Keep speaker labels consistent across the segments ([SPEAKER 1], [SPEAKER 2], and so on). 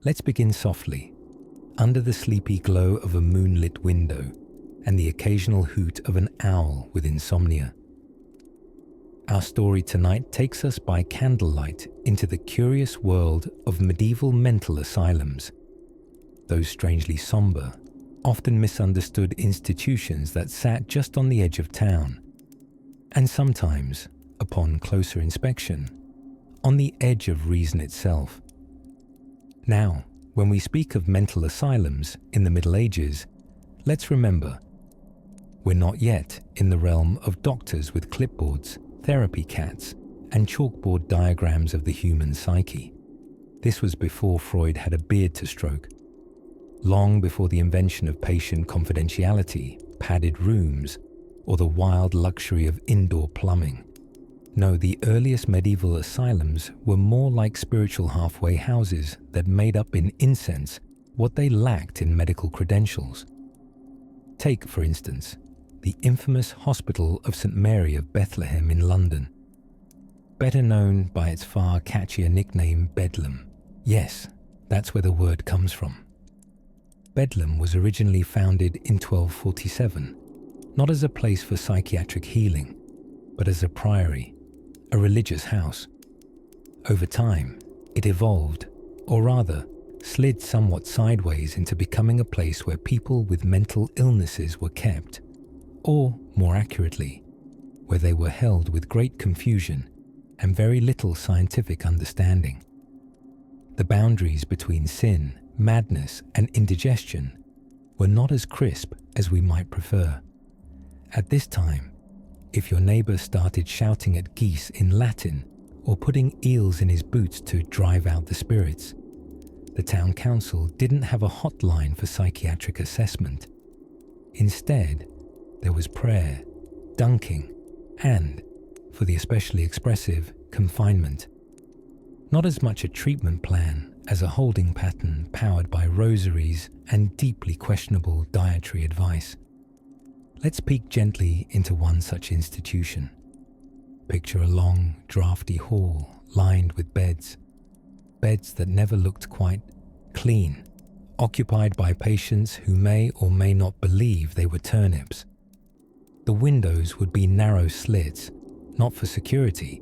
[SPEAKER 1] Let's begin softly, under the sleepy glow of a moonlit window and the occasional hoot of an owl with insomnia. Our story tonight takes us by candlelight into the curious world of medieval mental asylums, those strangely somber, often misunderstood institutions that sat just on the edge of town, and sometimes, upon closer inspection, on the edge of reason itself. Now, when we speak of mental asylums in the Middle Ages, let's remember, we're not yet in the realm of doctors with clipboards, therapy cats, and chalkboard diagrams of the human psyche. This was before Freud had a beard to stroke, long before the invention of patient confidentiality, padded rooms, or the wild luxury of indoor plumbing. No, the earliest medieval asylums were more like spiritual halfway houses that made up in incense what they lacked in medical credentials. Take, for instance, the infamous Hospital of St. Mary of Bethlehem in London, better known by its far catchier nickname Bedlam. Yes, that's where the word comes from. Bedlam was originally founded in 1247, not as a place for psychiatric healing, but as a priory, a religious house. Over time, it evolved, or rather, slid somewhat sideways into becoming a place where people with mental illnesses were kept, or, more accurately, where they were held with great confusion and very little scientific understanding. The boundaries between sin, madness, and indigestion were not as crisp as we might prefer. At this time, if your neighbour started shouting at geese in Latin or putting eels in his boots to drive out the spirits, the town council didn't have a hotline for psychiatric assessment. Instead, there was prayer, dunking, and, for the especially expressive, confinement. Not as much a treatment plan as a holding pattern powered by rosaries and deeply questionable dietary advice. Let's peek gently into one such institution. Picture a long, drafty hall lined with beds that never looked quite clean, occupied by patients who may or may not believe they were turnips. The windows would be narrow slits, not for security,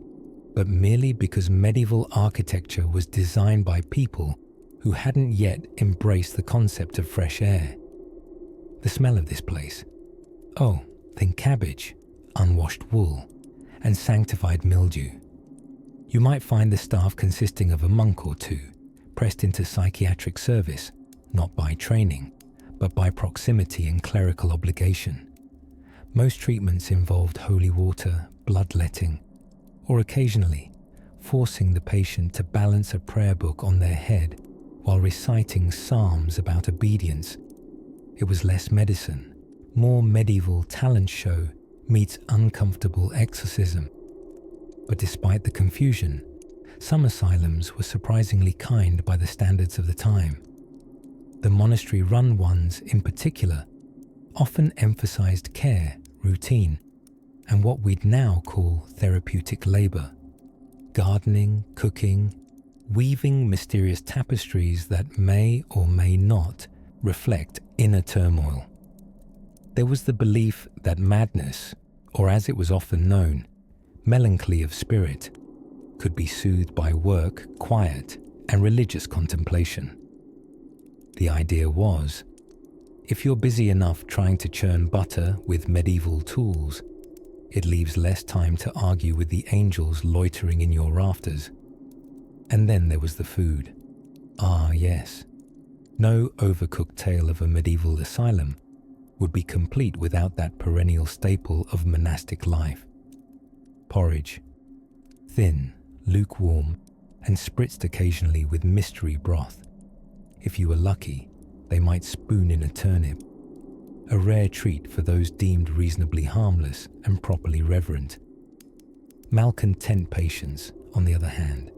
[SPEAKER 1] but merely because medieval architecture was designed by people who hadn't yet embraced the concept of fresh air. The smell of this place. Oh, think cabbage, unwashed wool, and sanctified mildew. You might find the staff consisting of a monk or two, pressed into psychiatric service, not by training, but by proximity and clerical obligation. Most treatments involved holy water, bloodletting, or occasionally forcing the patient to balance a prayer book on their head while reciting psalms about obedience. It was less medicine, more medieval talent show meets uncomfortable exorcism. But despite the confusion, some asylums were surprisingly kind by the standards of the time. The monastery-run ones in particular often emphasized care, routine, and what we'd now call therapeutic labor. Gardening, cooking, weaving mysterious tapestries that may or may not reflect inner turmoil. There was the belief that madness, or as it was often known, melancholy of spirit, could be soothed by work, quiet, and religious contemplation. The idea was, if you're busy enough trying to churn butter with medieval tools, it leaves less time to argue with the angels loitering in your rafters. And then there was the food. Ah, yes. No overcooked tale of a medieval asylum would be complete without that perennial staple of monastic life. Porridge. Thin, lukewarm, and spritzed occasionally with mystery broth. If you were lucky, they might spoon in a turnip, a rare treat for those deemed reasonably harmless and properly reverent. Malcontent patients, on the other hand,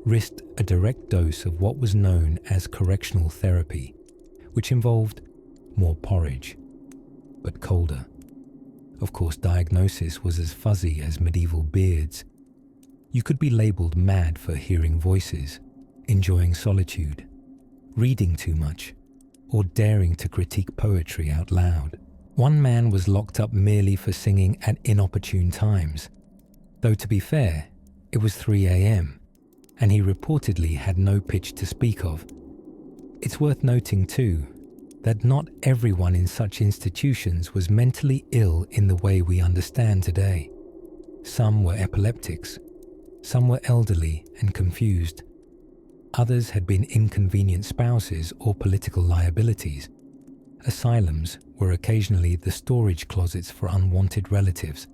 [SPEAKER 1] risked a direct dose of what was known as correctional therapy, which involved more porridge, but colder. Of course, diagnosis was as fuzzy as medieval beards. You could be labelled mad for hearing voices, enjoying solitude, reading too much, or daring to critique poetry out loud. One man was locked up merely for singing at inopportune times, though to be fair, it was 3 a.m, and he reportedly had no pitch to speak of. It's worth noting too, that not everyone in such institutions was mentally ill in the way we understand today. Some were epileptics, some were elderly and confused. Others had been inconvenient spouses or political liabilities. Asylums were occasionally the storage closets for unwanted relatives.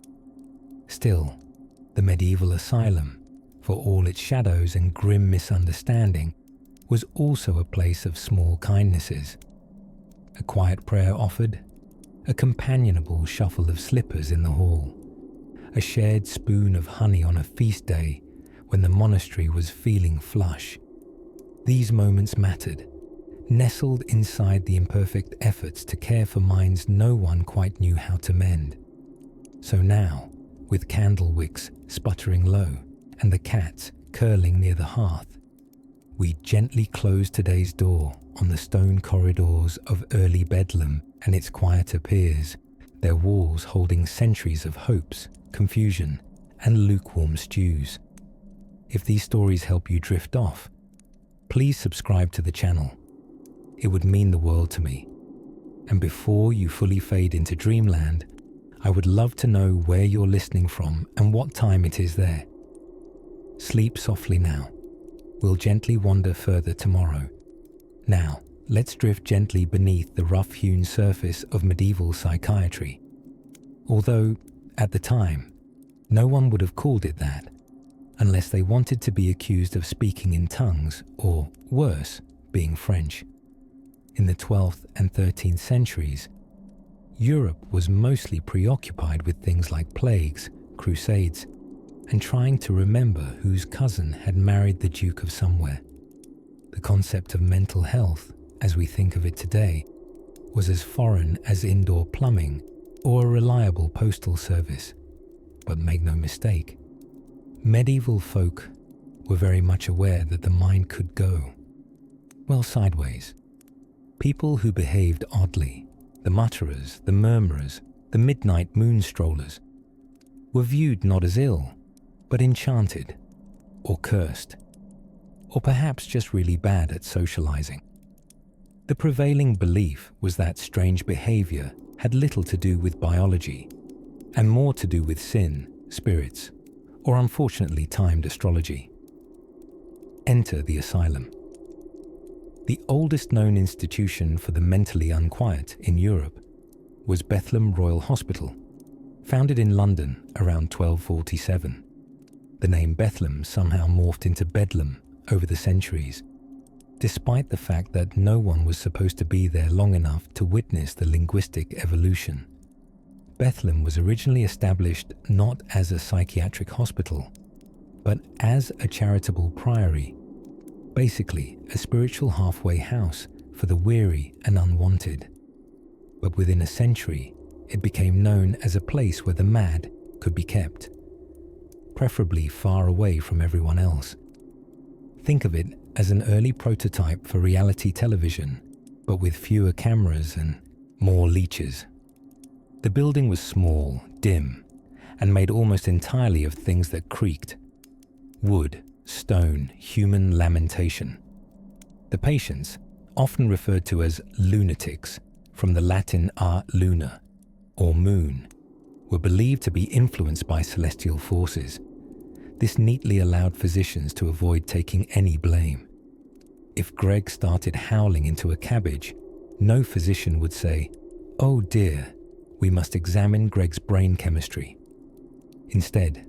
[SPEAKER 1] Still, the medieval asylum, for all its shadows and grim misunderstanding, was also a place of small kindnesses. A quiet prayer offered, a companionable shuffle of slippers in the hall, a shared spoon of honey on a feast day when the monastery was feeling flush. These moments mattered, nestled inside the imperfect efforts to care for minds no one quite knew how to mend. So now, with candle wicks sputtering low and the cats curling near the hearth, we gently close today's door on the stone corridors of early Bedlam and its quieter peers, their walls holding centuries of hopes, confusion, and lukewarm stews. If these stories help you drift off, please subscribe to the channel. It would mean the world to me. And before you fully fade into dreamland, I would love to know where you're listening from and what time it is there. Sleep softly now. We'll gently wander further tomorrow. Now, let's drift gently beneath the rough-hewn surface of medieval psychiatry. Although, at the time, no one would have called it that, unless they wanted to be accused of speaking in tongues or, worse, being French. In the 12th and 13th centuries, Europe was mostly preoccupied with things like plagues, crusades, and trying to remember whose cousin had married the Duke of somewhere. The concept of mental health, as we think of it today, was as foreign as indoor plumbing or a reliable postal service. But make no mistake, medieval folk were very much aware that the mind could go, well, sideways. People who behaved oddly, the mutterers, the murmurers, the midnight moon strollers, were viewed not as ill, but enchanted, or cursed, or perhaps just really bad at socializing. The prevailing belief was that strange behavior had little to do with biology, and more to do with sin, spirits, or unfortunately timed astrology. Enter the asylum. The oldest known institution for the mentally unquiet in Europe was Bethlehem Royal Hospital, founded in London around 1247. The name Bethlehem somehow morphed into Bedlam over the centuries, despite the fact that no one was supposed to be there long enough to witness the linguistic evolution. Bethlehem was originally established not as a psychiatric hospital, but as a charitable priory, basically a spiritual halfway house for the weary and unwanted. But within a century, it became known as a place where the mad could be kept, preferably far away from everyone else. Think of it as an early prototype for reality television, but with fewer cameras and more leeches. The building was small, dim, and made almost entirely of things that creaked. Wood, stone, human lamentation. The patients, often referred to as lunatics, from the Latin a luna, or moon, were believed to be influenced by celestial forces. This neatly allowed physicians to avoid taking any blame. If Greg started howling into a cabbage, no physician would say, "Oh dear, we must examine Greg's brain chemistry." Instead,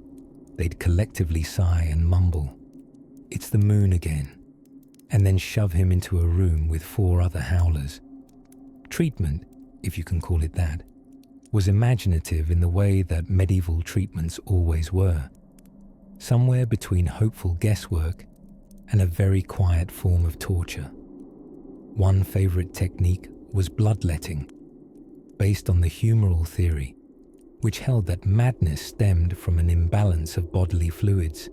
[SPEAKER 1] they'd collectively sigh and mumble, "It's the moon again," and then shove him into a room with 4 other howlers. Treatment, if you can call it that, was imaginative in the way that medieval treatments always were, somewhere between hopeful guesswork and a very quiet form of torture. One favorite technique was bloodletting, based on the humoral theory, which held that madness stemmed from an imbalance of bodily fluids,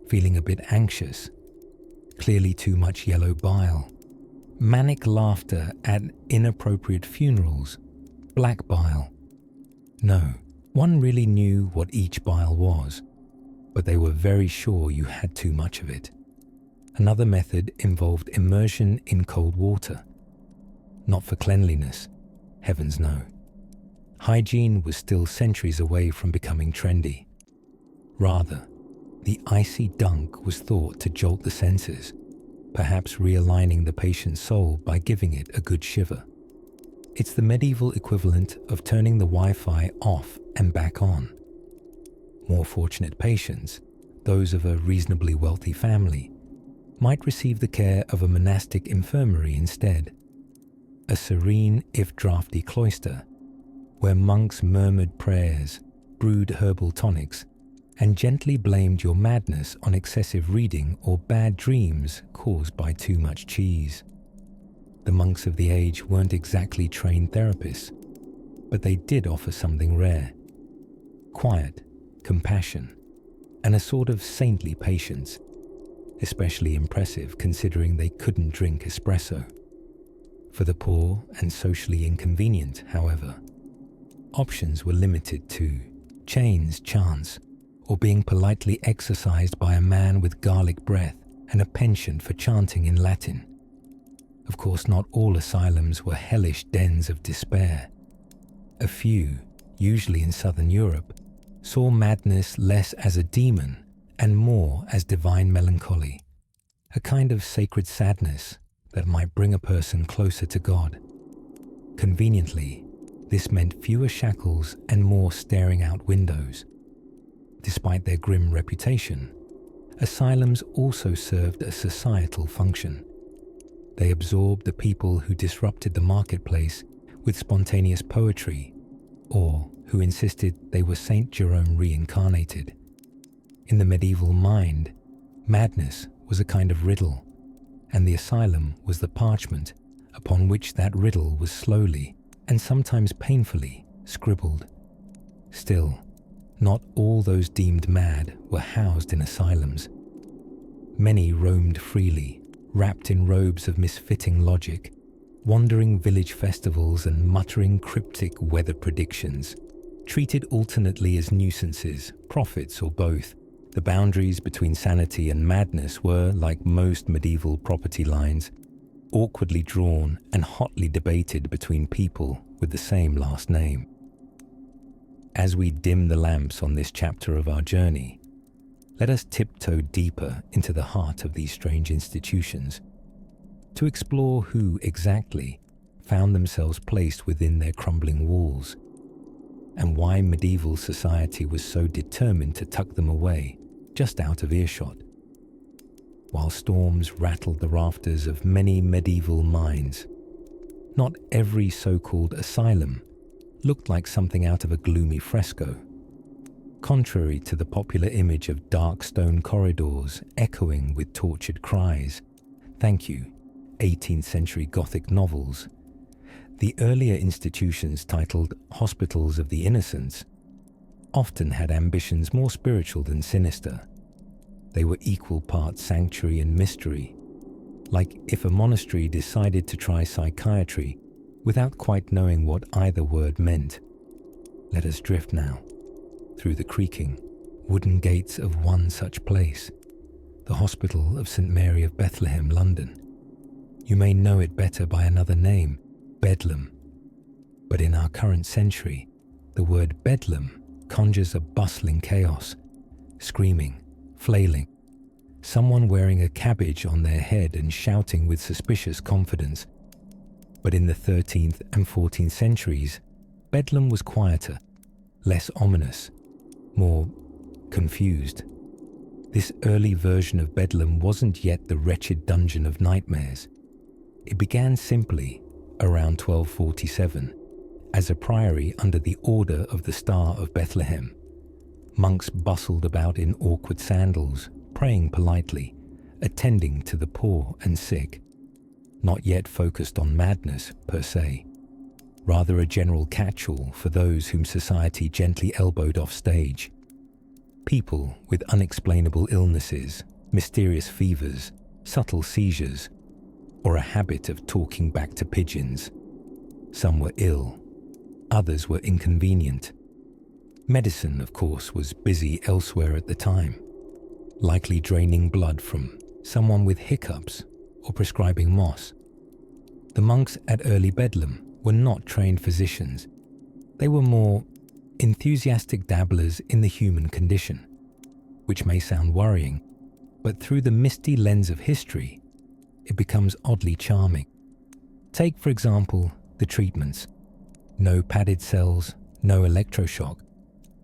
[SPEAKER 1] feeling a bit anxious, clearly too much yellow bile, manic laughter at inappropriate funerals, black bile. No, one really knew what each bile was, but they were very sure you had too much of it. Another method involved immersion in cold water. Not for cleanliness, heavens no. Hygiene was still centuries away from becoming trendy. Rather, the icy dunk was thought to jolt the senses, perhaps realigning the patient's soul by giving it a good shiver. It's the medieval equivalent of turning the Wi-Fi off and back on. More fortunate patients, those of a reasonably wealthy family, might receive the care of a monastic infirmary instead. A serene if draughty cloister, where monks murmured prayers, brewed herbal tonics, and gently blamed your madness on excessive reading or bad dreams caused by too much cheese. The monks of the age weren't exactly trained therapists, but they did offer something rare: quiet, compassion, and a sort of saintly patience, especially impressive considering they couldn't drink espresso. For the poor and socially inconvenient, however, options were limited to chains, chants, or being politely exorcised by a man with garlic breath and a penchant for chanting in Latin. Of course, not all asylums were hellish dens of despair. A few, usually in southern Europe, saw madness less as a demon and more as divine melancholy, a kind of sacred sadness that might bring a person closer to God. Conveniently, this meant fewer shackles and more staring out windows. Despite their grim reputation, asylums also served a societal function. They absorbed the people who disrupted the marketplace with spontaneous poetry, or who insisted they were Saint Jerome reincarnated. In the medieval mind, madness was a kind of riddle, and the asylum was the parchment upon which that riddle was slowly, and sometimes painfully, scribbled. Still, not all those deemed mad were housed in asylums. Many roamed freely, wrapped in robes of misfitting logic, wandering village festivals and muttering cryptic weather predictions, treated alternately as nuisances, prophets, or both. The boundaries between sanity and madness were, like most medieval property lines, awkwardly drawn and hotly debated between people with the same last name. As we dim the lamps on this chapter of our journey, let us tiptoe deeper into the heart of these strange institutions to explore who exactly found themselves placed within their crumbling walls, and why medieval society was so determined to tuck them away just out of earshot. While storms rattled the rafters of many medieval minds, not every so-called asylum looked like something out of a gloomy fresco. Contrary to the popular image of dark stone corridors echoing with tortured cries, thank you, 18th century Gothic novels, the earlier institutions titled Hospitals of the Innocents often had ambitions more spiritual than sinister. They were equal parts sanctuary and mystery, like if a monastery decided to try psychiatry without quite knowing what either word meant. Let us drift now through the creaking, wooden gates of one such place, the Hospital of St. Mary of Bethlehem, London. You may know it better by another name, Bedlam. But in our current century, the word Bedlam conjures a bustling chaos, screaming, flailing, someone wearing a cabbage on their head and shouting with suspicious confidence. But in the 13th and 14th centuries, Bedlam was quieter, less ominous, more confused. This early version of Bedlam wasn't yet the wretched dungeon of nightmares. It began simply, around 1247, as a priory under the Order of the Star of Bethlehem. Monks bustled about in awkward sandals, praying politely, attending to the poor and sick, not yet focused on madness per se, rather a general catch-all for those whom society gently elbowed off stage. People with unexplainable illnesses, mysterious fevers, subtle seizures, or a habit of talking back to pigeons. Some were ill, others were inconvenient. Medicine, of course, was busy elsewhere at the time, likely draining blood from someone with hiccups or prescribing moss. The monks at early Bedlam were not trained physicians. They were more enthusiastic dabblers in the human condition, which may sound worrying, but through the misty lens of history, it becomes oddly charming. Take, for example, the treatments. No padded cells, no electroshock.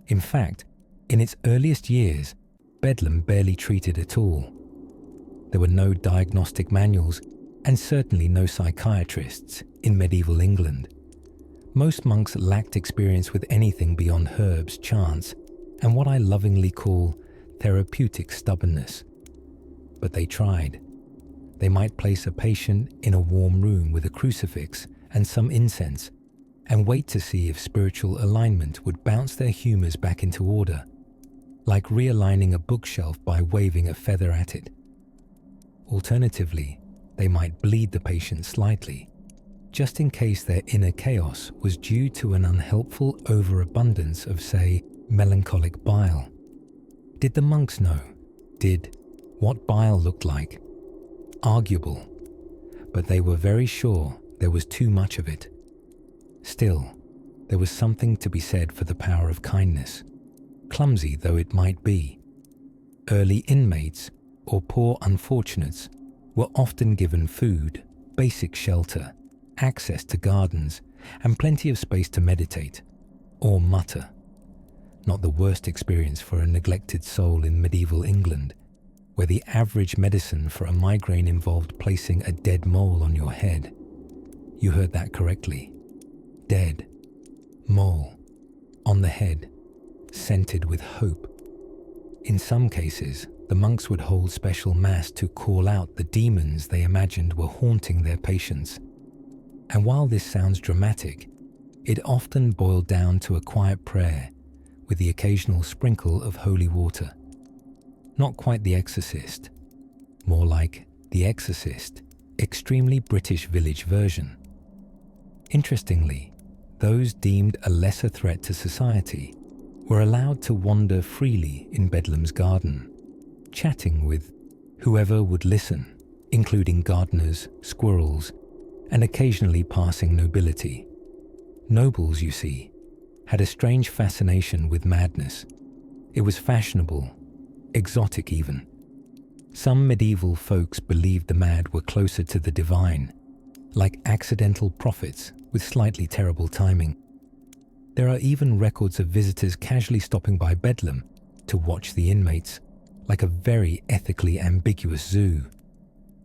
[SPEAKER 1] In fact, in its earliest years, Bedlam barely treated at all. There were no diagnostic manuals and certainly no psychiatrists in medieval England. Most monks lacked experience with anything beyond herbs, chants, and what I lovingly call therapeutic stubbornness. But they tried. They might place a patient in a warm room with a crucifix and some incense and wait to see if spiritual alignment would bounce their humours back into order, like realigning a bookshelf by waving a feather at it. Alternatively, they might bleed the patient slightly, just in case their inner chaos was due to an unhelpful overabundance of, say, melancholic bile. Did the monks know? Did what bile looked like? Arguable, but they were very sure there was too much of it. Still, there was something to be said for the power of kindness, clumsy though it might be. Early inmates, or poor unfortunates, were often given food, basic shelter, access to gardens, and plenty of space to meditate, or mutter. Not the worst experience for a neglected soul in medieval England, where the average medicine for a migraine involved placing a dead mole on your head. You heard that correctly. Dead. Mole. On the head. Scented with hope. In some cases, the monks would hold special mass to call out the demons they imagined were haunting their patients. And while this sounds dramatic, it often boiled down to a quiet prayer with the occasional sprinkle of holy water. Not quite The Exorcist, more like The Exorcist, extremely British village version. Interestingly, those deemed a lesser threat to society were allowed to wander freely in Bedlam's garden, chatting with whoever would listen, including gardeners, squirrels, and occasionally passing nobility. Nobles, you see, had a strange fascination with madness. It was fashionable, exotic even. Some medieval folks believed the mad were closer to the divine, like accidental prophets with slightly terrible timing. There are even records of visitors casually stopping by Bedlam to watch the inmates, like a very ethically ambiguous zoo.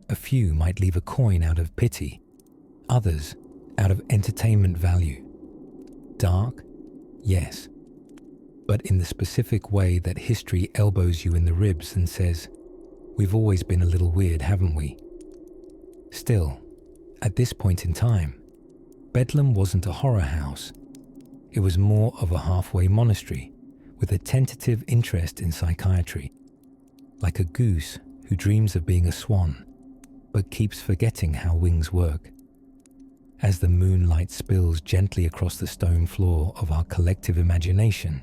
[SPEAKER 1] A few might leave a coin out of pity, others out of entertainment value. Dark? Yes. But in the specific way that history elbows you in the ribs and says, "We've always been a little weird, haven't we?" Still, at this point in time, Bedlam wasn't a horror house. It was more of a halfway monastery with a tentative interest in psychiatry, like a goose who dreams of being a swan but keeps forgetting how wings work. As the moonlight spills gently across the stone floor of our collective imagination,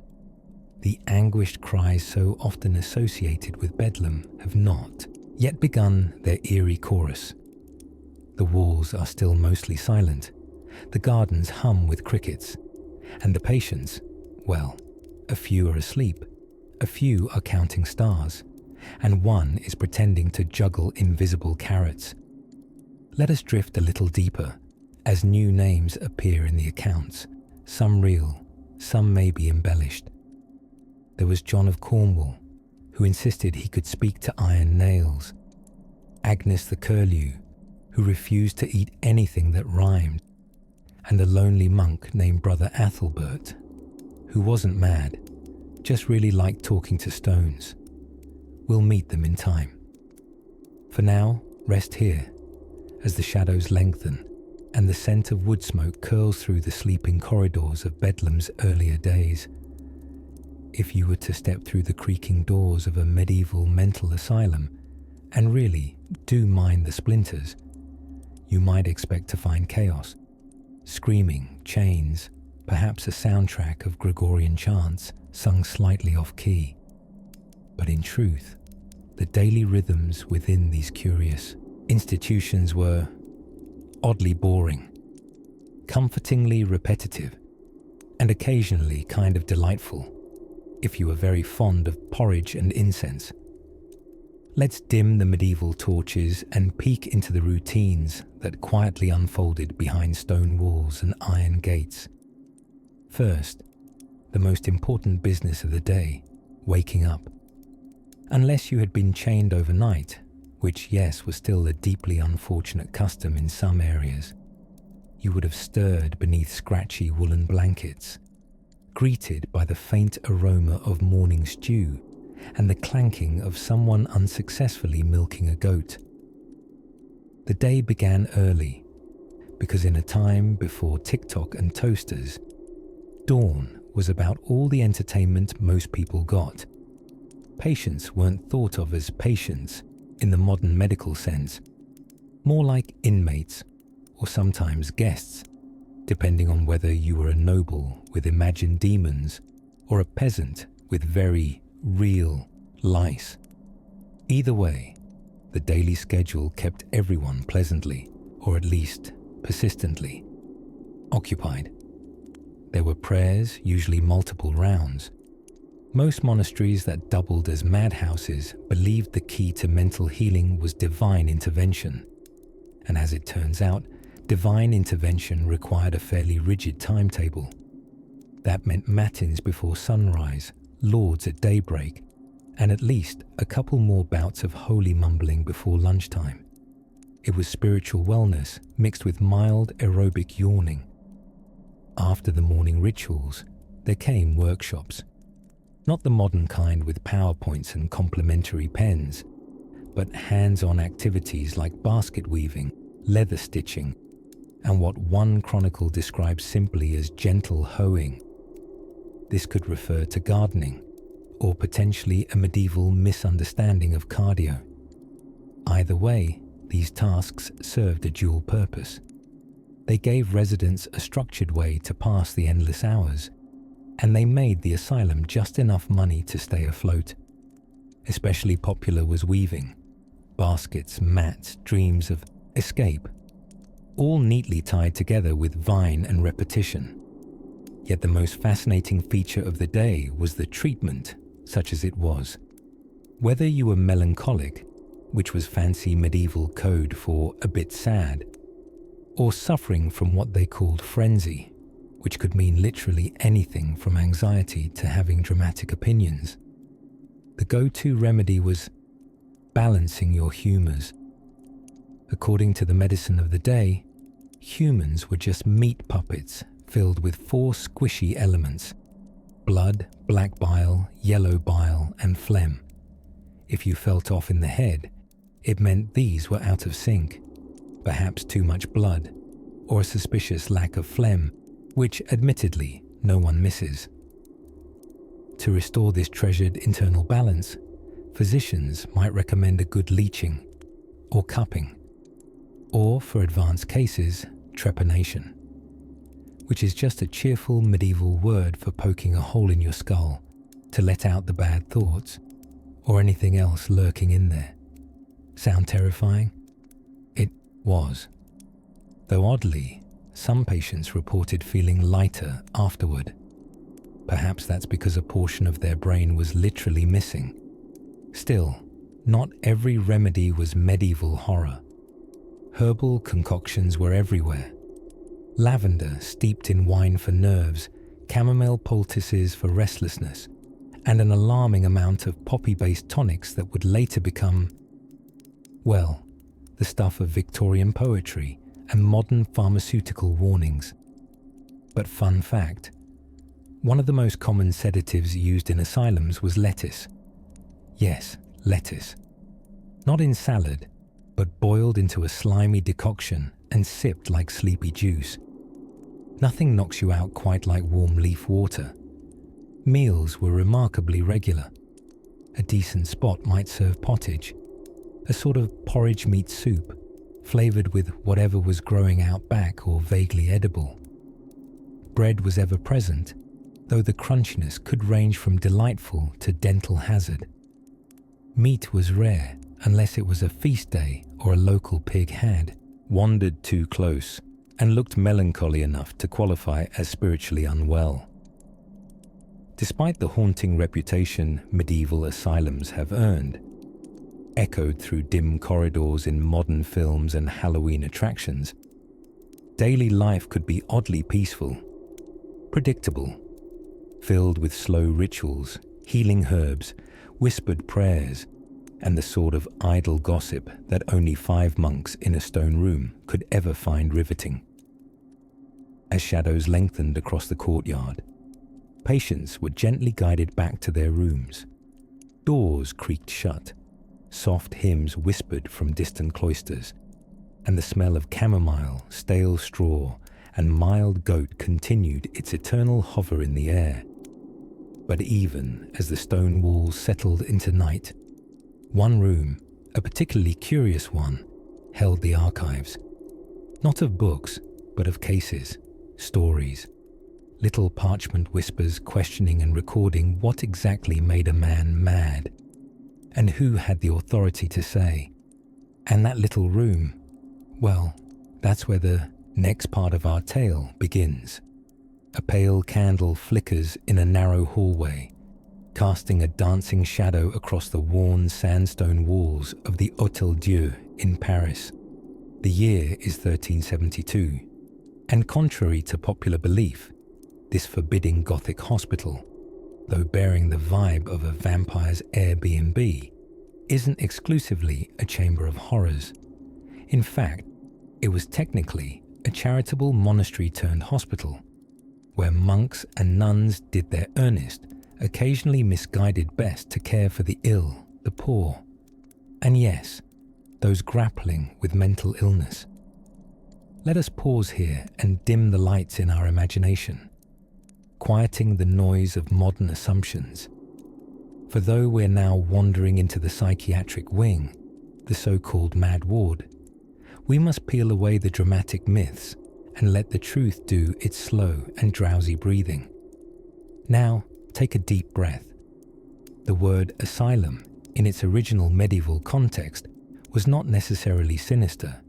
[SPEAKER 1] the anguished cries so often associated with Bedlam have not yet begun their eerie chorus. The walls are still mostly silent, the gardens hum with crickets, and the patients, well, a few are asleep, a few are counting stars, and one is pretending to juggle invisible carrots. Let us drift a little deeper as new names appear in the accounts, some real, some maybe embellished. There was John of Cornwall, who insisted he could speak to iron nails, Agnes the Curlew, who refused to eat anything that rhymed, and a lonely monk named Brother Athelbert, who wasn't mad, just really liked talking to stones. We'll meet them in time. For now, rest here, as the shadows lengthen and the scent of wood smoke curls through the sleeping corridors of Bedlam's earlier days. If you were to step through the creaking doors of a medieval mental asylum, and really do mind the splinters, you might expect to find chaos. Screaming, chains, perhaps a soundtrack of Gregorian chants sung slightly off-key. But in truth, the daily rhythms within these curious institutions were oddly boring, comfortingly repetitive, and occasionally kind of delightful, if you were very fond of porridge and incense. Let's dim the medieval torches and peek into the routines that quietly unfolded behind stone walls and iron gates. First, the most important business of the day, waking up. Unless you had been chained overnight, which, yes, was still a deeply unfortunate custom in some areas, you would have stirred beneath scratchy woolen blankets, greeted by the faint aroma of morning stew and the clanking of someone unsuccessfully milking a goat. The day began early, because in a time before TikTok and toasters, dawn was about all the entertainment most people got. Patients weren't thought of as patients in the modern medical sense, more like inmates or sometimes guests, depending on whether you were a noble with imagined demons or a peasant with very real lice. Either way, the daily schedule kept everyone pleasantly, or at least persistently, occupied. There were prayers, usually multiple rounds. Most monasteries that doubled as madhouses believed the key to mental healing was divine intervention. And as it turns out, divine intervention required a fairly rigid timetable. That meant matins before sunrise, lauds at daybreak, and at least a couple more bouts of holy mumbling before lunchtime. It was spiritual wellness mixed with mild aerobic yawning. After the morning rituals, there came workshops. Not the modern kind with PowerPoints and complimentary pens, but hands-on activities like basket weaving, leather stitching, and what one chronicle describes simply as gentle hoeing. This could refer to gardening, or potentially a medieval misunderstanding of cardio. Either way, these tasks served a dual purpose. They gave residents a structured way to pass the endless hours, and they made the asylum just enough money to stay afloat. Especially popular was weaving, baskets, mats, dreams of escape, all neatly tied together with vine and repetition. Yet the most fascinating feature of the day was the treatment, such as it was. Whether you were melancholic, which was fancy medieval code for a bit sad, or suffering from what they called frenzy, which could mean literally anything from anxiety to having dramatic opinions, the go-to remedy was balancing your humors. According to the medicine of the day, humans were just meat puppets filled with 4 squishy elements: blood, black bile, yellow bile, and phlegm. If you felt off in the head, it meant these were out of sync, perhaps too much blood, or a suspicious lack of phlegm, which admittedly no one misses. To restore this treasured internal balance, physicians might recommend a good leeching, or cupping, or for advanced cases, trepanation, which is just a cheerful medieval word for poking a hole in your skull to let out the bad thoughts or anything else lurking in there. Sound terrifying? It was. Though oddly, some patients reported feeling lighter afterward. Perhaps that's because a portion of their brain was literally missing. Still, not every remedy was medieval horror. Herbal concoctions were everywhere. Lavender steeped in wine for nerves, chamomile poultices for restlessness, and an alarming amount of poppy-based tonics that would later become, well, the stuff of Victorian poetry and modern pharmaceutical warnings. But fun fact, one of the most common sedatives used in asylums was lettuce. Yes, lettuce. Not in salad, but boiled into a slimy decoction and sipped like sleepy juice. Nothing knocks you out quite like warm leaf water. Meals were remarkably regular. A decent spot might serve pottage, a sort of porridge meat soup, flavoured with whatever was growing out back or vaguely edible. Bread was ever present, though the crunchiness could range from delightful to dental hazard. Meat was rare unless it was a feast day or a local pig had wandered too close and looked melancholy enough to qualify as spiritually unwell. Despite the haunting reputation medieval asylums have earned, echoed through dim corridors in modern films and Halloween attractions, daily life could be oddly peaceful, predictable, filled with slow rituals, healing herbs, whispered prayers, and the sort of idle gossip that only 5 monks in a stone room could ever find riveting. As shadows lengthened across the courtyard, patients were gently guided back to their rooms. Doors creaked shut, soft hymns whispered from distant cloisters, and the smell of chamomile, stale straw, and mild goat continued its eternal hover in the air. But even as the stone walls settled into night, one room, a particularly curious one, held the archives. Not of books, but of cases, stories, little parchment whispers questioning and recording what exactly made a man mad, and who had the authority to say. And that little room, well, that's where the next part of our tale begins. A pale candle flickers in a narrow hallway, casting a dancing shadow across the worn sandstone walls of the Hôtel Dieu in Paris. The year is 1372, and contrary to popular belief, this forbidding Gothic hospital, though bearing the vibe of a vampire's Airbnb, isn't exclusively a chamber of horrors. In fact, it was technically a charitable monastery-turned-hospital, where monks and nuns did their earnest, occasionally misguided best to care for the ill, the poor, and yes, those grappling with mental illness. Let us pause here and dim the lights in our imagination, quieting the noise of modern assumptions. For though we're now wandering into the psychiatric wing, the so-called mad ward, we must peel away the dramatic myths and let the truth do its slow and drowsy breathing. Now, take a deep breath. The word asylum, in its original medieval context, was not necessarily sinister.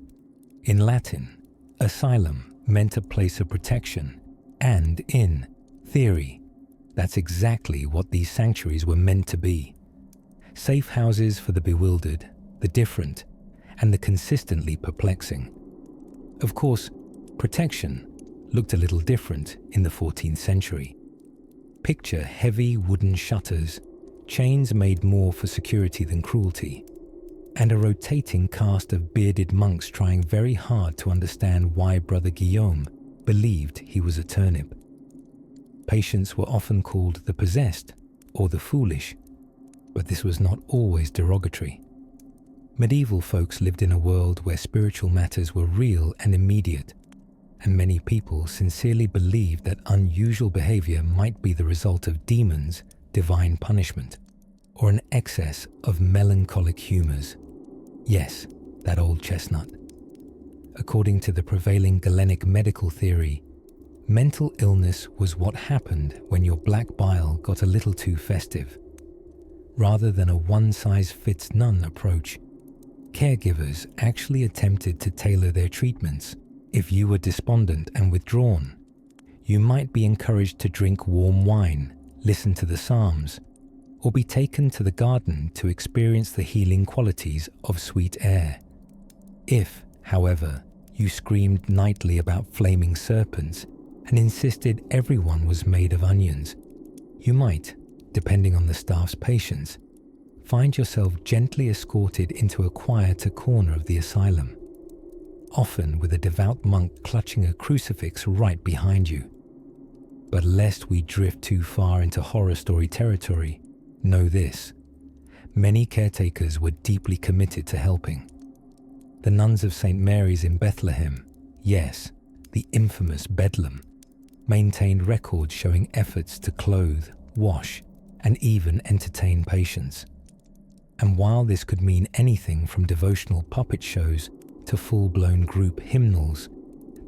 [SPEAKER 1] In Latin, asylum meant a place of protection, and in theory, that's exactly what these sanctuaries were meant to be. Safe houses for the bewildered, the different, and the consistently perplexing. Of course, protection looked a little different in the 14th century. Picture heavy wooden shutters, chains made more for security than cruelty, and a rotating cast of bearded monks trying very hard to understand why Brother Guillaume believed he was a turnip. Patients were often called the possessed or the foolish, but this was not always derogatory. Medieval folks lived in a world where spiritual matters were real and immediate, and many people sincerely believed that unusual behavior might be the result of demons, divine punishment, or an excess of melancholic humors. Yes, that old chestnut. According to the prevailing Galenic medical theory, mental illness was what happened when your black bile got a little too festive. Rather than a one-size-fits-none approach, caregivers actually attempted to tailor their treatments. If you were despondent and withdrawn, you might be encouraged to drink warm wine, listen to the Psalms, or be taken to the garden to experience the healing qualities of sweet air. If, however, you screamed nightly about flaming serpents and insisted everyone was made of onions, you might, depending on the staff's patience, find yourself gently escorted into a quieter corner of the asylum, often with a devout monk clutching a crucifix right behind you. But lest we drift too far into horror story territory, know this: many caretakers were deeply committed to helping. The nuns of St. Mary's in Bethlehem, yes, the infamous Bedlam, maintained records showing efforts to clothe, wash, and even entertain patients. And while this could mean anything from devotional puppet shows to full-blown group hymnals,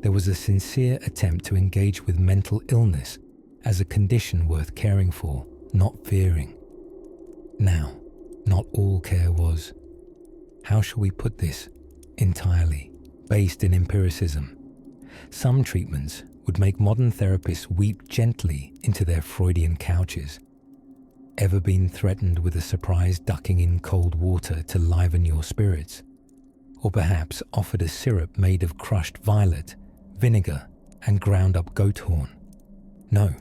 [SPEAKER 1] there was a sincere attempt to engage with mental illness as a condition worth caring for, not fearing. Now, not all care was, how shall we put this, entirely based in empiricism. Some treatments would make modern therapists weep gently into their Freudian couches. Ever been threatened with a surprise ducking in cold water to liven your spirits? Or perhaps offered a syrup made of crushed violet, vinegar, and ground up goat horn? No.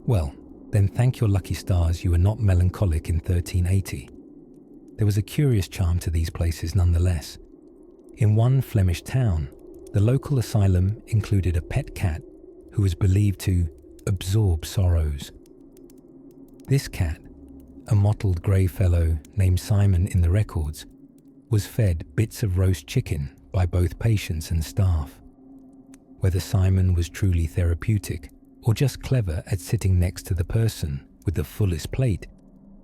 [SPEAKER 1] Well, then thank your lucky stars you were not melancholic in 1380. There was a curious charm to these places nonetheless. In one Flemish town, the local asylum included a pet cat who was believed to absorb sorrows. This cat, a mottled grey fellow named Simon in the records, was fed bits of roast chicken by both patients and staff. Whether Simon was truly therapeutic or just clever at sitting next to the person with the fullest plate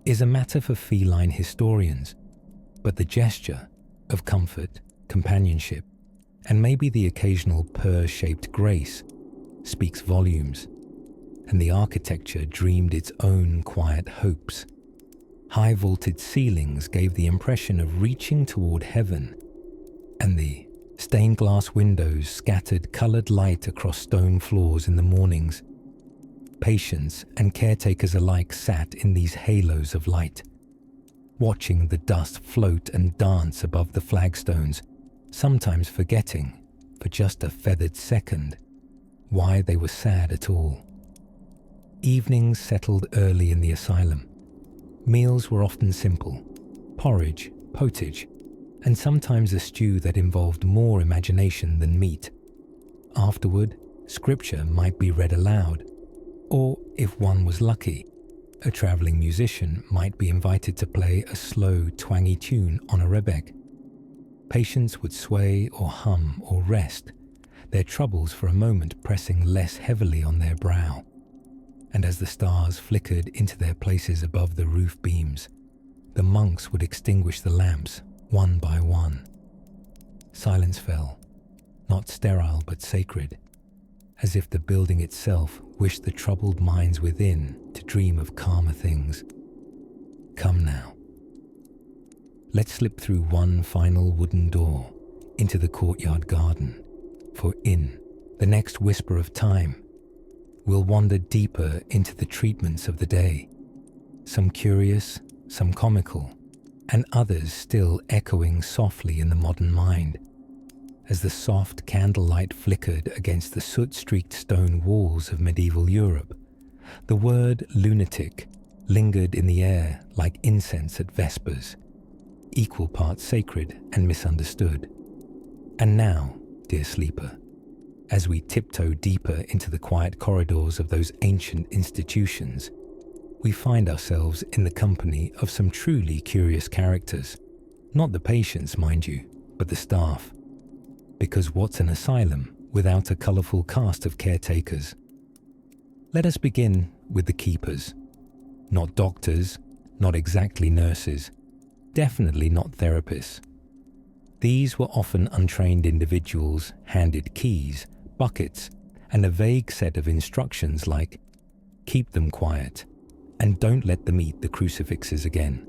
[SPEAKER 1] is a matter for feline historians, but the gesture of comfort, companionship, and maybe the occasional purr-shaped grace speaks volumes, and the architecture dreamed its own quiet hopes. High vaulted ceilings gave the impression of reaching toward heaven, and the stained glass windows scattered coloured light across stone floors in the mornings. Patients and caretakers alike sat in these halos of light, watching the dust float and dance above the flagstones, sometimes forgetting, for just a feathered second, why they were sad at all. Evenings settled early in the asylum. Meals were often simple: porridge, potage, and sometimes a stew that involved more imagination than meat. Afterward, scripture might be read aloud, or, if one was lucky, a travelling musician might be invited to play a slow, twangy tune on a rebec. Patients would sway or hum or rest, their troubles for a moment pressing less heavily on their brow. And as the stars flickered into their places above the roof beams, the monks would extinguish the lamps one by one. Silence fell, not sterile but sacred, as if the building itself wished the troubled minds within to dream of calmer things. Come now. Let's slip through one final wooden door into the courtyard garden, for in the next whisper of time, we'll wander deeper into the treatments of the day, some curious, some comical, and others still echoing softly in the modern mind. As the soft candlelight flickered against the soot-streaked stone walls of medieval Europe, the word lunatic lingered in the air like incense at Vespers, equal parts sacred and misunderstood. And now, dear sleeper, as we tiptoe deeper into the quiet corridors of those ancient institutions, we find ourselves in the company of some truly curious characters. Not the patients, mind you, but the staff. Because what's an asylum without a colourful cast of caretakers? Let us begin with the keepers. Not doctors, not exactly nurses, definitely not therapists. These were often untrained individuals handed keys, buckets, and a vague set of instructions like, keep them quiet, and don't let them eat the crucifixes again.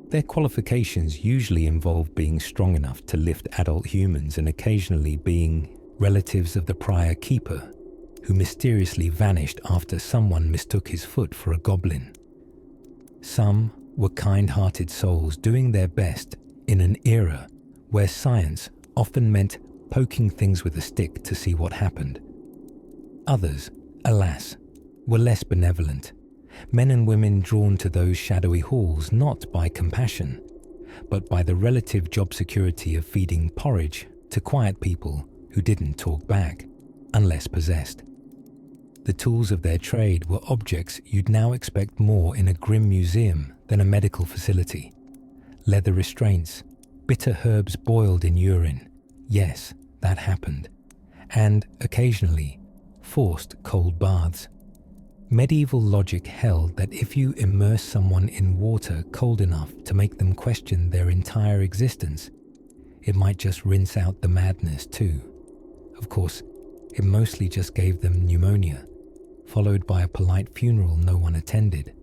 [SPEAKER 1] Their qualifications usually involve being strong enough to lift adult humans and occasionally being relatives of the prior keeper, who mysteriously vanished after someone mistook his foot for a goblin. Some were kind-hearted souls doing their best in an era where science often meant poking things with a stick to see what happened. Others, alas, were less benevolent, men and women drawn to those shadowy halls not by compassion, but by the relative job security of feeding porridge to quiet people who didn't talk back, unless possessed. The tools of their trade were objects you'd now expect more in a grim museum than a medical facility. Leather restraints, bitter herbs boiled in urine, yes, that happened, and occasionally forced cold baths. Medieval logic held that if you immerse someone in water cold enough to make them question their entire existence, it might just rinse out the madness too. Of course, it mostly just gave them pneumonia, followed by a polite funeral no one attended.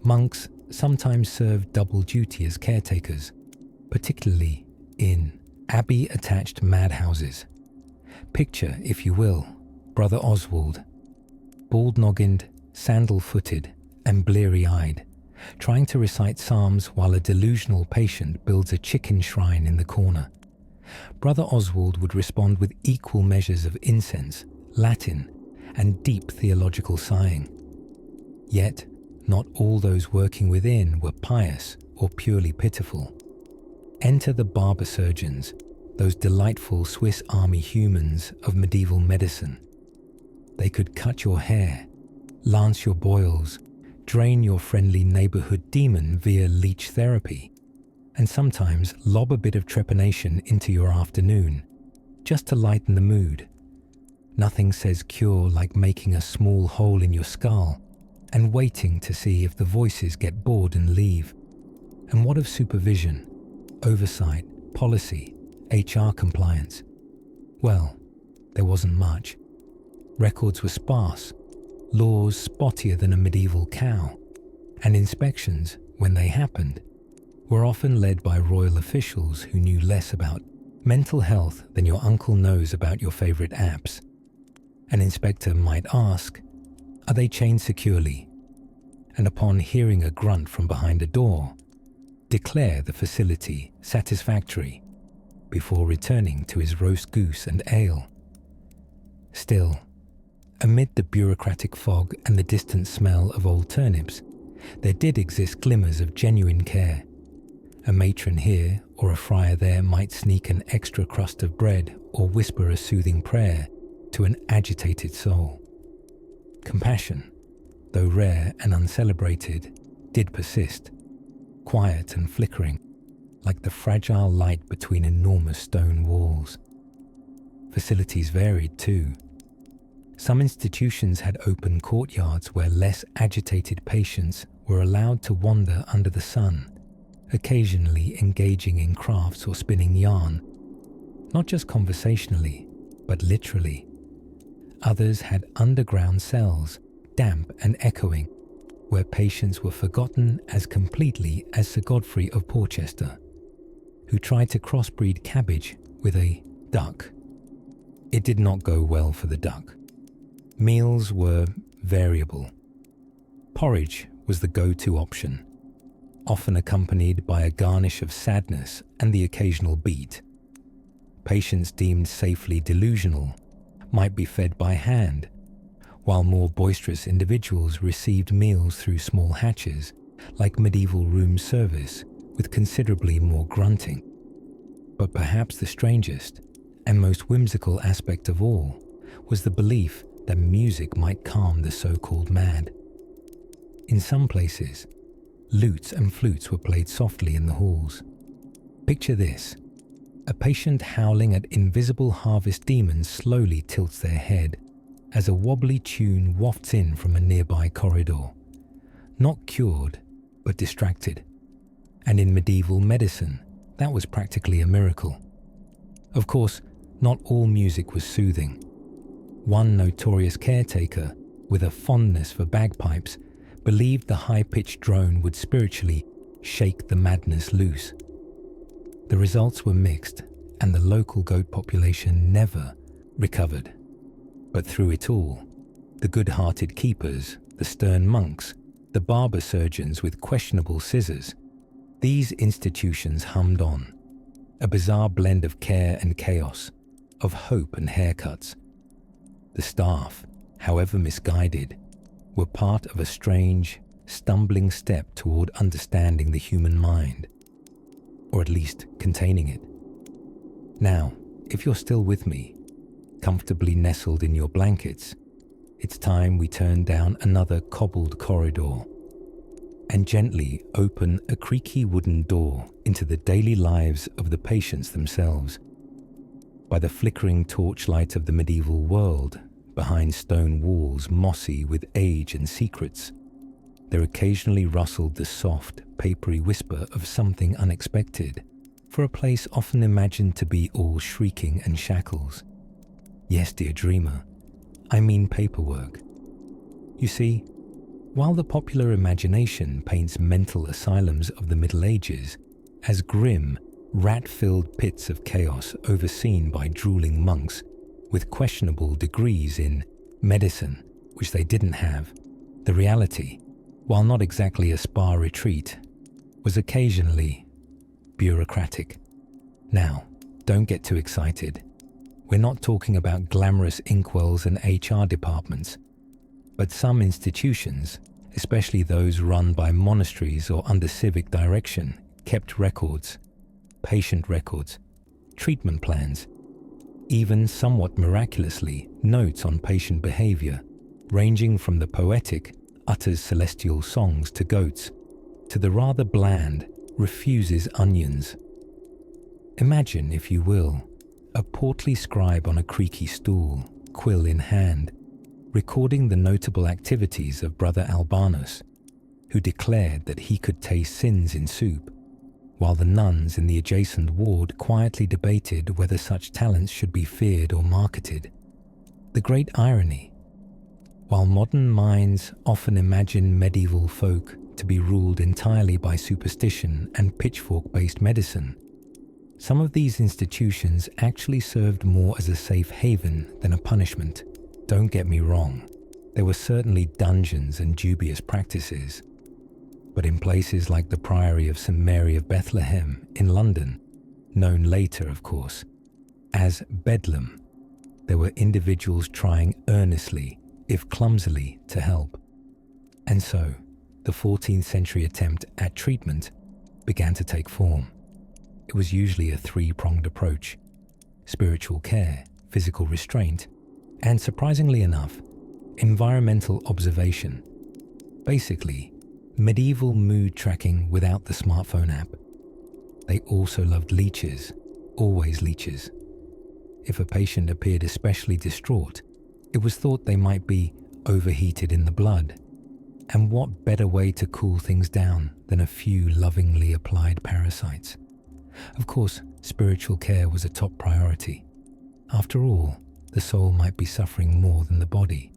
[SPEAKER 1] Monks sometimes served double duty as caretakers, particularly in abbey-attached madhouses. Picture, if you will, Brother Oswald, bald-noggined, sandal-footed, and bleary-eyed, trying to recite psalms while a delusional patient builds a chicken shrine in the corner. Brother Oswald would respond with equal measures of incense, Latin, and deep theological sighing. Yet, not all those working within were pious or purely pitiful. Enter the barber surgeons, those delightful Swiss Army humans of medieval medicine. They could cut your hair, lance your boils, drain your friendly neighborhood demon via leech therapy, and sometimes lob a bit of trepanation into your afternoon, just to lighten the mood. Nothing says cure like making a small hole in your skull and waiting to see if the voices get bored and leave. And what of supervision, oversight, policy, HR compliance? Well, there wasn't much. Records were sparse, laws spottier than a medieval cow, and inspections, when they happened, were often led by royal officials who knew less about mental health than your uncle knows about your favorite apps. An inspector might ask, "Are they chained securely?" And upon hearing a grunt from behind a door, declare the facility satisfactory before returning to his roast goose and ale. Still, amid the bureaucratic fog and the distant smell of old turnips, there did exist glimmers of genuine care. A matron here or a friar there might sneak an extra crust of bread or whisper a soothing prayer to an agitated soul. Compassion, though rare and uncelebrated, did persist, quiet and flickering, like the fragile light between enormous stone walls. Facilities varied too. Some institutions had open courtyards where less agitated patients were allowed to wander under the sun, occasionally engaging in crafts or spinning yarn, not just conversationally, but literally. Others had underground cells, damp and echoing, where patients were forgotten as completely as Sir Godfrey of Porchester, who tried to crossbreed cabbage with a duck. It did not go well for the duck. Meals were variable. Porridge was the go-to option, often accompanied by a garnish of sadness and the occasional beet. Patients deemed safely delusional might be fed by hand, while more boisterous individuals received meals through small hatches, like medieval room service, with considerably more grunting. But perhaps the strangest and most whimsical aspect of all was the belief that music might calm the so-called mad. In some places, lutes and flutes were played softly in the halls. Picture this: a patient howling at invisible harvest demons slowly tilts their head as a wobbly tune wafts in from a nearby corridor. Not cured, but distracted. And in medieval medicine, that was practically a miracle. Of course, not all music was soothing. One notorious caretaker, with a fondness for bagpipes, believed the high-pitched drone would spiritually shake the madness loose. The results were mixed, and the local goat population never recovered. But through it all, the good-hearted keepers, the stern monks, the barber surgeons with questionable scissors, these institutions hummed on, a bizarre blend of care and chaos, of hope and haircuts. The staff, however misguided, were part of a strange, stumbling step toward understanding the human mind, or at least containing it. Now, if you're still with me, comfortably nestled in your blankets, it's time we turn down another cobbled corridor and gently open a creaky wooden door into the daily lives of the patients themselves. By the flickering torchlight of the medieval world, behind stone walls mossy with age and secrets, there occasionally rustled the soft, papery whisper of something unexpected, for a place often imagined to be all shrieking and shackles. Yes, dear dreamer, I mean paperwork. You see, while the popular imagination paints mental asylums of the Middle Ages as grim, rat-filled pits of chaos overseen by drooling monks with questionable degrees in medicine, which they didn't have, the reality, while not exactly a spa retreat, was occasionally bureaucratic. Now, don't get too excited. We're not talking about glamorous inkwells and HR departments, but some institutions, especially those run by monasteries or under civic direction, kept records, patient records, treatment plans, even somewhat miraculously notes on patient behavior, ranging from the poetic utters celestial songs to goats, to the rather bland refuses onions. Imagine, if you will, a portly scribe on a creaky stool, quill in hand, recording the notable activities of Brother Albanus, who declared that he could taste sins in soup, while the nuns in the adjacent ward quietly debated whether such talents should be feared or marketed. The great irony. While modern minds often imagine medieval folk to be ruled entirely by superstition and pitchfork-based medicine, some of these institutions actually served more as a safe haven than a punishment. Don't get me wrong, there were certainly dungeons and dubious practices. But in places like the Priory of St. Mary of Bethlehem in London, known later, of course, as Bedlam, there were individuals trying earnestly, if clumsily, to help. And so, the 14th century attempt at treatment began to take form. It was usually a three-pronged approach: spiritual care, physical restraint, and surprisingly enough, environmental observation. Basically, medieval mood tracking without the smartphone app. They also loved leeches, always leeches. If a patient appeared especially distraught, it was thought they might be overheated in the blood. And what better way to cool things down than a few lovingly applied parasites? Of course, spiritual care was a top priority. After all, the soul might be suffering more than the body,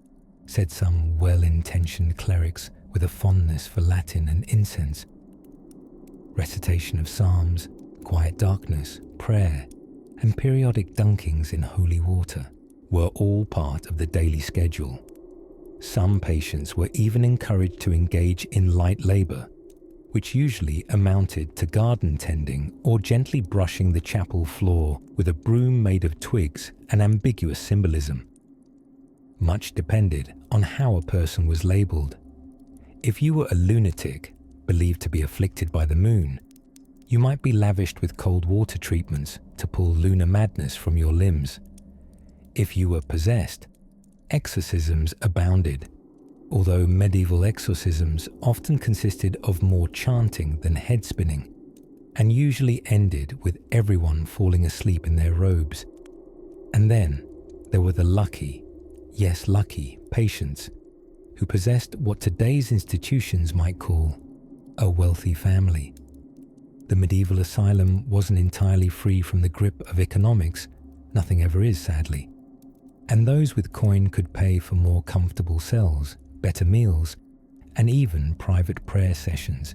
[SPEAKER 1] said some well-intentioned clerics with a fondness for Latin and incense. Recitation of psalms, quiet darkness, prayer, and periodic dunkings in holy water were all part of the daily schedule. Some patients were even encouraged to engage in light labor, which usually amounted to garden tending or gently brushing the chapel floor with a broom made of twigs and ambiguous symbolism. Much depended on how a person was labeled. If you were a lunatic, believed to be afflicted by the moon, you might be lavished with cold water treatments to pull lunar madness from your limbs. If you were possessed, exorcisms abounded, although medieval exorcisms often consisted of more chanting than head spinning, and usually ended with everyone falling asleep in their robes. And then there were the lucky, yes lucky, patients who possessed what today's institutions might call a wealthy family. The medieval asylum wasn't entirely free from the grip of economics, nothing ever is sadly, and those with coin could pay for more comfortable cells, better meals, and even private prayer sessions.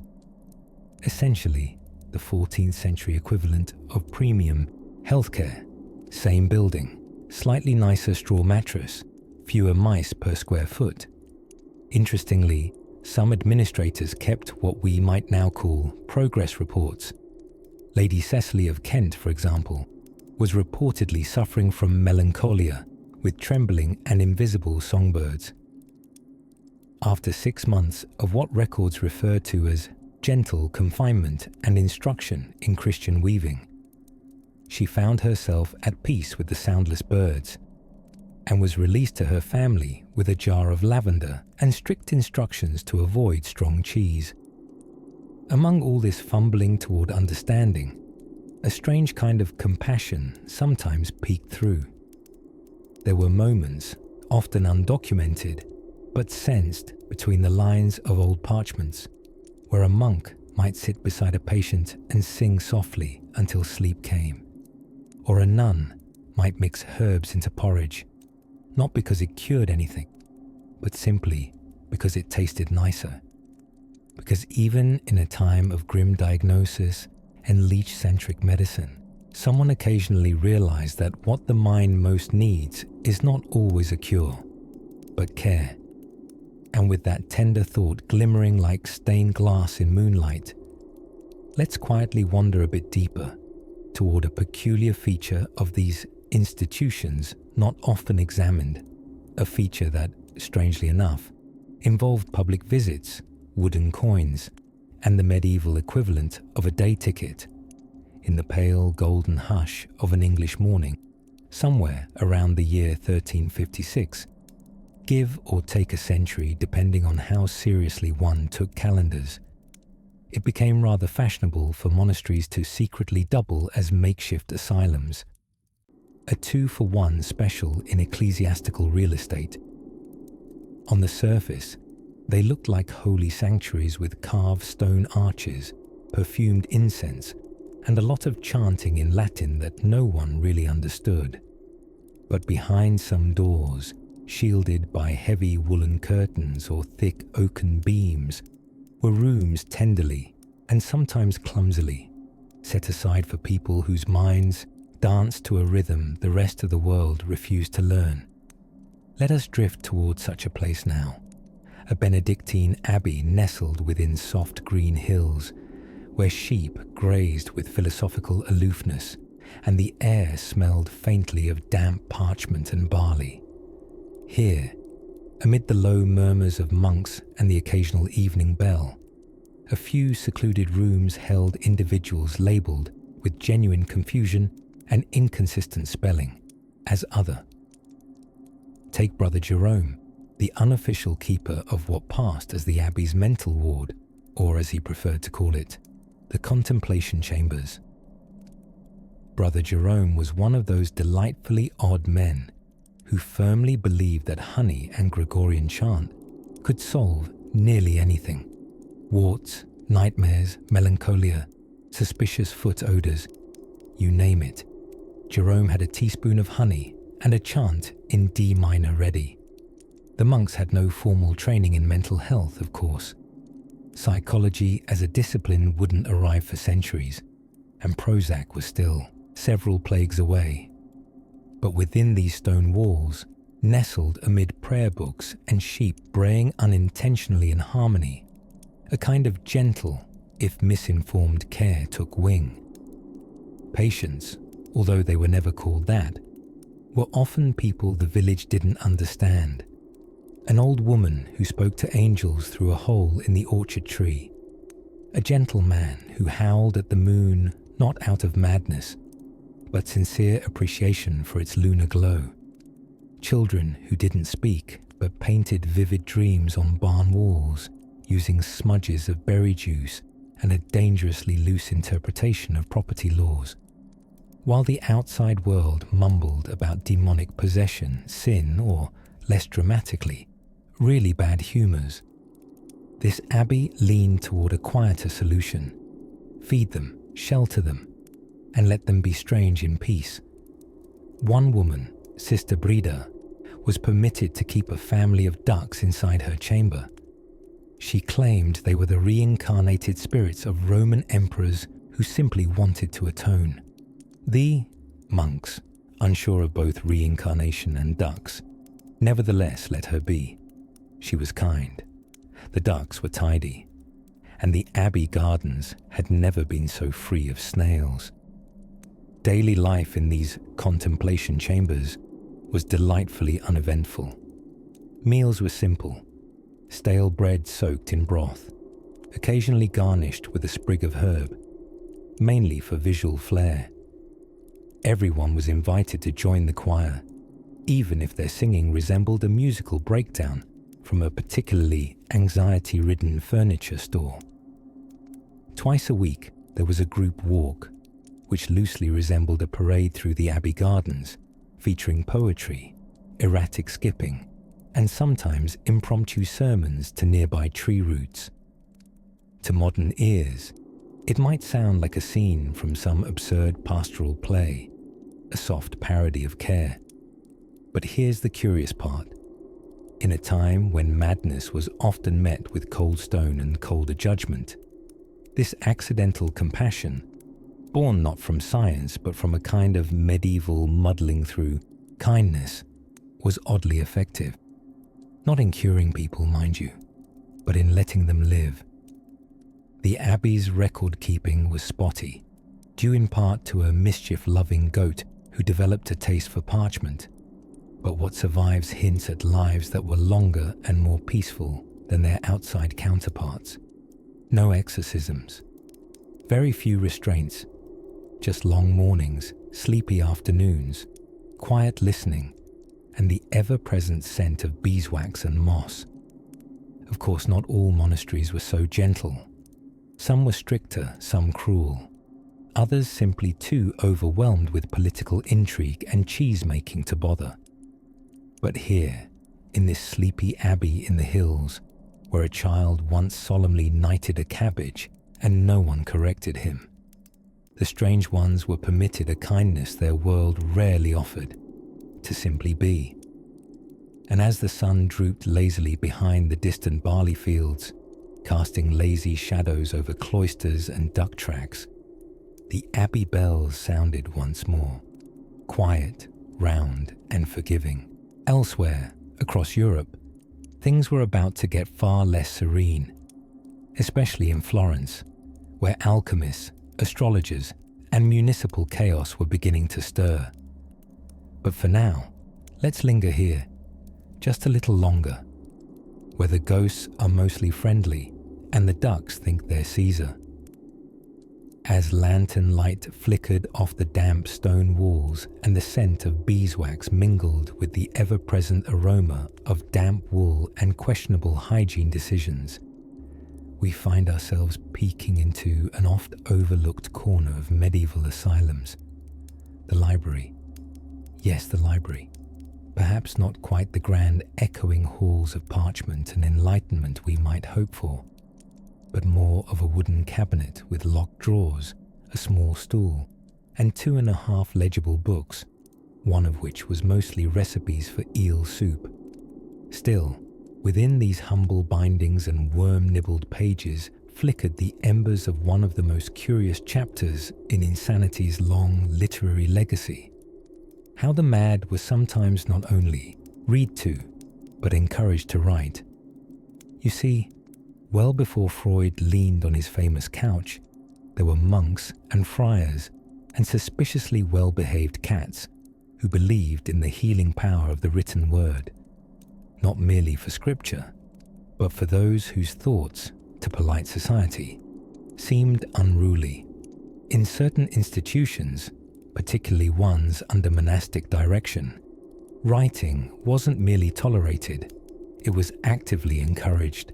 [SPEAKER 1] Essentially, the 14th century equivalent of premium healthcare. Same building, slightly nicer straw mattress, fewer mice per square foot. Interestingly, some administrators kept what we might now call progress reports. Lady Cecily of Kent, for example, was reportedly suffering from melancholia with trembling and invisible songbirds. After 6 months of what records refer to as gentle confinement and instruction in Christian weaving, she found herself at peace with the soundless birds and was released to her family with a jar of lavender and strict instructions to avoid strong cheese. Among all this fumbling toward understanding, a strange kind of compassion sometimes peeked through. There were moments, often undocumented, but sensed between the lines of old parchments, where a monk might sit beside a patient and sing softly until sleep came. Or a nun might mix herbs into porridge, not because it cured anything, but simply because it tasted nicer. Because even in a time of grim diagnosis and leech-centric medicine, someone occasionally realized that what the mind most needs is not always a cure, but care. And with that tender thought glimmering like stained glass in moonlight, let's quietly wander a bit deeper toward a peculiar feature of these institutions not often examined, a feature that, strangely enough, involved public visits, wooden coins, and the medieval equivalent of a day ticket in the pale golden hush of an English morning, somewhere around the year 1356, give or take a century depending on how seriously one took calendars. It became rather fashionable for monasteries to secretly double as makeshift asylums, a 2-for-1 special in ecclesiastical real estate. On the surface, they looked like holy sanctuaries with carved stone arches, perfumed incense, and a lot of chanting in Latin that no one really understood. But behind some doors, shielded by heavy woolen curtains or thick oaken beams, were rooms tenderly, and sometimes clumsily, set aside for people whose minds danced to a rhythm the rest of the world refused to learn. Let us drift towards such a place now, a Benedictine abbey nestled within soft green hills, where sheep grazed with philosophical aloofness, and the air smelled faintly of damp parchment and barley. Here, amid the low murmurs of monks and the occasional evening bell, a few secluded rooms held individuals labelled with genuine confusion and inconsistent spelling as other. Take Brother Jerome, the unofficial keeper of what passed as the abbey's mental ward, or as he preferred to call it, the contemplation chambers. Brother Jerome was one of those delightfully odd men who firmly believed that honey and Gregorian chant could solve nearly anything. Warts, nightmares, melancholia, suspicious foot odors, you name it. Jerome had a teaspoon of honey and a chant in D minor ready. The monks had no formal training in mental health, of course. Psychology as a discipline wouldn't arrive for centuries, and Prozac was still several plagues away. But within these stone walls, nestled amid prayer books and sheep braying unintentionally in harmony, a kind of gentle, if misinformed care took wing. Patients, although they were never called that, were often people the village didn't understand. An old woman who spoke to angels through a hole in the orchard tree. A gentle man who howled at the moon not out of madness, but sincere appreciation for its lunar glow. Children who didn't speak but painted vivid dreams on barn walls using smudges of berry juice and a dangerously loose interpretation of property laws. While the outside world mumbled about demonic possession, sin, or, less dramatically, really bad humours, this abbey leaned toward a quieter solution. Feed them, shelter them, and let them be strange in peace. One woman, Sister Brida, was permitted to keep a family of ducks inside her chamber. She claimed they were the reincarnated spirits of Roman emperors who simply wanted to atone. The monks, unsure of both reincarnation and ducks, nevertheless let her be. She was kind. The ducks were tidy, and the abbey gardens had never been so free of snails. Daily life in these contemplation chambers was delightfully uneventful. Meals were simple, stale bread soaked in broth, occasionally garnished with a sprig of herb, mainly for visual flair. Everyone was invited to join the choir, even if their singing resembled a musical breakdown from a particularly anxiety-ridden furniture store. Twice a week, there was a group walk, which loosely resembled a parade through the abbey gardens, featuring poetry, erratic skipping, and sometimes impromptu sermons to nearby tree roots. To modern ears, It might sound like a scene from some absurd pastoral play, a soft parody of care. But here's the curious part. In a time when madness was often met with cold stone and colder judgment, this accidental compassion, born not from science but from a kind of medieval muddling through kindness, was oddly effective. Not in curing people, mind you, but in letting them live. The Abbey's record-keeping was spotty, due in part to a mischief-loving goat who developed a taste for parchment. But what survives hints at lives that were longer and more peaceful than their outside counterparts. No exorcisms. Very few restraints. Just long mornings, sleepy afternoons, quiet listening, and the ever-present scent of beeswax and moss. Of course, not all monasteries were so gentle. Some were stricter, some cruel. Others simply too overwhelmed with political intrigue and cheese-making to bother. But here, in this sleepy abbey in the hills, where a child once solemnly knighted a cabbage and no one corrected him, the strange ones were permitted a kindness their world rarely offered, to simply be. And as the sun drooped lazily behind the distant barley fields, casting lazy shadows over cloisters and duck tracks, the abbey bells sounded once more, quiet, round, and forgiving. Elsewhere, across Europe, things were about to get far less serene, especially in Florence, where alchemists, astrologers, and municipal chaos were beginning to stir. But for now, let's linger here, just a little longer, where the ghosts are mostly friendly and the ducks think they're Caesar. As lantern light flickered off the damp stone walls and the scent of beeswax mingled with the ever-present aroma of damp wool and questionable hygiene decisions, we find ourselves peeking into an oft-overlooked corner of medieval asylums. The library. Yes, the library. Perhaps not quite the grand echoing halls of parchment and enlightenment we might hope for, but more of a wooden cabinet with locked drawers, a small stool, and 2.5 legible books, one of which was mostly recipes for eel soup. Still, within these humble bindings and worm-nibbled pages flickered the embers of one of the most curious chapters in insanity's long literary legacy. How the mad were sometimes not only read to, but encouraged to write. You see, well before Freud leaned on his famous couch, there were monks and friars and suspiciously well-behaved cats who believed in the healing power of the written word, not merely for scripture, but for those whose thoughts, to polite society, seemed unruly. In certain institutions, particularly ones under monastic direction, writing wasn't merely tolerated, it was actively encouraged.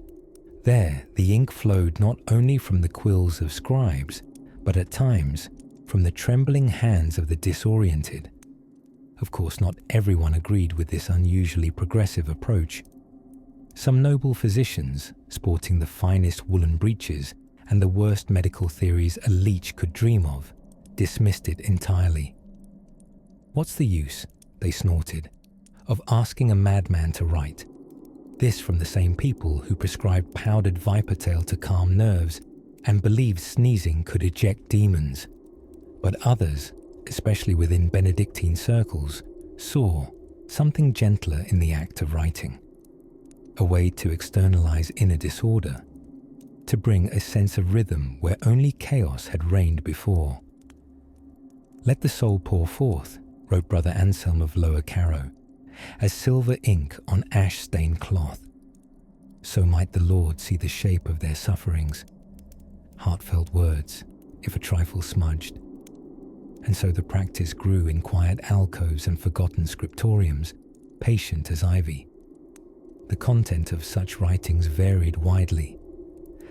[SPEAKER 1] There, the ink flowed not only from the quills of scribes, but at times from the trembling hands of the disoriented. Of course, not everyone agreed with this unusually progressive approach. Some noble physicians, sporting the finest woolen breeches and the worst medical theories a leech could dream of, dismissed it entirely. What's the use, they snorted, of asking a madman to write? This from the same people who prescribed powdered viper tail to calm nerves and believed sneezing could eject demons. But others, especially within Benedictine circles, saw something gentler in the act of writing. A way to externalize inner disorder, to bring a sense of rhythm where only chaos had reigned before. Let the soul pour forth, wrote Brother Anselm of Lower Carrow, as silver ink on ash-stained cloth. So might the Lord see the shape of their sufferings. Heartfelt words, if a trifle smudged. And so the practice grew in quiet alcoves and forgotten scriptoriums, patient as ivy. The content of such writings varied widely.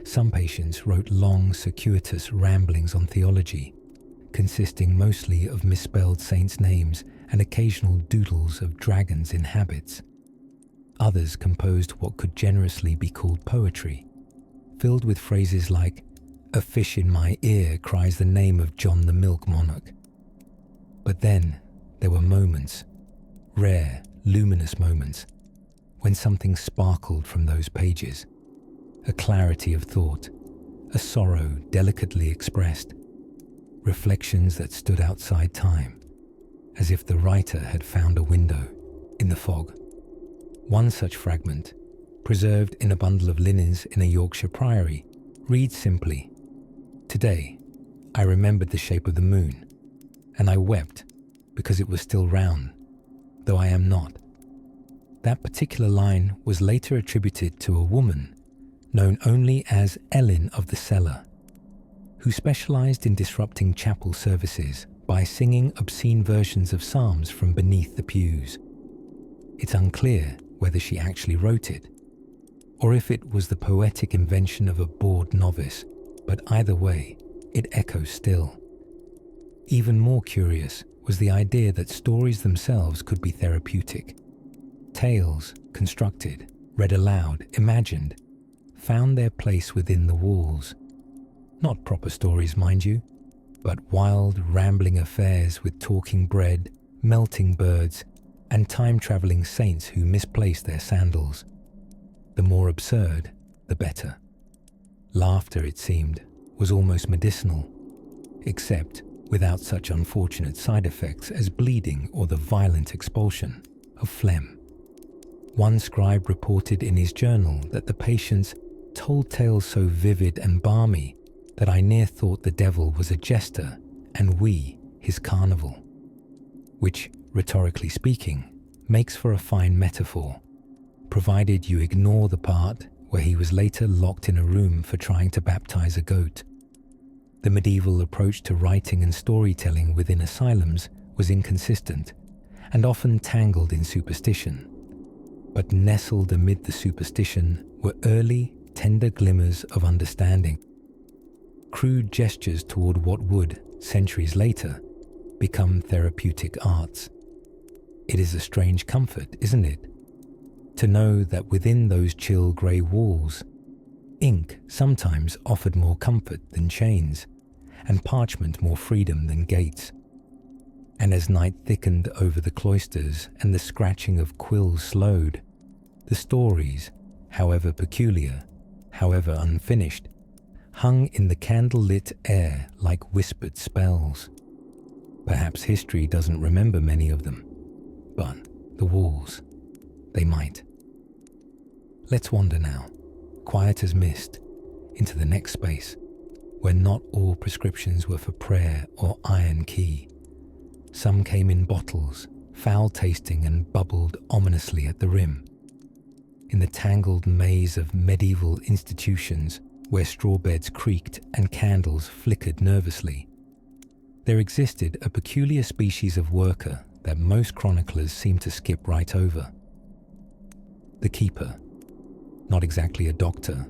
[SPEAKER 1] Some patients wrote long, circuitous ramblings on theology, consisting mostly of misspelled saints' names and occasional doodles of dragons in habits. Others composed what could generously be called poetry, filled with phrases like, A fish in my ear cries the name of John the Milk Monarch. But then there were moments, rare, luminous moments, when something sparkled from those pages. A clarity of thought, a sorrow delicately expressed, reflections that stood outside time, as if the writer had found a window in the fog. One such fragment, preserved in a bundle of linens in a Yorkshire priory, reads simply, "Today, I remembered the shape of the moon, and I wept because it was still round, though I am not." That particular line was later attributed to a woman known only as Ellen of the Cellar, who specialized in disrupting chapel services by singing obscene versions of psalms from beneath the pews. It's unclear whether she actually wrote it, or if it was the poetic invention of a bored novice, but either way, it echoes still. Even more curious was the idea that stories themselves could be therapeutic. Tales, constructed, read aloud, imagined, found their place within the walls. Not proper stories, mind you, but wild, rambling affairs with talking bread, melting birds, and time-travelling saints who misplaced their sandals. The more absurd, the better. Laughter, it seemed, was almost medicinal, except without such unfortunate side effects as bleeding or the violent expulsion of phlegm. One scribe reported in his journal that the patients told tales so vivid and balmy that I near thought the devil was a jester and we his carnival, which, rhetorically speaking, makes for a fine metaphor, provided you ignore the part where he was later locked in a room for trying to baptize a goat. The medieval approach to writing and storytelling within asylums was inconsistent and often tangled in superstition. But nestled amid the superstition were early, tender glimmers of understanding, crude gestures toward what would, centuries later, become therapeutic arts. It is a strange comfort, isn't it, to know that within those chill grey walls, ink sometimes offered more comfort than chains, and parchment more freedom than gates. And as night thickened over the cloisters and the scratching of quills slowed, the stories, however peculiar, however unfinished, hung in the candle-lit air like whispered spells. Perhaps history doesn't remember many of them, but the walls, they might. Let's wander now, quiet as mist, into the next space, where not all prescriptions were for prayer or iron key. Some came in bottles, foul-tasting and bubbled ominously at the rim. In the tangled maze of medieval institutions where straw beds creaked and candles flickered nervously, there existed a peculiar species of worker that most chroniclers seem to skip right over. The keeper. Not exactly a doctor,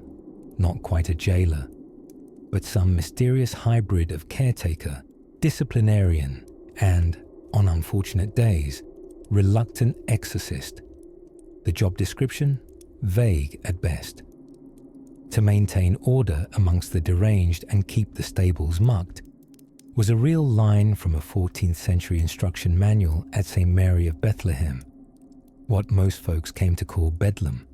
[SPEAKER 1] not quite a jailer, but some mysterious hybrid of caretaker, disciplinarian, and, on unfortunate days, reluctant exorcist. The job description? Vague at best. To maintain order amongst the deranged and keep the stables mucked was a real line from a 14th century instruction manual at St. Mary of Bethlehem, what most folks came to call Bedlam.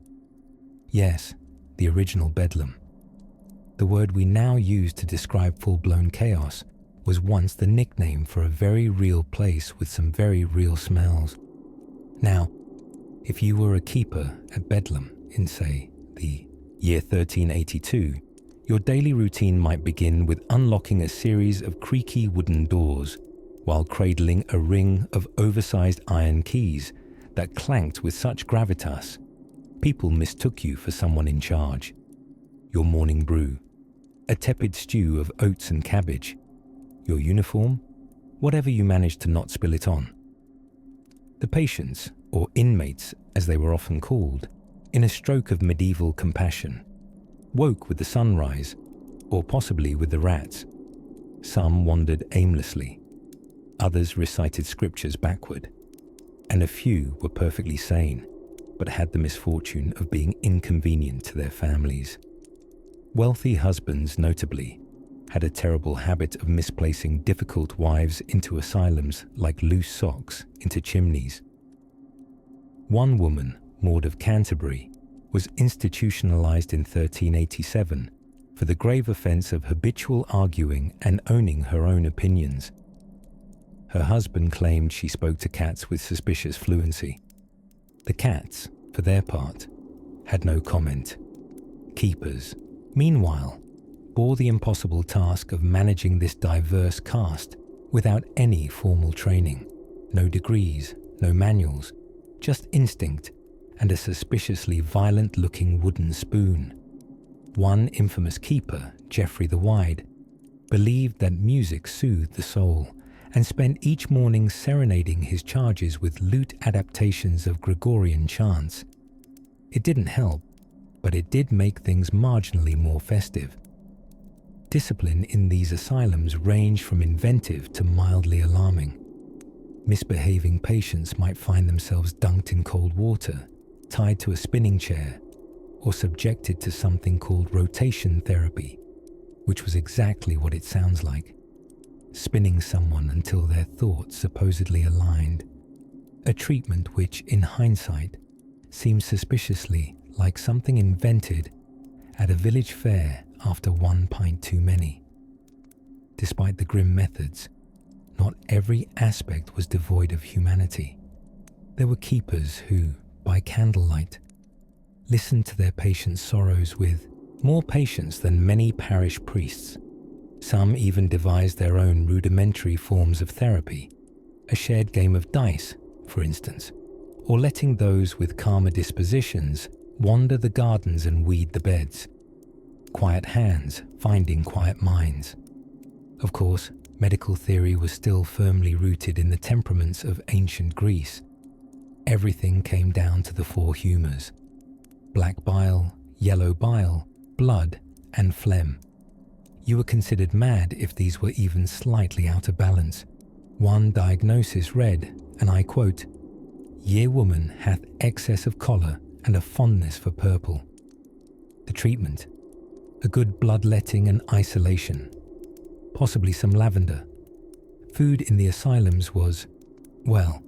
[SPEAKER 1] Yes, the original Bedlam. The word we now use to describe full-blown chaos was once the nickname for a very real place with some very real smells. Now, if you were a keeper at Bedlam in, say, the year 1382, your daily routine might begin with unlocking a series of creaky wooden doors while cradling a ring of oversized iron keys that clanked with such gravitas, people mistook you for someone in charge. Your morning brew, a tepid stew of oats and cabbage, your uniform, whatever you managed to not spill it on. The patients, or inmates as they were often called, in a stroke of medieval compassion, woke with the sunrise, or possibly with the rats. Some wandered aimlessly, others recited scriptures backward, and a few were perfectly sane, but had the misfortune of being inconvenient to their families. Wealthy husbands, notably, had a terrible habit of misplacing difficult wives into asylums like loose socks into chimneys. One woman, Maud of Canterbury, was institutionalized in 1387 for the grave offense of habitual arguing and owning her own opinions. Her husband claimed she spoke to cats with suspicious fluency. The cats, for their part, had no comment. Keepers, meanwhile, bore the impossible task of managing this diverse caste without any formal training, no degrees, no manuals, just instinct and a suspiciously violent-looking wooden spoon. One infamous keeper, Geoffrey the Wide, believed that music soothed the soul and spent each morning serenading his charges with lute adaptations of Gregorian chants. It didn't help, but it did make things marginally more festive. Discipline in these asylums ranged from inventive to mildly alarming. Misbehaving patients might find themselves dunked in cold water, tied to a spinning chair, or subjected to something called rotation therapy, which was exactly what it sounds like. Spinning someone until their thoughts supposedly aligned. A treatment which, in hindsight, seems suspiciously like something invented at a village fair after 1 pint too many. Despite the grim methods, not every aspect was devoid of humanity. There were keepers who, by candlelight, listened to their patients' sorrows with more patience than many parish priests. Some even devised their own rudimentary forms of therapy, a shared game of dice, for instance, or letting those with calmer dispositions wander the gardens and weed the beds. Quiet hands finding quiet minds. Of course, medical theory was still firmly rooted in the temperaments of ancient Greece. Everything came down to the four humours: black bile, yellow bile, blood, and phlegm. You were considered mad if these were even slightly out of balance. One diagnosis read, and I quote, "Ye woman hath excess of choler and a fondness for purple." The treatment: a good bloodletting and isolation, possibly some lavender. Food in the asylums was, well,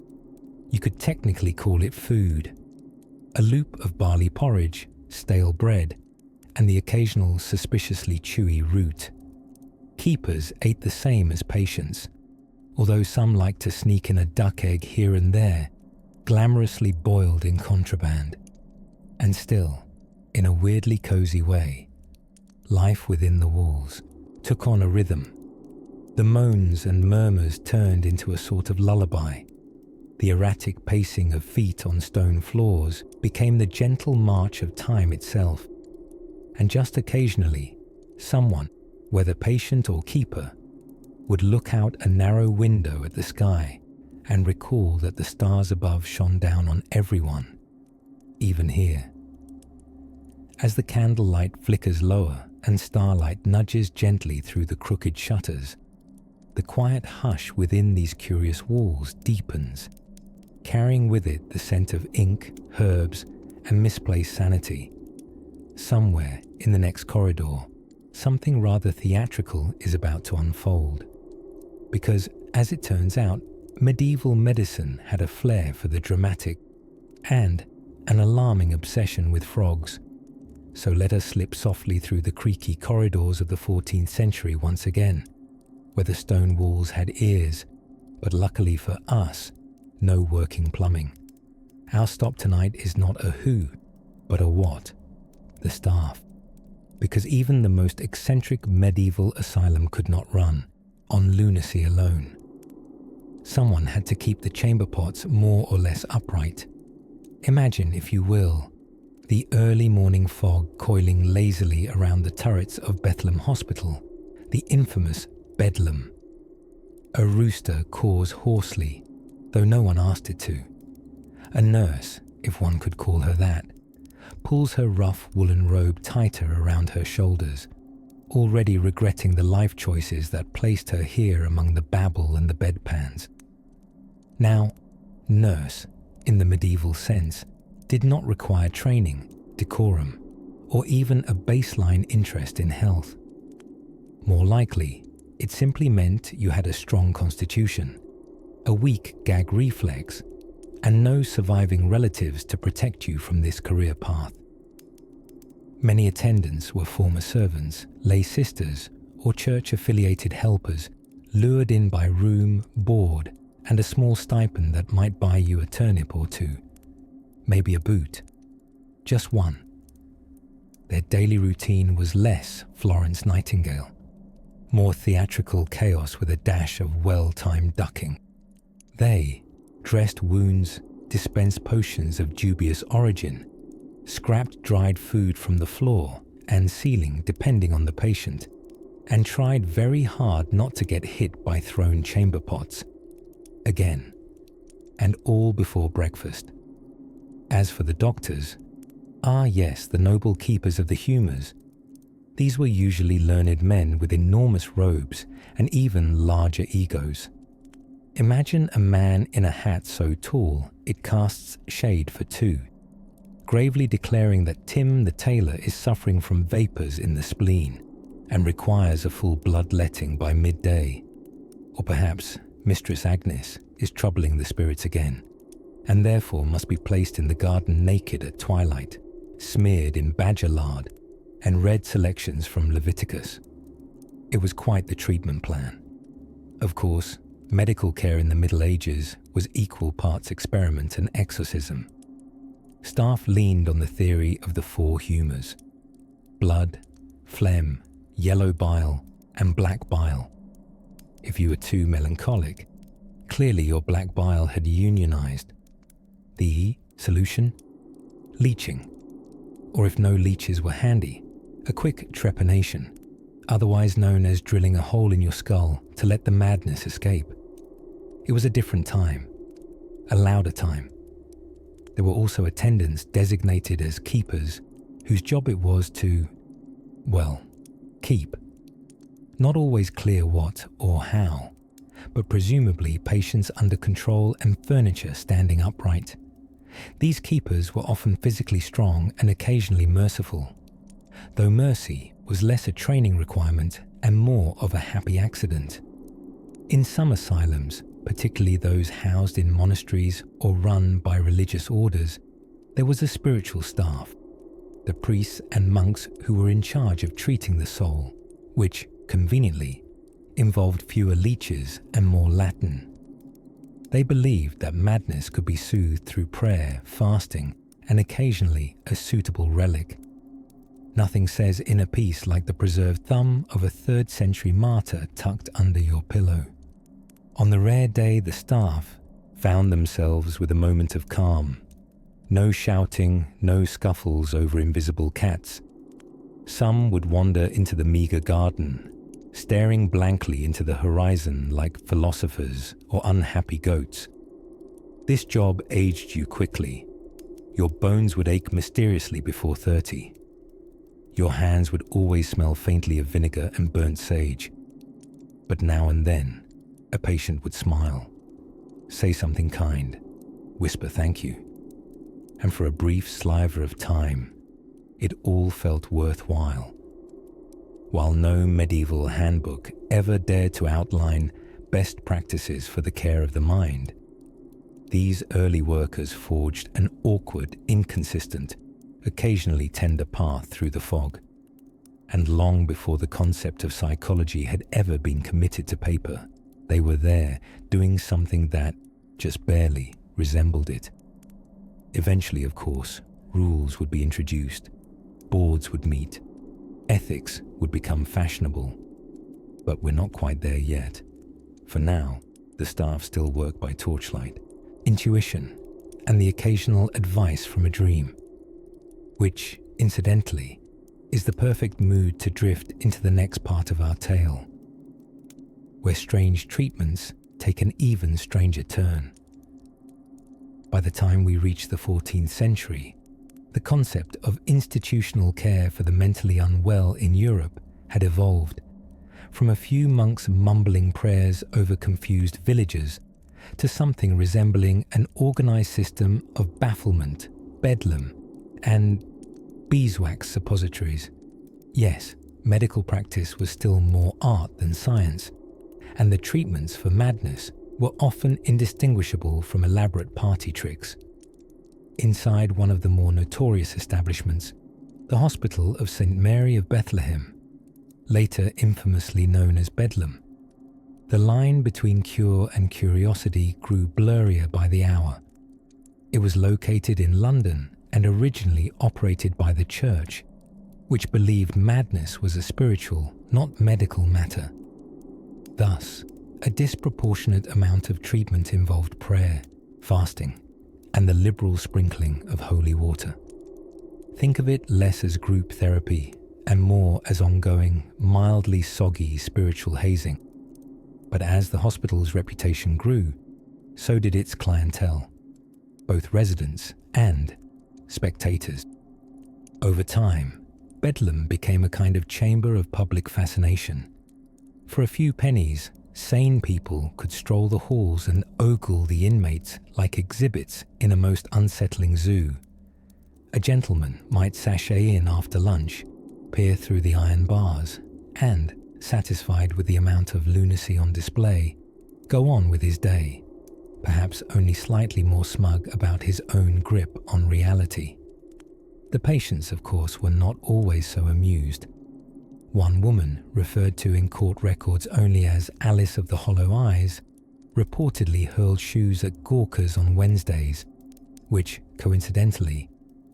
[SPEAKER 1] you could technically call it food. A loop of barley porridge, stale bread, and the occasional suspiciously chewy root. Keepers ate the same as patients, although some liked to sneak in a duck egg here and there, glamorously boiled in contraband. And still, in a weirdly cozy way, life within the walls took on a rhythm. The moans and murmurs turned into a sort of lullaby. The erratic pacing of feet on stone floors became the gentle march of time itself. And just occasionally, someone, whether patient or keeper, would look out a narrow window at the sky and recall that the stars above shone down on everyone, even here. As the candlelight flickers lower and starlight nudges gently through the crooked shutters, the quiet hush within these curious walls deepens, carrying with it the scent of ink, herbs, and misplaced sanity. Somewhere in the next corridor, something rather theatrical is about to unfold. Because, as it turns out, medieval medicine had a flair for the dramatic and an alarming obsession with frogs. So let us slip softly through the creaky corridors of the 14th century once again, where the stone walls had ears, but luckily for us, no working plumbing. Our stop tonight is not a who, but a what: the staff. Because even the most eccentric medieval asylum could not run on lunacy alone. Someone had to keep the chamber pots more or less upright. Imagine, if you will, the early morning fog coiling lazily around the turrets of Bethlehem Hospital, the infamous Bedlam. A rooster caws hoarsely, though no one asked it to. A nurse, if one could call her that, pulls her rough woolen robe tighter around her shoulders, already regretting the life choices that placed her here among the babble and the bedpans. Now, nurse, in the medieval sense, did not require training, decorum, or even a baseline interest in health. More likely, it simply meant you had a strong constitution, a weak gag reflex, and no surviving relatives to protect you from this career path. Many attendants were former servants, lay sisters, or church-affiliated helpers, lured in by room, board, and a small stipend that might buy you a turnip or two, maybe a boot, just one. Their daily routine was less Florence Nightingale, more theatrical chaos with a dash of well-timed ducking. They dressed wounds, dispensed potions of dubious origin, scrapped dried food from the floor and ceiling depending on the patient, and tried very hard not to get hit by thrown chamber pots. Again, and all before breakfast. As for the doctors, yes, the noble keepers of the humours, these were usually learned men with enormous robes and even larger egos. Imagine a man in a hat so tall it casts shade for two, gravely declaring that Tim the tailor is suffering from vapours in the spleen and requires a full bloodletting by midday. Or perhaps Mistress Agnes is troubling the spirits again, and therefore must be placed in the garden naked at twilight, smeared in badger lard, and read selections from Leviticus. It was quite the treatment plan. Of course, medical care in the Middle Ages was equal parts experiment and exorcism. Staff leaned on the theory of the four humours: blood, phlegm, yellow bile, and black bile. If you were too melancholic, clearly your black bile had unionized. The solution? Leeching. Or if no leeches were handy, a quick trepanation, otherwise known as drilling a hole in your skull to let the madness escape. It was a different time, a louder time. There were also attendants designated as keepers, whose job it was to, well, keep. Not always clear what or how, but presumably patients under control and furniture standing upright. These keepers were often physically strong and occasionally merciful, though mercy was less a training requirement and more of a happy accident. In some asylums, particularly those housed in monasteries or run by religious orders, there was a spiritual staff, the priests and monks who were in charge of treating the soul, which, conveniently, involved fewer leeches and more Latin. They believed that madness could be soothed through prayer, fasting, and occasionally a suitable relic. Nothing says inner peace like the preserved thumb of a 3rd century martyr tucked under your pillow. On the rare day the staff found themselves with a moment of calm. No shouting, no scuffles over invisible cats. Some would wander into the meagre garden, staring blankly into the horizon like philosophers or unhappy goats. This job aged you quickly. Your bones would ache mysteriously before 30. Your hands would always smell faintly of vinegar and burnt sage. But now and then, a patient would smile, say something kind, whisper thank you. And for a brief sliver of time, it all felt worthwhile. While no medieval handbook ever dared to outline best practices for the care of the mind, these early workers forged an awkward, inconsistent, occasionally tender path through the fog. And long before the concept of psychology had ever been committed to paper, they were there doing something that, just barely, resembled it. Eventually, of course, rules would be introduced, boards would meet, ethics would become fashionable. But we're not quite there yet. For now, the staff still work by torchlight, intuition, and the occasional advice from a dream, which, incidentally, is the perfect mood to drift into the next part of our tale, where strange treatments take an even stranger turn. By the time we reach the 14th century, the concept of institutional care for the mentally unwell in Europe had evolved from a few monks mumbling prayers over confused villagers to something resembling an organized system of bafflement, bedlam, and beeswax suppositories. Yes, medical practice was still more art than science, and the treatments for madness were often indistinguishable from elaborate party tricks. Inside one of the more notorious establishments, the Hospital of St. Mary of Bethlehem, later infamously known as Bedlam, the line between cure and curiosity grew blurrier by the hour. It was located in London and originally operated by the Church, which believed madness was a spiritual, not medical matter. Thus, a disproportionate amount of treatment involved prayer, fasting, and the liberal sprinkling of holy water. Think of it less as group therapy and more as ongoing, mildly soggy spiritual hazing. But as the hospital's reputation grew, so did its clientele, both residents and spectators. Over time, Bedlam became a kind of chamber of public fascination. For a few pennies, sane people could stroll the halls and ogle the inmates like exhibits in a most unsettling zoo. A gentleman might sashay in after lunch, peer through the iron bars, and, satisfied with the amount of lunacy on display, go on with his day, perhaps only slightly more smug about his own grip on reality. The patients, of course, were not always so amused. One woman, referred to in court records only as Alice of the Hollow Eyes, reportedly hurled shoes at gawkers on Wednesdays, which, coincidentally,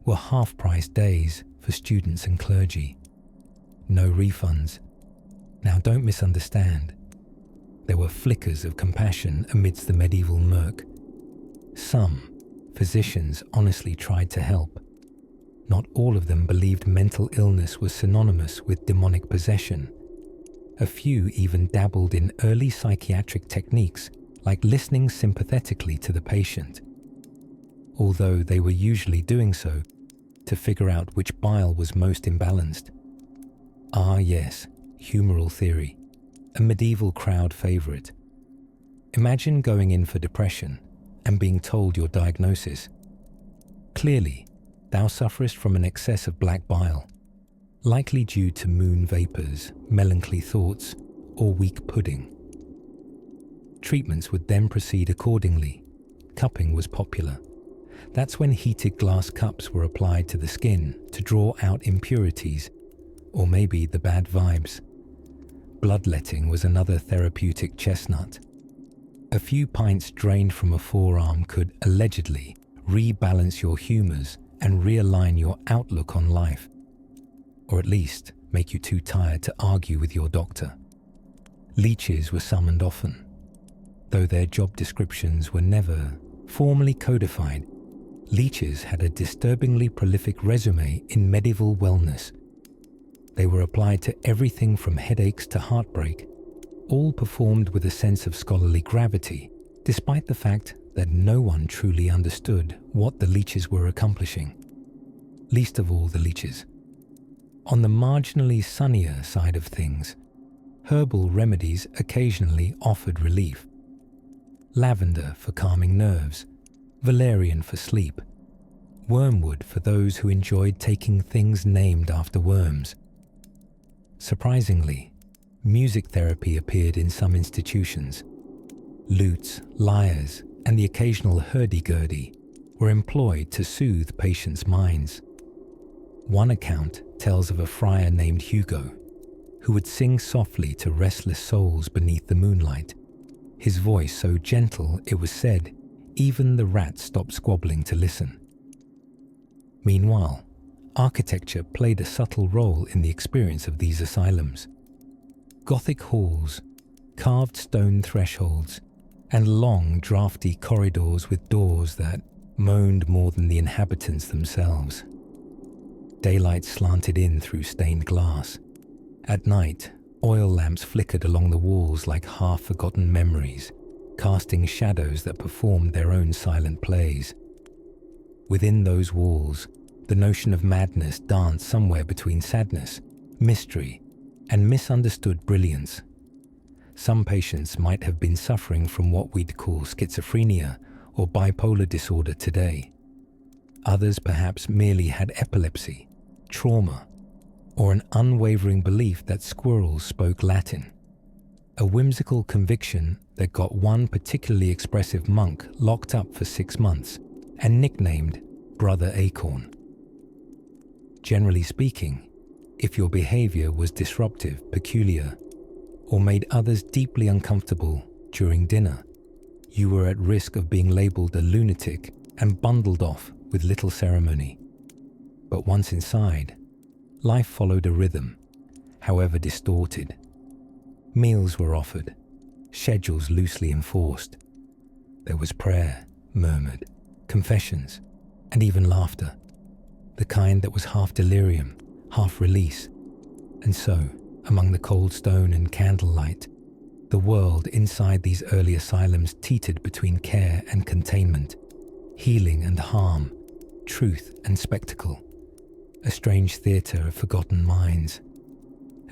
[SPEAKER 1] were half-price days for students and clergy. No refunds. Now don't misunderstand. There were flickers of compassion amidst the medieval murk. Some physicians honestly tried to help. Not all of them believed mental illness was synonymous with demonic possession. A few even dabbled in early psychiatric techniques like listening sympathetically to the patient, although they were usually doing so to figure out which bile was most imbalanced. Ah yes, humoral theory, a medieval crowd favorite. Imagine going in for depression and being told your diagnosis. Clearly, thou sufferest from an excess of black bile, likely due to moon vapors, melancholy thoughts, or weak pudding. Treatments would then proceed accordingly. Cupping was popular. That's when heated glass cups were applied to the skin to draw out impurities, or maybe the bad vibes. Bloodletting was another therapeutic chestnut. A few pints drained from a forearm could, allegedly, rebalance your humours and realign your outlook on life, or at least make you too tired to argue with your doctor. Leeches were summoned often. Though their job descriptions were never formally codified, leeches had a disturbingly prolific resume in medieval wellness. They were applied to everything from headaches to heartbreak, all performed with a sense of scholarly gravity, despite the fact that no one truly understood what the leeches were accomplishing. Least of all the leeches. On the marginally sunnier side of things, herbal remedies occasionally offered relief. Lavender for calming nerves, valerian for sleep, wormwood for those who enjoyed taking things named after worms. Surprisingly, music therapy appeared in some institutions. Lutes, lyres, and the occasional hurdy-gurdy were employed to soothe patients' minds. One account tells of a friar named Hugo, who would sing softly to restless souls beneath the moonlight, his voice so gentle it was said even the rats stopped squabbling to listen. Meanwhile, architecture played a subtle role in the experience of these asylums. Gothic halls, carved stone thresholds, and long, drafty corridors with doors that moaned more than the inhabitants themselves. Daylight slanted in through stained glass. At night, oil lamps flickered along the walls like half-forgotten memories, casting shadows that performed their own silent plays. Within those walls, the notion of madness danced somewhere between sadness, mystery, and misunderstood brilliance. Some patients might have been suffering from what we'd call schizophrenia or bipolar disorder today. Others perhaps merely had epilepsy, trauma, or an unwavering belief that squirrels spoke Latin. A whimsical conviction that got one particularly expressive monk locked up for 6 months and nicknamed Brother Acorn. Generally speaking, if your behavior was disruptive, peculiar, or made others deeply uncomfortable during dinner, you were at risk of being labeled a lunatic and bundled off with little ceremony. But once inside, life followed a rhythm, however distorted. Meals were offered, schedules loosely enforced. There was prayer, murmured, confessions, and even laughter, the kind that was half delirium, half release. And so, among the cold stone and candlelight, the world inside these early asylums teetered between care and containment, healing and harm, truth and spectacle, a strange theatre of forgotten minds.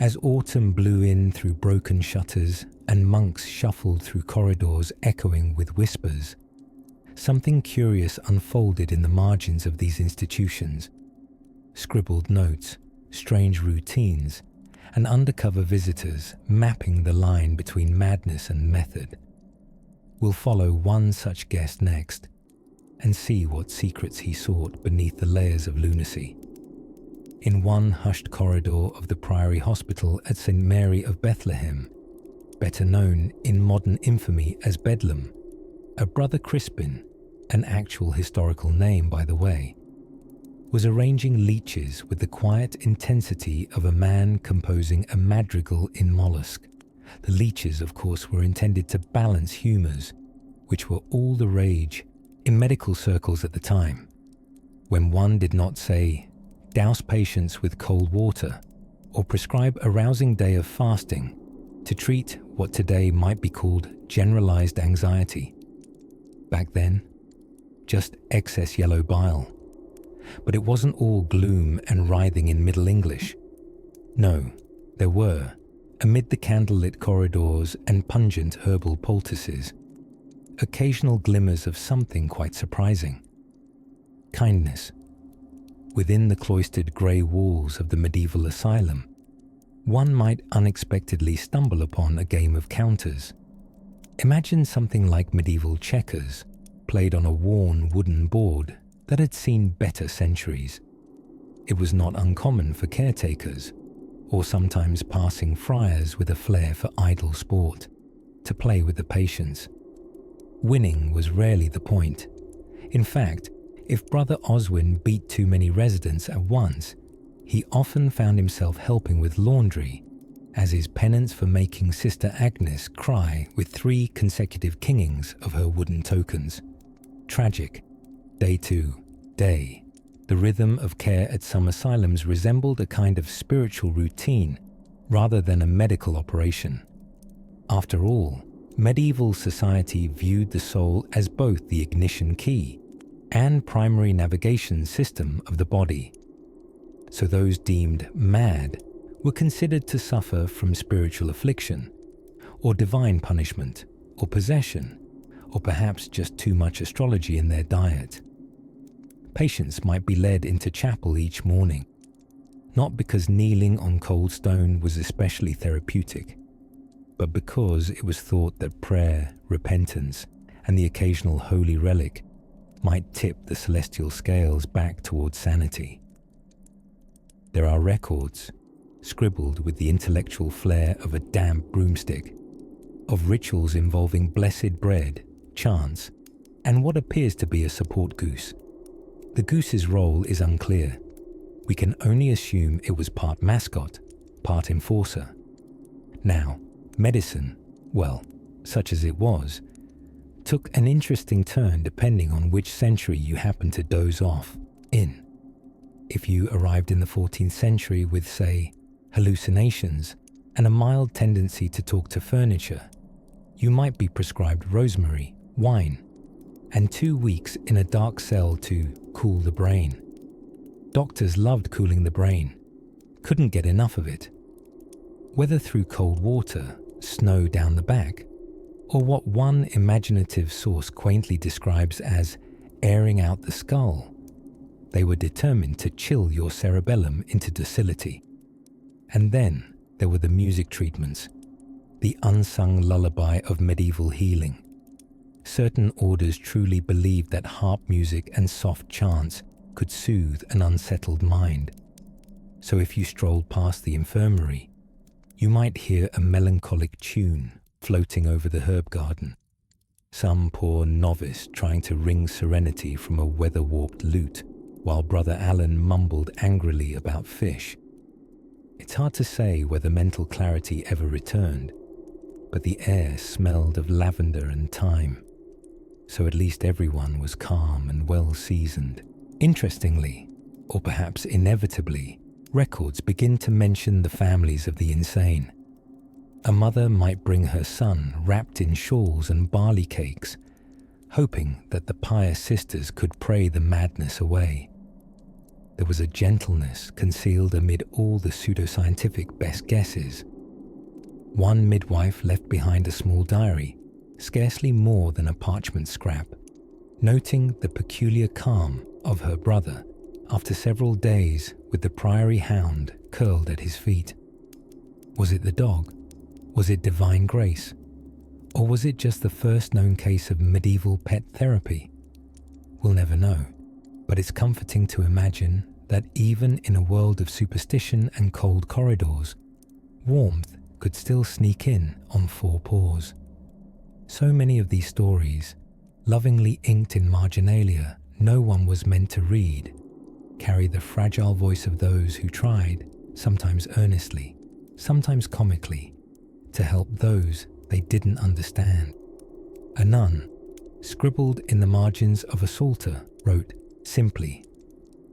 [SPEAKER 1] As autumn blew in through broken shutters and monks shuffled through corridors echoing with whispers, something curious unfolded in the margins of these institutions. Scribbled notes, strange routines, and undercover visitors mapping the line between madness and method. We'll follow one such guest next and see what secrets he sought beneath the layers of lunacy. In one hushed corridor of the Priory Hospital at St. Mary of Bethlehem, better known in modern infamy as Bedlam, a Brother Crispin, an actual historical name by the way, was arranging leeches with the quiet intensity of a man composing a madrigal in mollusk. The leeches, of course, were intended to balance humours, which were all the rage in medical circles at the time, when one did not say, douse patients with cold water, or prescribe a rousing day of fasting to treat what today might be called generalized anxiety. Back then, just excess yellow bile. But it wasn't all gloom and writhing in Middle English. No, there were, amid the candlelit corridors and pungent herbal poultices, occasional glimmers of something quite surprising. Kindness. Within the cloistered grey walls of the medieval asylum, one might unexpectedly stumble upon a game of counters. Imagine something like medieval checkers, played on a worn wooden board that had seen better centuries. It was not uncommon for caretakers, or sometimes passing friars with a flair for idle sport, to play with the patients. Winning was rarely the point. In fact, if Brother Oswin beat too many residents at once, he often found himself helping with laundry, as his penance for making Sister Agnes cry with 3 consecutive kingings of her wooden tokens. Tragic. Day 2. Day. The rhythm of care at some asylums resembled a kind of spiritual routine rather than a medical operation. After all, medieval society viewed the soul as both the ignition key and primary navigation system of the body. So those deemed mad were considered to suffer from spiritual affliction, or divine punishment, or possession, or perhaps just too much astrology in their diet. Patients might be led into chapel each morning, not because kneeling on cold stone was especially therapeutic, but because it was thought that prayer, repentance, and the occasional holy relic might tip the celestial scales back towards sanity. There are records, scribbled with the intellectual flair of a damp broomstick, of rituals involving blessed bread, chants, and what appears to be a support goose. The goose's role is unclear. We can only assume it was part mascot, part enforcer. Now, medicine, well, such as it was, took an interesting turn depending on which century you happen to doze off in. If you arrived in the 14th century with, say, hallucinations and a mild tendency to talk to furniture, you might be prescribed rosemary, wine, and 2 weeks in a dark cell to cool the brain. Doctors loved cooling the brain, couldn't get enough of it. Whether through cold water, snow down the back, or what one imaginative source quaintly describes as airing out the skull, they were determined to chill your cerebellum into docility. And then there were the music treatments, the unsung lullaby of medieval healing. Certain orders truly believed that harp music and soft chants could soothe an unsettled mind. So if you strolled past the infirmary, you might hear a melancholic tune floating over the herb garden, some poor novice trying to wring serenity from a weather-warped lute, while Brother Alan mumbled angrily about fish. It's hard to say whether mental clarity ever returned, but the air smelled of lavender and thyme, so at least everyone was calm and well-seasoned. Interestingly, or perhaps inevitably, records begin to mention the families of the insane. A mother might bring her son wrapped in shawls and barley cakes, hoping that the pious sisters could pray the madness away. There was a gentleness concealed amid all the pseudoscientific best guesses. One midwife left behind a small diary, scarcely more than a parchment scrap, noting the peculiar calm of her brother after several days with the priory hound curled at his feet. Was it the dog? Was it divine grace? Or was it just the first known case of medieval pet therapy? We'll never know, but it's comforting to imagine that even in a world of superstition and cold corridors, warmth could still sneak in on four paws. So many of these stories, lovingly inked in marginalia no one was meant to read, carry the fragile voice of those who tried, sometimes earnestly, sometimes comically, to help those they didn't understand. A nun, scribbled in the margins of a psalter, wrote simply,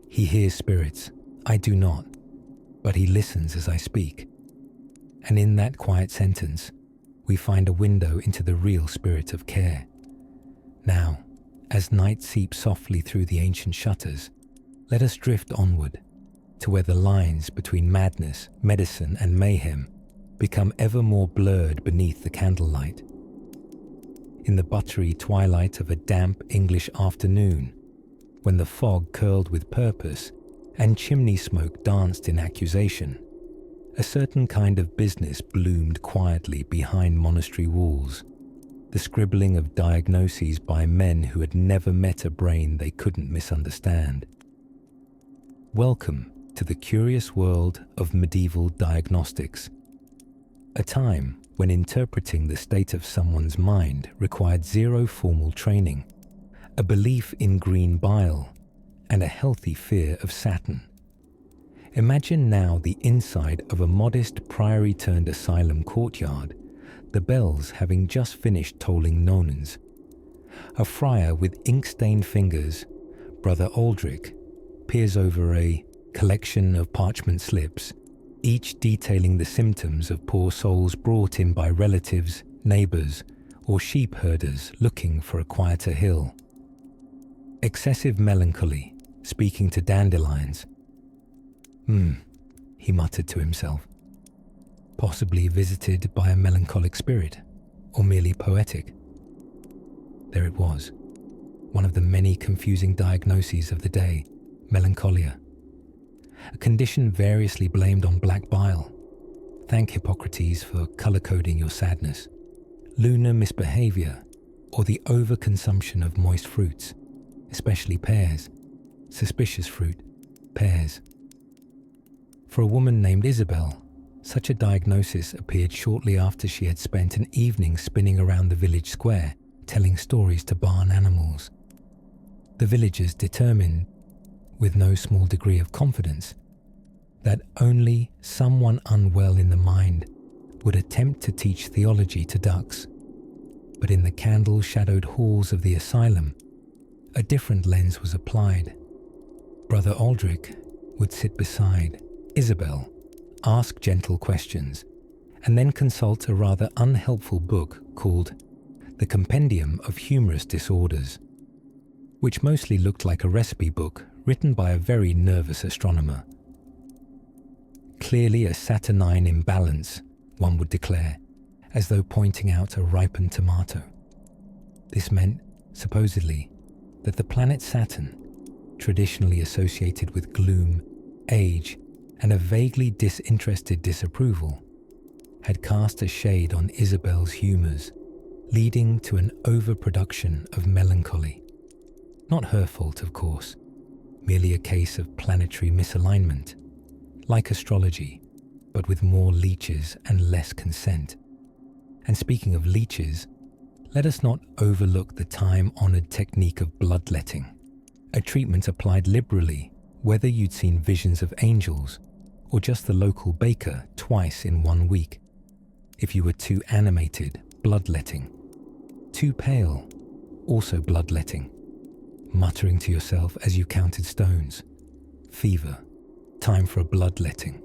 [SPEAKER 1] "He hears spirits, I do not, but he listens as I speak." And in that quiet sentence, we find a window into the real spirit of care. Now, as night seeps softly through the ancient shutters, let us drift onward to where the lines between madness, medicine, and mayhem become ever more blurred beneath the candlelight. In the buttery twilight of a damp English afternoon, when the fog curled with purpose and chimney smoke danced in accusation, a certain kind of business bloomed quietly behind monastery walls, the scribbling of diagnoses by men who had never met a brain they couldn't misunderstand. Welcome to the curious world of medieval diagnostics, a time when interpreting the state of someone's mind required zero formal training, a belief in green bile, and a healthy fear of Saturn. Imagine now the inside of a modest priory-turned-asylum courtyard, the bells having just finished tolling nonens. A friar with ink-stained fingers, Brother Aldrich, peers over a collection of parchment slips, each detailing the symptoms of poor souls brought in by relatives, neighbours, or sheep herders looking for a quieter hill. Excessive melancholy, speaking to dandelions. He muttered to himself. Possibly visited by a melancholic spirit, or merely poetic. There it was, one of the many confusing diagnoses of the day, melancholia. A condition variously blamed on black bile. Thank Hippocrates for colour-coding your sadness. Lunar misbehaviour, or the overconsumption of moist fruits, especially pears. Suspicious fruit, pears. For a woman named Isabel, such a diagnosis appeared shortly after she had spent an evening spinning around the village square, telling stories to barn animals. The villagers determined, with no small degree of confidence, that only someone unwell in the mind would attempt to teach theology to ducks. But in the candle-shadowed halls of the asylum, a different lens was applied. Brother Aldrich would sit beside Isabel, ask gentle questions, and then consult a rather unhelpful book called The Compendium of Humorous Disorders, which mostly looked like a recipe book written by a very nervous astronomer. Clearly a saturnine imbalance, one would declare, as though pointing out a ripened tomato. This meant, supposedly, that the planet Saturn, traditionally associated with gloom, age, and a vaguely disinterested disapproval had cast a shade on Isabel's humours, leading to an overproduction of melancholy. Not her fault, of course, merely a case of planetary misalignment, like astrology, but with more leeches and less consent. And speaking of leeches, let us not overlook the time-honoured technique of bloodletting, a treatment applied liberally whether you'd seen visions of angels or just the local baker twice in 1 week. If you were too animated, bloodletting. Too pale, also bloodletting. Muttering to yourself as you counted stones. Fever, time for a bloodletting.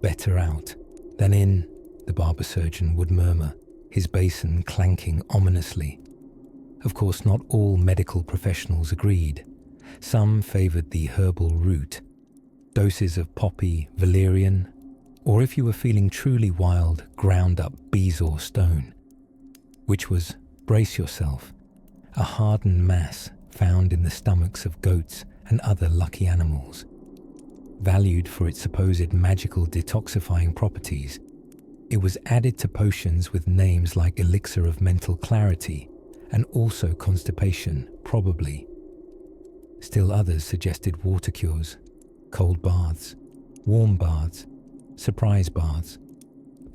[SPEAKER 1] Better out than in, the barber surgeon would murmur, his basin clanking ominously. Of course, not all medical professionals agreed. Some favoured the herbal route, doses of poppy, valerian, or if you were feeling truly wild, ground up bezoar stone, which was, brace yourself, a hardened mass found in the stomachs of goats and other lucky animals. Valued for its supposed magical detoxifying properties, it was added to potions with names like elixir of mental clarity and also constipation, probably. Still others suggested water cures, cold baths, warm baths, surprise baths,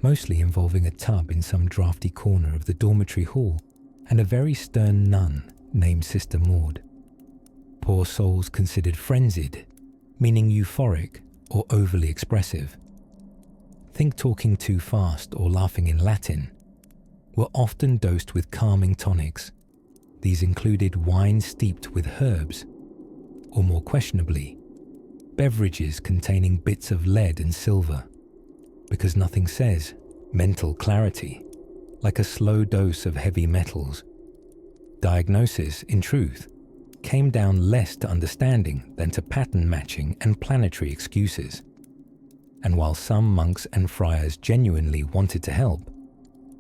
[SPEAKER 1] mostly involving a tub in some drafty corner of the dormitory hall and a very stern nun named Sister Maud. Poor souls considered frenzied, meaning euphoric or overly expressive. Think talking too fast or laughing in Latin, were often dosed with calming tonics. These included wine steeped with herbs, or more questionably, beverages containing bits of lead and silver, because nothing says mental clarity like a slow dose of heavy metals. Diagnosis, in truth, came down less to understanding than to pattern matching and planetary excuses. And while some monks and friars genuinely wanted to help,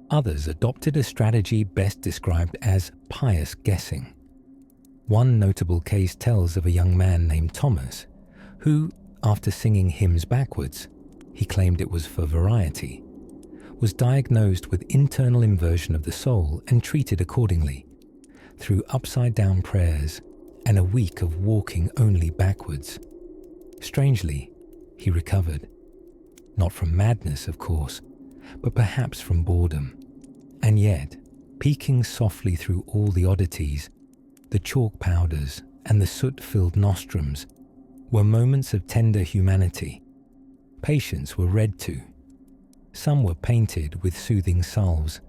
[SPEAKER 1] others adopted a strategy best described as pious guessing. One notable case tells of a young man named Thomas, who, after singing hymns backwards, he claimed it was for variety, was diagnosed with internal inversion of the soul and treated accordingly, through upside-down prayers and a week of walking only backwards. Strangely, he recovered. Not from madness, of course, but perhaps from boredom. And yet, peeking softly through all the oddities, the chalk powders and the soot-filled nostrums, were moments of tender humanity. Patients were read to. Some were painted with soothing salves.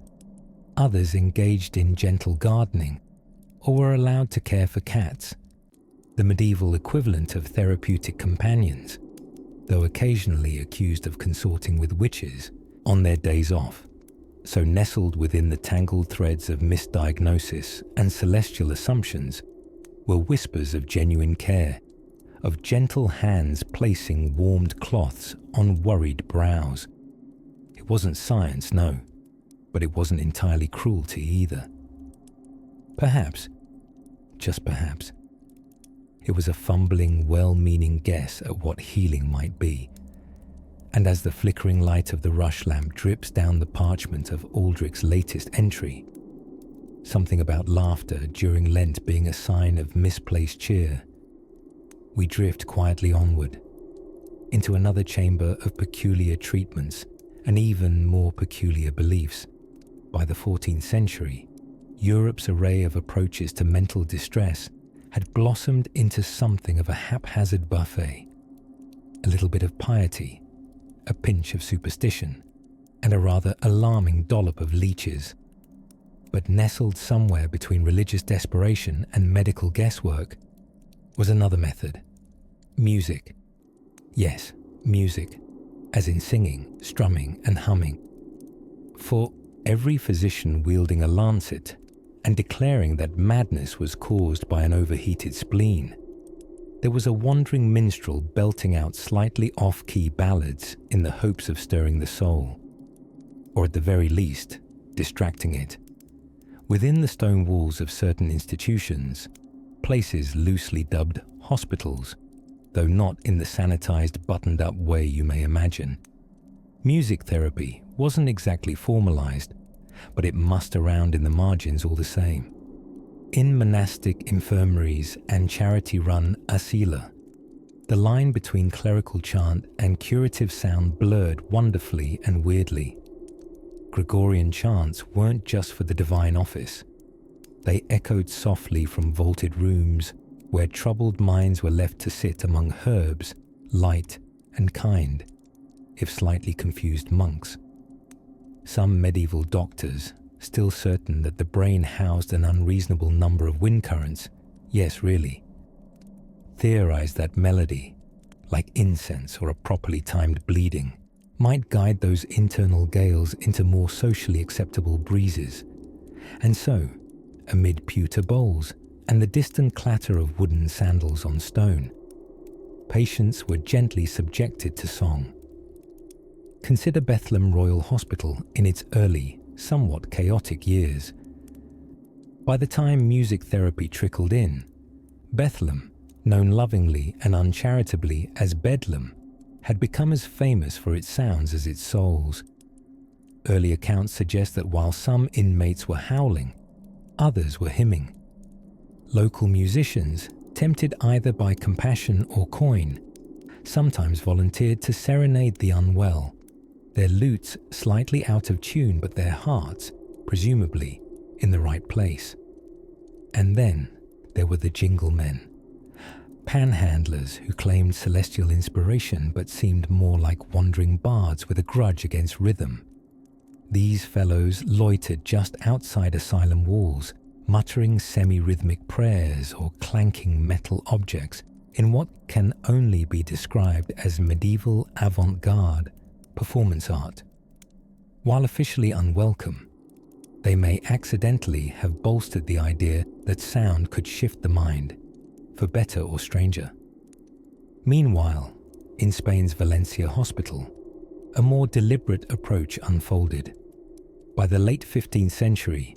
[SPEAKER 1] Others engaged in gentle gardening, or were allowed to care for cats, the medieval equivalent of therapeutic companions, though occasionally accused of consorting with witches on their days off. So nestled within the tangled threads of misdiagnosis and celestial assumptions were whispers of genuine care, of gentle hands placing warmed cloths on worried brows. It wasn't science, no, but it wasn't entirely cruelty either. Perhaps, just perhaps, it was a fumbling, well-meaning guess at what healing might be. And as the flickering light of the rush lamp drips down the parchment of Aldrich's latest entry, something about laughter during Lent being a sign of misplaced cheer, we drift quietly onward, into another chamber of peculiar treatments and even more peculiar beliefs. By the 14th century, Europe's array of approaches to mental distress had blossomed into something of a haphazard buffet. A little bit of piety, a pinch of superstition, and a rather alarming dollop of leeches. But nestled somewhere between religious desperation and medical guesswork was another method. Music. Yes, music, as in singing, strumming, and humming. For every physician wielding a lancet and declaring that madness was caused by an overheated spleen, there was a wandering minstrel belting out slightly off-key ballads in the hopes of stirring the soul, or at the very least, distracting it. Within the stone walls of certain institutions, places loosely dubbed hospitals, though not in the sanitized, buttoned-up way you may imagine. Music therapy wasn't exactly formalized, but it mussed around in the margins all the same. In monastic infirmaries and charity-run asila, the line between clerical chant and curative sound blurred wonderfully and weirdly. Gregorian chants weren't just for the divine office. They echoed softly from vaulted rooms where troubled minds were left to sit among herbs, light and kind, if slightly confused monks. Some medieval doctors, still certain that the brain housed an unreasonable number of wind currents, yes really, theorized that melody, like incense or a properly timed bleeding, might guide those internal gales into more socially acceptable breezes. And so, amid pewter bowls and the distant clatter of wooden sandals on stone, patients were gently subjected to song. Consider Bethlehem Royal Hospital in its early, somewhat chaotic years. By the time music therapy trickled in, Bethlehem, known lovingly and uncharitably as Bedlam, had become as famous for its sounds as its souls. Early accounts suggest that while some inmates were howling, others were hymning. Local musicians, tempted either by compassion or coin, sometimes volunteered to serenade the unwell, their lutes slightly out of tune but their hearts, presumably, in the right place. And then there were the jingle men, panhandlers who claimed celestial inspiration but seemed more like wandering bards with a grudge against rhythm. These fellows loitered just outside asylum walls, muttering semi-rhythmic prayers or clanking metal objects in what can only be described as medieval avant-garde performance art. While officially unwelcome, they may accidentally have bolstered the idea that sound could shift the mind, for better or stranger. Meanwhile, in Spain's Valencia hospital, a more deliberate approach unfolded. By the late 15th century,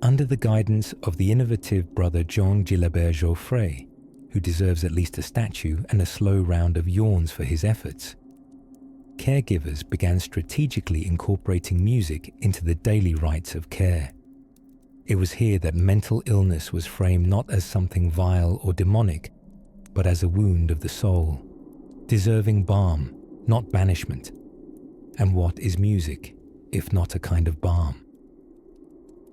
[SPEAKER 1] under the guidance of the innovative brother Jean Gilbert Joffre, who deserves at least a statue and a slow round of yawns for his efforts, caregivers began strategically incorporating music into the daily rites of care. It was here that mental illness was framed not as something vile or demonic, but as a wound of the soul, deserving balm, not banishment. And what is music, if not a kind of balm?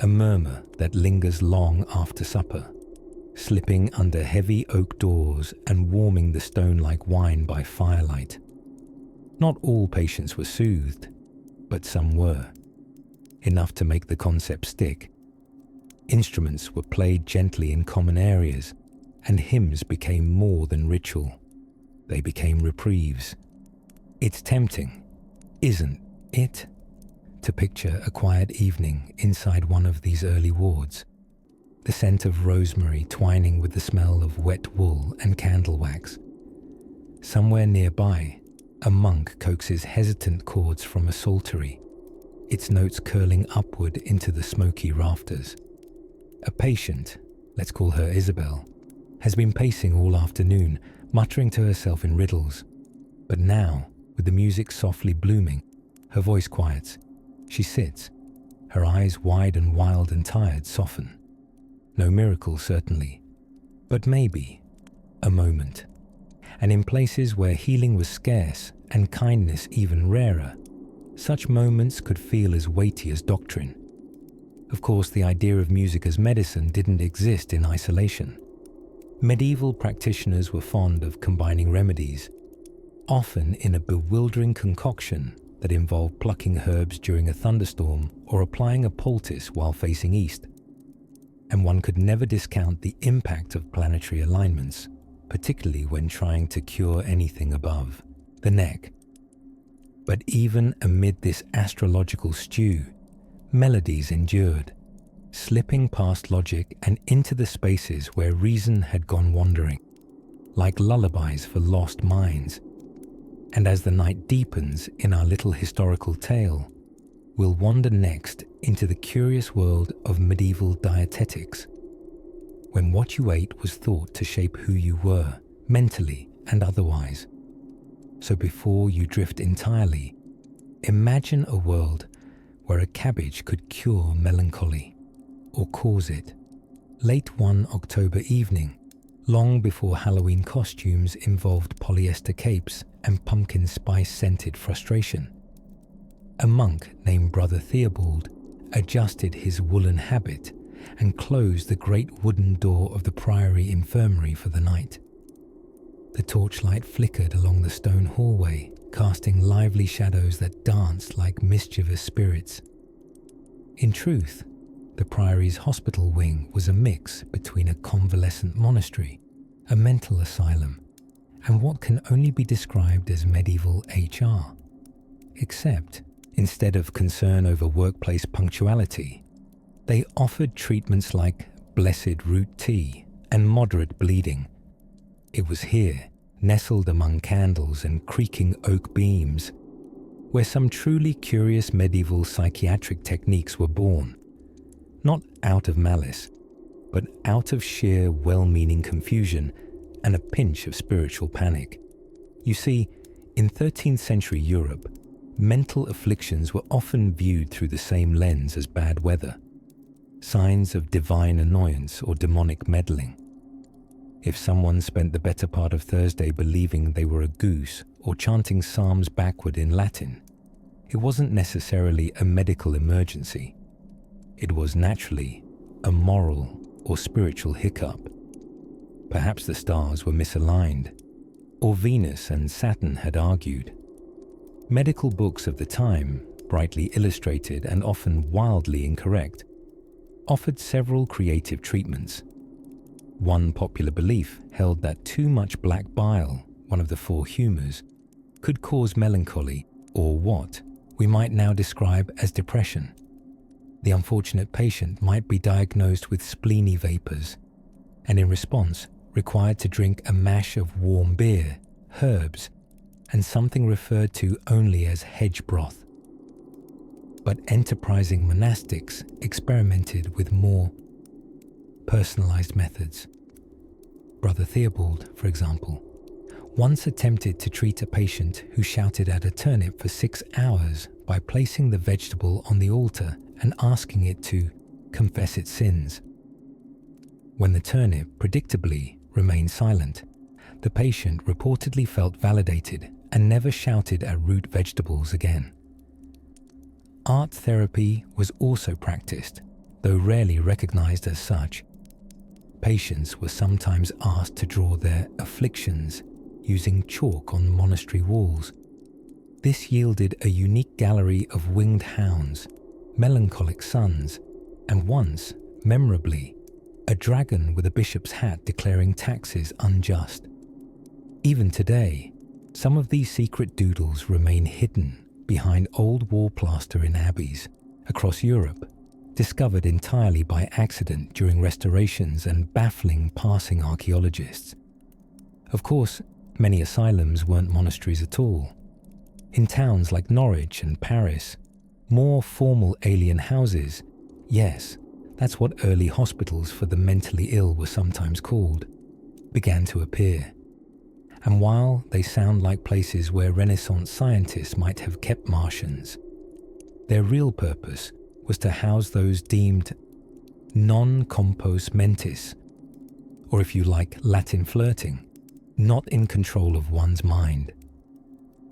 [SPEAKER 1] A murmur that lingers long after supper, slipping under heavy oak doors and warming the stone like wine by firelight. Not all patients were soothed, but some were, enough to make the concept stick. Instruments were played gently in common areas, and hymns became more than ritual. They became reprieves. It's tempting, isn't it, to picture a quiet evening inside one of these early wards, the scent of rosemary twining with the smell of wet wool and candle wax. Somewhere nearby, a monk coaxes hesitant chords from a psaltery, its notes curling upward into the smoky rafters. A patient, let's call her Isabel, has been pacing all afternoon, muttering to herself in riddles. But now, with the music softly blooming, her voice quiets. She sits, her eyes wide and wild and tired soften. No miracle, certainly, but maybe a moment. And in places where healing was scarce and kindness even rarer, such moments could feel as weighty as doctrine. Of course, the idea of music as medicine didn't exist in isolation. Medieval practitioners were fond of combining remedies, often in a bewildering concoction that involved plucking herbs during a thunderstorm or applying a poultice while facing east. And one could never discount the impact of planetary alignments, particularly when trying to cure anything above the neck. But even amid this astrological stew, melodies endured, slipping past logic and into the spaces where reason had gone wandering, like lullabies for lost minds. And as the night deepens in our little historical tale, we'll wander next into the curious world of medieval dietetics, when what you ate was thought to shape who you were, mentally and otherwise. So before you drift entirely, imagine a world where a cabbage could cure melancholy, or cause it. Late one October evening, long before Halloween costumes involved polyester capes and pumpkin spice-scented frustration, a monk named Brother Theobald adjusted his woolen habit and closed the great wooden door of the priory infirmary for the night. The torchlight flickered along the stone hallway, casting lively shadows that danced like mischievous spirits. In truth, the priory's hospital wing was a mix between a convalescent monastery, a mental asylum, and what can only be described as medieval HR. Except, instead of concern over workplace punctuality, they offered treatments like blessed root tea and moderate bleeding. It was here, nestled among candles and creaking oak beams, where some truly curious medieval psychiatric techniques were born, not out of malice, but out of sheer well-meaning confusion and a pinch of spiritual panic. You see, in 13th century Europe, mental afflictions were often viewed through the same lens as bad weather, signs of divine annoyance or demonic meddling. If someone spent the better part of Thursday believing they were a goose or chanting psalms backward in Latin, it wasn't necessarily a medical emergency. It was naturally a moral or spiritual hiccup. Perhaps the stars were misaligned, or Venus and Saturn had argued. Medical books of the time, brightly illustrated and often wildly incorrect, offered several creative treatments. One popular belief held that too much black bile, one of the four humours, could cause melancholy, or what we might now describe as depression. The unfortunate patient might be diagnosed with spleeny vapours, and in response required to drink a mash of warm beer, herbs, and something referred to only as hedge broth. But enterprising monastics experimented with more personalized methods. Brother Theobald, for example, once attempted to treat a patient who shouted at a turnip for 6 hours by placing the vegetable on the altar and asking it to confess its sins. When the turnip predictably remained silent, the patient reportedly felt validated and never shouted at root vegetables again. Art therapy was also practiced, though rarely recognized as such. Patients were sometimes asked to draw their afflictions using chalk on monastery walls. This yielded a unique gallery of winged hounds, melancholic suns, and once, memorably, a dragon with a bishop's hat declaring taxes unjust. Even today, some of these secret doodles remain hidden behind old wall plaster in abbeys across Europe, discovered entirely by accident during restorations and baffling passing archaeologists. Of course, many asylums weren't monasteries at all. In towns like Norwich and Paris, more formal alien houses, yes, that's what early hospitals for the mentally ill were sometimes called, began to appear. And while they sound like places where Renaissance scientists might have kept Martians, their real purpose was to house those deemed non compos mentis, or if you like Latin flirting, not in control of one's mind.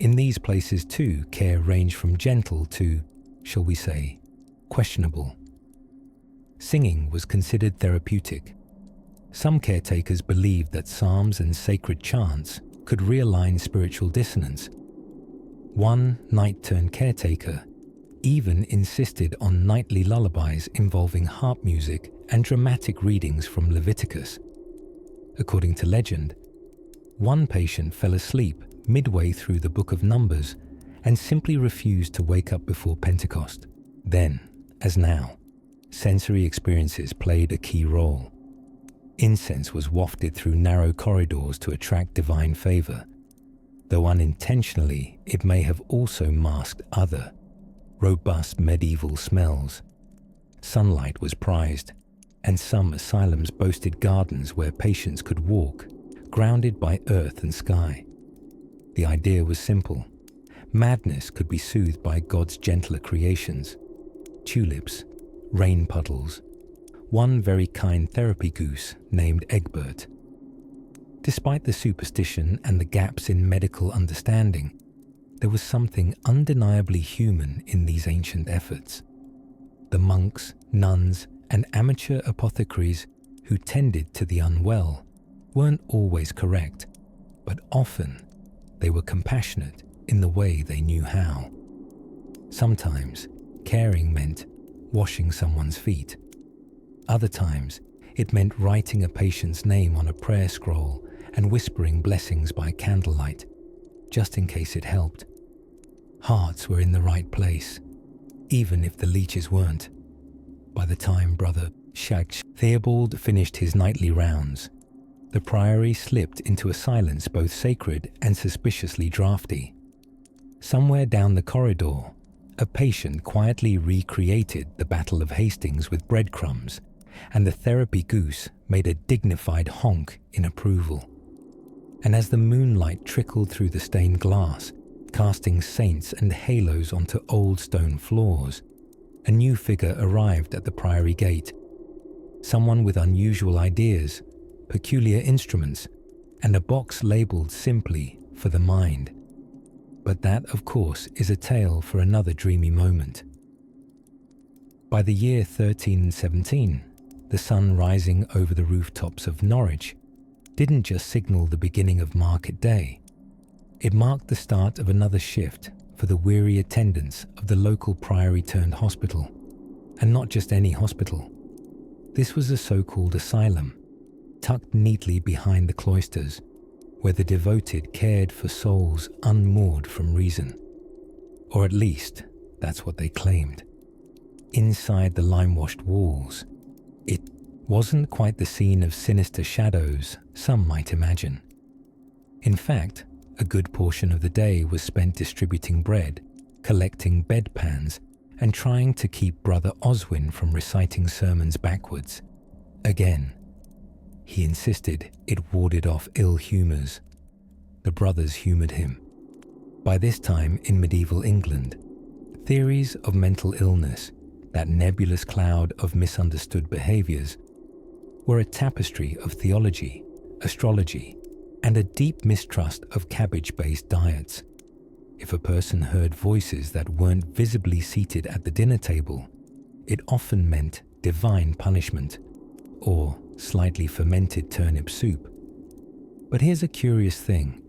[SPEAKER 1] In these places too, care ranged from gentle to, shall we say, questionable. Singing was considered therapeutic. Some caretakers believed that psalms and sacred chants could realign spiritual dissonance. One night-turn caretaker even insisted on nightly lullabies involving harp music and dramatic readings from Leviticus. According to legend, one patient fell asleep midway through the Book of Numbers and simply refused to wake up before Pentecost. Then, as now, sensory experiences played a key role. Incense was wafted through narrow corridors to attract divine favor, though unintentionally it may have also masked other, robust medieval smells. Sunlight was prized, and some asylums boasted gardens where patients could walk, grounded by earth and sky. The idea was simple. Madness could be soothed by God's gentler creations. Tulips, rain puddles, one very kind therapy goose named Egbert. Despite the superstition and the gaps in medical understanding, there was something undeniably human in these ancient efforts. The monks, nuns, and amateur apothecaries who tended to the unwell weren't always correct, but often they were compassionate in the way they knew how. Sometimes caring meant washing someone's feet. Other times it meant writing a patient's name on a prayer scroll and whispering blessings by candlelight, just in case it helped. Hearts were in the right place, even if the leeches weren't. By the time Brother Shag Theobald finished his nightly rounds, the priory slipped into a silence both sacred and suspiciously drafty. Somewhere down the corridor, a patient quietly recreated the Battle of Hastings with breadcrumbs, and the therapy goose made a dignified honk in approval. And as the moonlight trickled through the stained glass, casting saints and halos onto old stone floors, a new figure arrived at the priory gate. Someone with unusual ideas, peculiar instruments, and a box labelled simply for the mind. But that, of course, is a tale for another dreamy moment. By the year 1317, the sun rising over the rooftops of Norwich didn't just signal the beginning of market day. It marked the start of another shift for the weary attendants of the local priory-turned-hospital, and not just any hospital. This was a so-called asylum, tucked neatly behind the cloisters, where the devoted cared for souls unmoored from reason. Or at least, that's what they claimed. Inside the lime-washed walls, it wasn't quite the scene of sinister shadows some might imagine. In fact, a good portion of the day was spent distributing bread, collecting bedpans, and trying to keep Brother Oswin from reciting sermons backwards. Again, he insisted it warded off ill humours. The brothers humoured him. By this time in medieval England, theories of mental illness, that nebulous cloud of misunderstood behaviours, were a tapestry of theology, astrology, and a deep mistrust of cabbage-based diets. If a person heard voices that weren't visibly seated at the dinner table, it often meant divine punishment, or slightly fermented turnip soup. But here's a curious thing.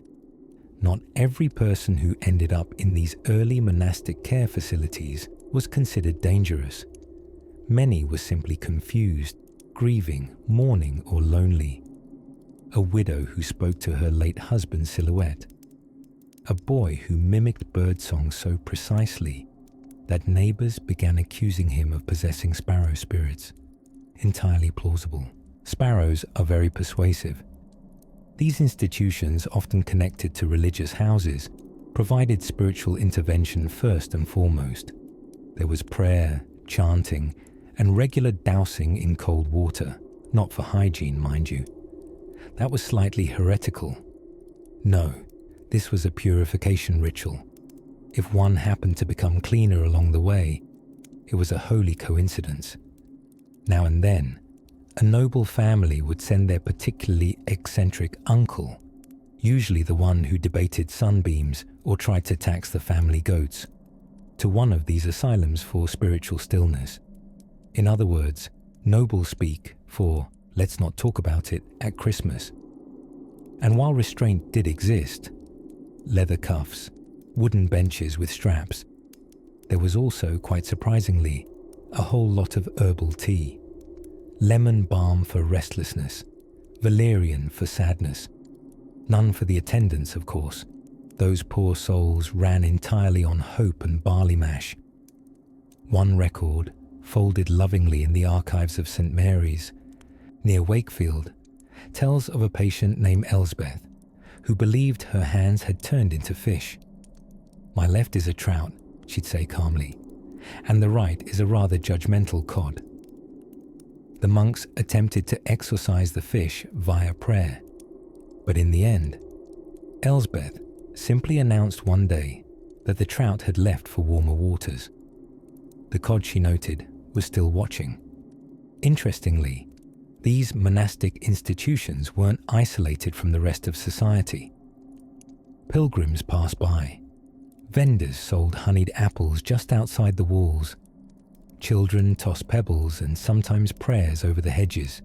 [SPEAKER 1] Not every person who ended up in these early monastic care facilities was considered dangerous. Many were simply confused, grieving, mourning, or lonely. A widow who spoke to her late husband's silhouette. A boy who mimicked birdsong so precisely that neighbours began accusing him of possessing sparrow spirits. Entirely plausible. Sparrows are very persuasive. These institutions, often connected to religious houses, provided spiritual intervention first and foremost. There was prayer, chanting, and regular dousing in cold water, not for hygiene, mind you. That was slightly heretical. No, this was a purification ritual. If one happened to become cleaner along the way, it was a holy coincidence. Now and then, a noble family would send their particularly eccentric uncle, usually the one who debated sunbeams or tried to tax the family goats, to one of these asylums for spiritual stillness. In other words, noble speak for let's not talk about it at Christmas. And while restraint did exist, leather cuffs, wooden benches with straps, there was also, quite surprisingly, a whole lot of herbal tea. Lemon balm for restlessness, valerian for sadness. None for the attendants, of course. Those poor souls ran entirely on hope and barley mash. One record, folded lovingly in the archives of St. Mary's, near Wakefield, tells of a patient named Elsbeth, who believed her hands had turned into fish. "My left is a trout," she'd say calmly, "and the right is a rather judgmental cod." The monks attempted to exorcise the fish via prayer, But in the end, Elsbeth simply announced one day that the trout had left for warmer waters. The cod, she noted, was still watching. Interestingly, these monastic institutions weren't isolated from the rest of society. Pilgrims passed by. Vendors sold honeyed apples just outside the walls. Children tossed pebbles and sometimes prayers over the hedges.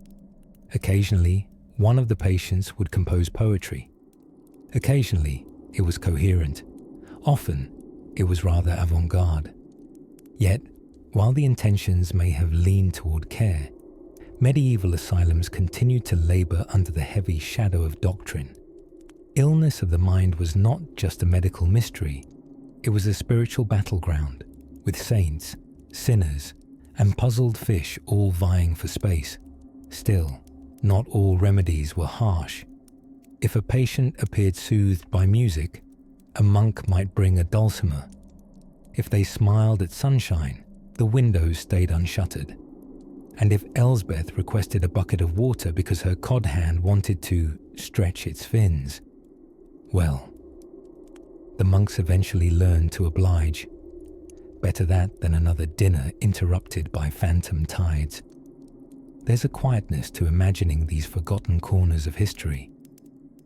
[SPEAKER 1] Occasionally, one of the patients would compose poetry. Occasionally, it was coherent. Often, it was rather avant-garde. Yet, while the intentions may have leaned toward care, medieval asylums continued to labor under the heavy shadow of doctrine. Illness of the mind was not just a medical mystery, it was a spiritual battleground, with saints, sinners, and puzzled fish all vying for space. Still, not all remedies were harsh. If a patient appeared soothed by music, a monk might bring a dulcimer. If they smiled at sunshine, the windows stayed unshuttered. And if Elsbeth requested a bucket of water because her cod hand wanted to stretch its fins, well, the monks eventually learned to oblige. Better that than another dinner interrupted by phantom tides. There's a quietness to imagining these forgotten corners of history.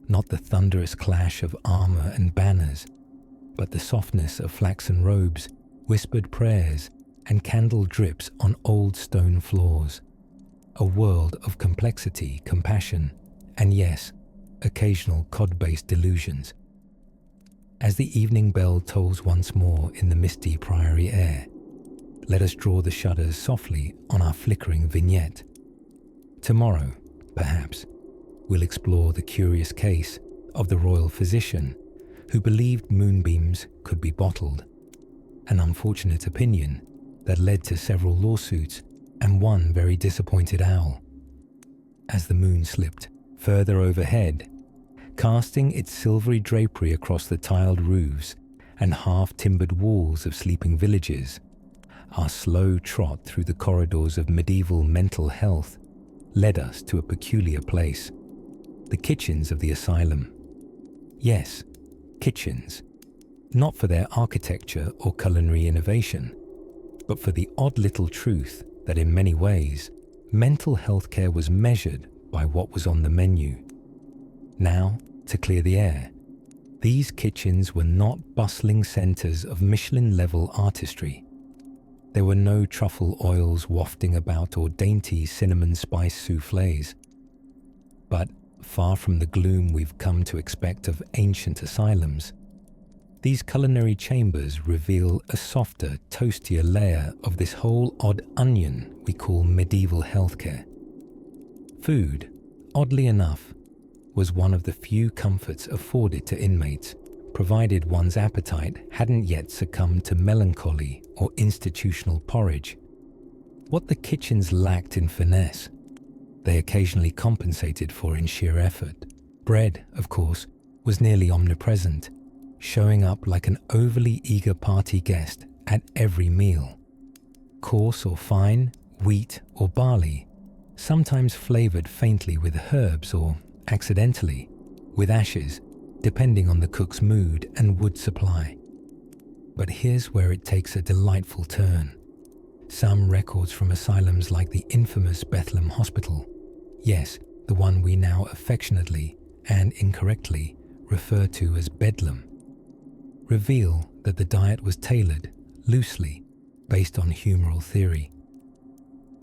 [SPEAKER 1] Not the thunderous clash of armor and banners, but the softness of flaxen robes, whispered prayers, and candle drips on old stone floors. A world of complexity, compassion, and yes, occasional cod-based delusions. As the evening bell tolls once more in the misty priory air, let us draw the shutters softly on our flickering vignette. Tomorrow, perhaps, we'll explore the curious case of the royal physician who believed moonbeams could be bottled, an unfortunate opinion that led to several lawsuits and one very disappointed owl. As the moon slipped further overhead, casting its silvery drapery across the tiled roofs and half-timbered walls of sleeping villages, our slow trot through the corridors of medieval mental health led us to a peculiar place, the kitchens of the asylum. Yes, kitchens, not for their architecture or culinary innovation, but for the odd little truth that in many ways, mental health care was measured by what was on the menu. Now, to clear the air, these kitchens were not bustling centers of Michelin-level artistry. There were no truffle oils wafting about or dainty cinnamon spice soufflés. But far from the gloom we've come to expect of ancient asylums, these culinary chambers reveal a softer, toastier layer of this whole odd onion we call medieval healthcare. Food, oddly enough, was one of the few comforts afforded to inmates, provided one's appetite hadn't yet succumbed to melancholy or institutional porridge. What the kitchens lacked in finesse, they occasionally compensated for in sheer effort. Bread, of course, was nearly omnipresent, showing up like an overly eager party guest at every meal. Coarse or fine, wheat or barley, sometimes flavored faintly with herbs or, accidentally, with ashes, depending on the cook's mood and wood supply. But here's where it takes a delightful turn. Some records from asylums like the infamous Bethlehem Hospital, yes, the one we now affectionately and incorrectly refer to as Bedlam, reveal that the diet was tailored, loosely, based on humoral theory.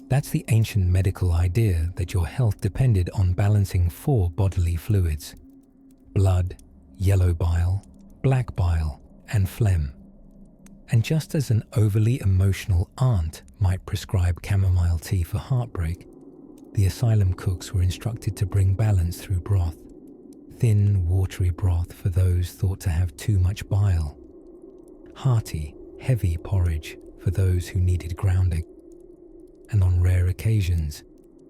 [SPEAKER 1] That's the ancient medical idea that your health depended on balancing 4 bodily fluids: blood, yellow bile, black bile, and phlegm. And just as an overly emotional aunt might prescribe chamomile tea for heartbreak, the asylum cooks were instructed to bring balance through broth. Thin, watery broth for those thought to have too much bile. Hearty, heavy porridge for those who needed grounding. And on rare occasions,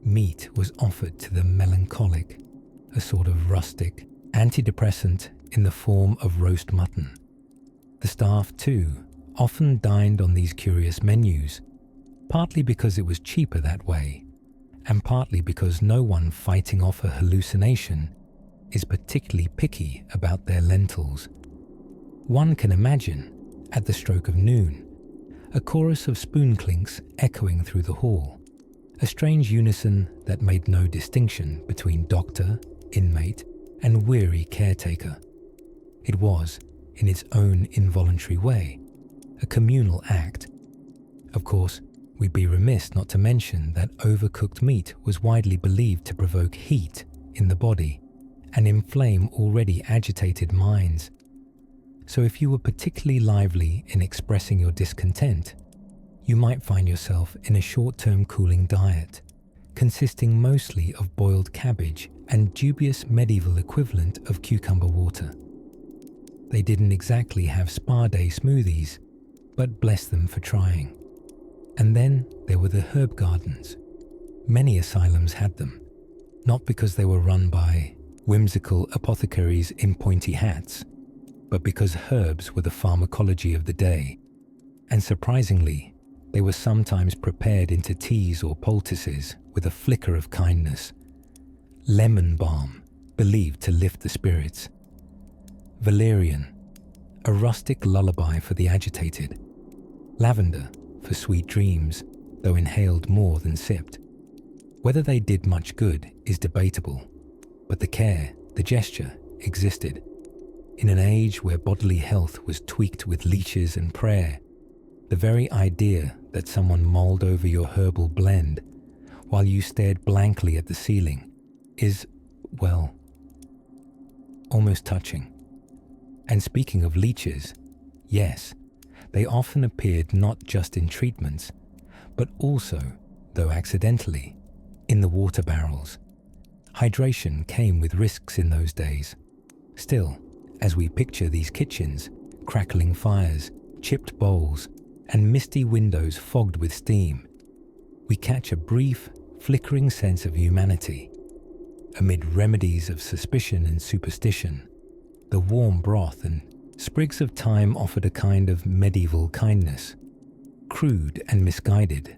[SPEAKER 1] meat was offered to the melancholic, a sort of rustic antidepressant in the form of roast mutton. The staff, too, often dined on these curious menus, partly because it was cheaper that way, and partly because no one fighting off a hallucination is particularly picky about their lentils. One can imagine, at the stroke of noon, a chorus of spoon clinks echoing through the hall, a strange unison that made no distinction between doctor, inmate, and weary caretaker. It was, in its own involuntary way, a communal act. Of course, we'd be remiss not to mention that overcooked meat was widely believed to provoke heat in the body and inflame already agitated minds. So if you were particularly lively in expressing your discontent, you might find yourself in a short-term cooling diet, consisting mostly of boiled cabbage and dubious medieval equivalent of cucumber water. They didn't exactly have spa day smoothies, but bless them for trying. And then there were the herb gardens. Many asylums had them, not because they were run by whimsical apothecaries in pointy hats, but because herbs were the pharmacology of the day, and surprisingly, they were sometimes prepared into teas or poultices with a flicker of kindness. Lemon balm, believed to lift the spirits. Valerian, a rustic lullaby for the agitated. Lavender, for sweet dreams, though inhaled more than sipped. Whether they did much good is debatable, but the care, the gesture, existed. In an age where bodily health was tweaked with leeches and prayer, the very idea that someone mulled over your herbal blend while you stared blankly at the ceiling is, well, almost touching. And speaking of leeches, yes, they often appeared not just in treatments, but also, though accidentally, in the water barrels. Hydration came with risks in those days. Still, as we picture these kitchens, crackling fires, chipped bowls, and misty windows fogged with steam, we catch a brief, flickering sense of humanity. Amid remedies of suspicion and superstition, the warm broth and sprigs of thyme offered a kind of medieval kindness, crude and misguided,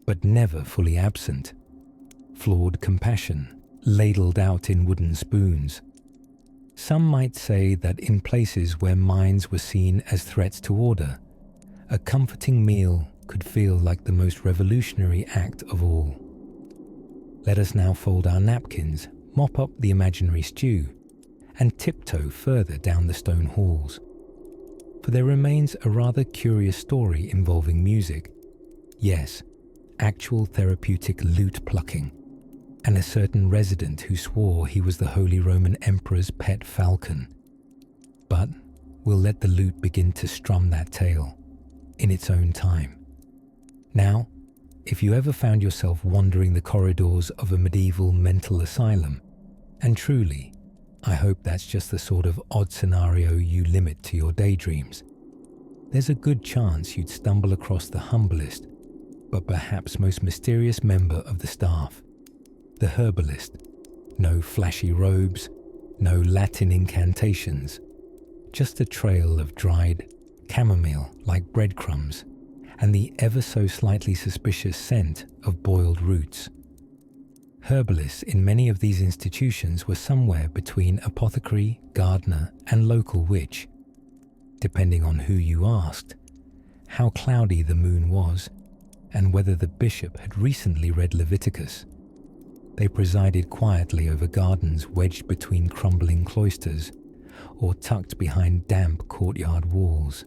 [SPEAKER 1] but never fully absent. Flawed compassion, ladled out in wooden spoons. Some might say that in places where minds were seen as threats to order, a comforting meal could feel like the most revolutionary act of all. Let us now fold our napkins, mop up the imaginary stew, and tiptoe further down the stone halls. For there remains a rather curious story involving music. Yes, actual therapeutic lute plucking, and a certain resident who swore he was the Holy Roman Emperor's pet falcon. But we'll let the lute begin to strum that tale in its own time. Now, if you ever found yourself wandering the corridors of a medieval mental asylum, and truly, I hope that's just the sort of odd scenario you limit to your daydreams, there's a good chance you'd stumble across the humblest, but perhaps most mysterious member of the staff, the herbalist. No flashy robes, no Latin incantations, just a trail of dried chamomile like breadcrumbs and the ever so slightly suspicious scent of boiled roots. Herbalists in many of these institutions were somewhere between apothecary, gardener, and local witch, depending on who you asked, how cloudy the moon was, and whether the bishop had recently read Leviticus. They presided quietly over gardens wedged between crumbling cloisters or tucked behind damp courtyard walls.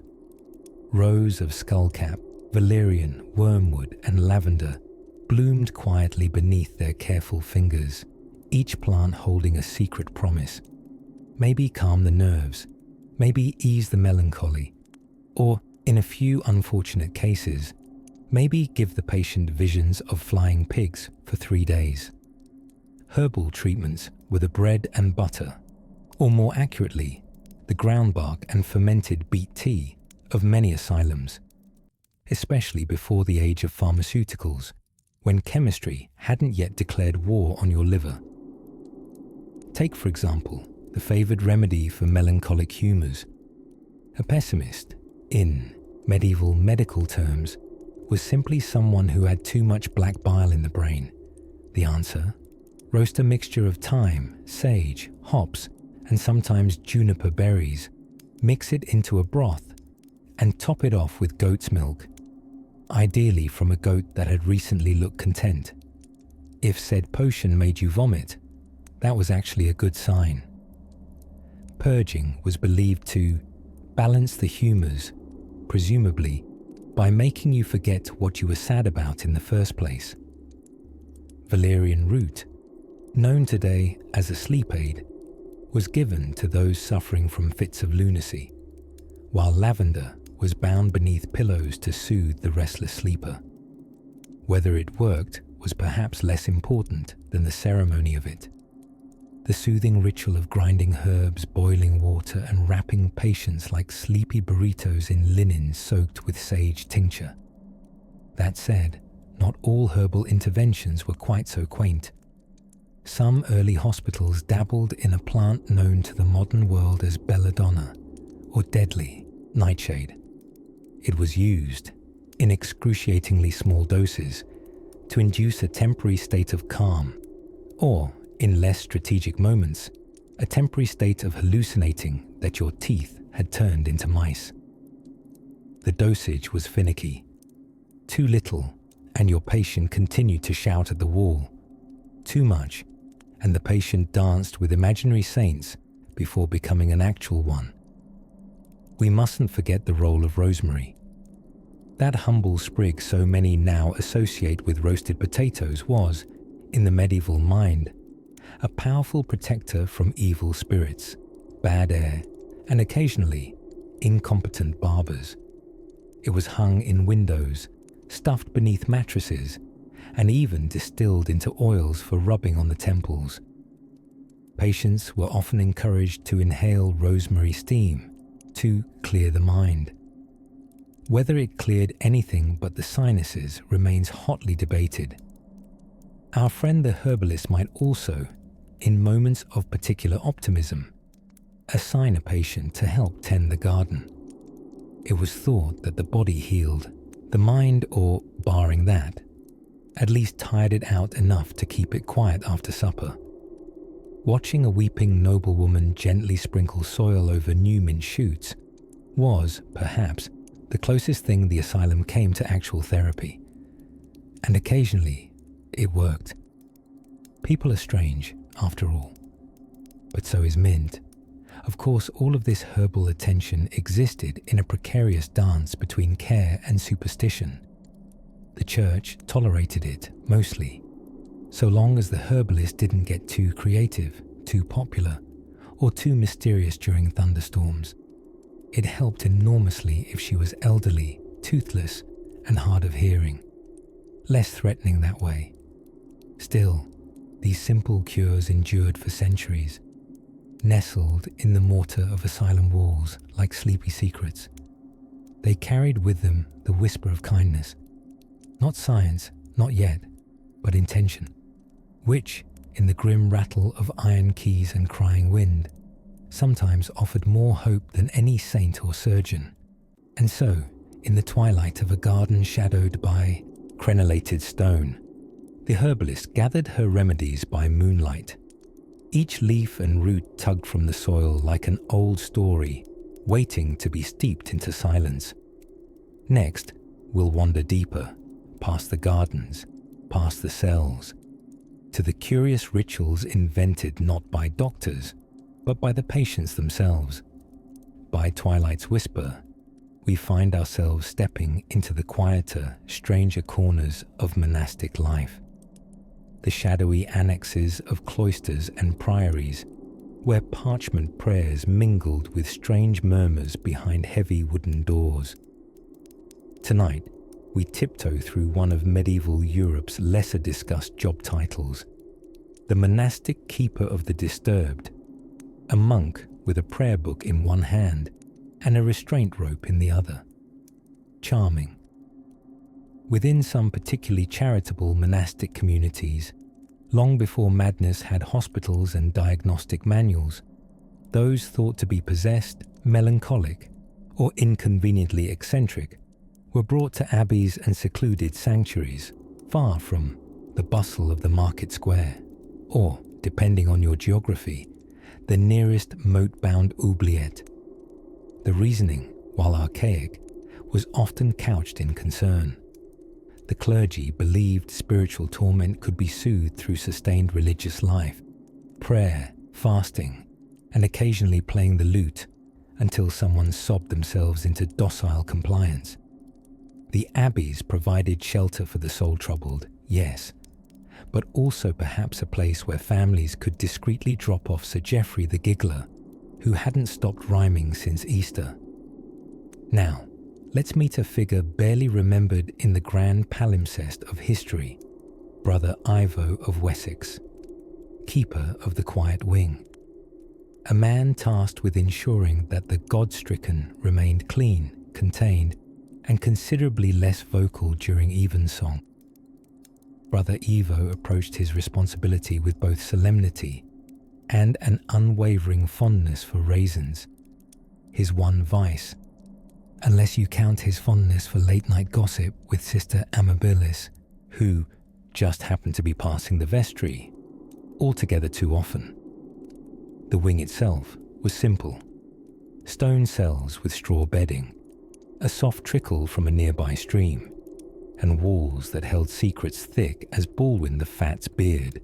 [SPEAKER 1] Rows of skullcap, valerian, wormwood, and lavender bloomed quietly beneath their careful fingers, each plant holding a secret promise. Maybe calm the nerves, maybe ease the melancholy, or, in a few unfortunate cases, maybe give the patient visions of flying pigs for 3 days. Herbal treatments were the bread and butter, or more accurately, the groundbark and fermented beet tea of many asylums, especially before the age of pharmaceuticals, when chemistry hadn't yet declared war on your liver. Take, for example, the favoured remedy for melancholic humours. A pessimist, in medieval medical terms, was simply someone who had too much black bile in the brain. The answer? Roast a mixture of thyme, sage, hops, and sometimes juniper berries. Mix it into a broth and top it off with goat's milk, ideally from a goat that had recently looked content. If said potion made you vomit, that was actually a good sign. Purging was believed to balance the humours, presumably by making you forget what you were sad about in the first place. Valerian root, known today as a sleep aid, was given to those suffering from fits of lunacy, while lavender was bound beneath pillows to soothe the restless sleeper. Whether it worked was perhaps less important than the ceremony of it. The soothing ritual of grinding herbs, boiling water, and wrapping patients like sleepy burritos in linen soaked with sage tincture. That said, not all herbal interventions were quite so quaint. Some early hospitals dabbled in a plant known to the modern world as belladonna, or deadly nightshade. It was used, in excruciatingly small doses, to induce a temporary state of calm, or, in less strategic moments, a temporary state of hallucinating that your teeth had turned into mice. The dosage was finicky. Too little, and your patient continued to shout at the wall. Too much, and the patient danced with imaginary saints before becoming an actual one. We mustn't forget the role of rosemary. That humble sprig so many now associate with roasted potatoes was, in the medieval mind, a powerful protector from evil spirits, bad air, and occasionally incompetent barbers. It was hung in windows, stuffed beneath mattresses, and even distilled into oils for rubbing on the temples. Patients were often encouraged to inhale rosemary steam to clear the mind. Whether it cleared anything but the sinuses remains hotly debated. Our friend the herbalist might also, in moments of particular optimism, assign a patient to help tend the garden. It was thought that the body healed, the mind, or, barring that, at least tired it out enough to keep it quiet after supper. Watching a weeping noblewoman gently sprinkle soil over new mint shoots was, perhaps, the closest thing the asylum came to actual therapy. And occasionally, it worked. People are strange, after all. But so is mint. Of course, all of this herbal attention existed in a precarious dance between care and superstition. The church tolerated it, mostly, so long as the herbalist didn't get too creative, too popular, or too mysterious during thunderstorms. It helped enormously if she was elderly, toothless, and hard of hearing. Less threatening that way. Still, these simple cures endured for centuries, nestled in the mortar of asylum walls like sleepy secrets. They carried with them the whisper of kindness. Not science, not yet, but intention, which, in the grim rattle of iron keys and crying wind, sometimes offered more hope than any saint or surgeon. And so, in the twilight of a garden shadowed by crenellated stone, the herbalist gathered her remedies by moonlight. Each leaf and root tugged from the soil like an old story, waiting to be steeped into silence. Next, we'll wander deeper, past the gardens, past the cells, to the curious rituals invented not by doctors, but by the patients themselves. By twilight's whisper, we find ourselves stepping into the quieter, stranger corners of monastic life. The shadowy annexes of cloisters and priories, where parchment prayers mingled with strange murmurs behind heavy wooden doors. Tonight, we tiptoe through one of medieval Europe's lesser discussed job titles, the monastic keeper of the disturbed, a monk with a prayer book in one hand and a restraint rope in the other. Charming. Within some particularly charitable monastic communities, long before madness had hospitals and diagnostic manuals, those thought to be possessed, melancholic, or inconveniently eccentric were brought to abbeys and secluded sanctuaries, far from the bustle of the market square, or, depending on your geography, the nearest moat-bound oubliette. The reasoning, while archaic, was often couched in concern. The clergy believed spiritual torment could be soothed through sustained religious life, prayer, fasting, and occasionally playing the lute until someone sobbed themselves into docile compliance. The abbeys provided shelter for the soul-troubled, yes, but also perhaps a place where families could discreetly drop off Sir Geoffrey the Giggler, who hadn't stopped rhyming since Easter. Now, let's meet a figure barely remembered in the grand palimpsest of history, Brother Ivo of Wessex, keeper of the Quiet Wing. A man tasked with ensuring that the god-stricken remained clean, contained, and considerably less vocal during evensong. Brother Ivo approached his responsibility with both solemnity and an unwavering fondness for raisins, his one vice, unless you count his fondness for late-night gossip with Sister Amabilis, who just happened to be passing the vestry, altogether too often. The wing itself was simple. Stone cells with straw bedding, a soft trickle from a nearby stream, and walls that held secrets thick as Baldwin the Fat's beard.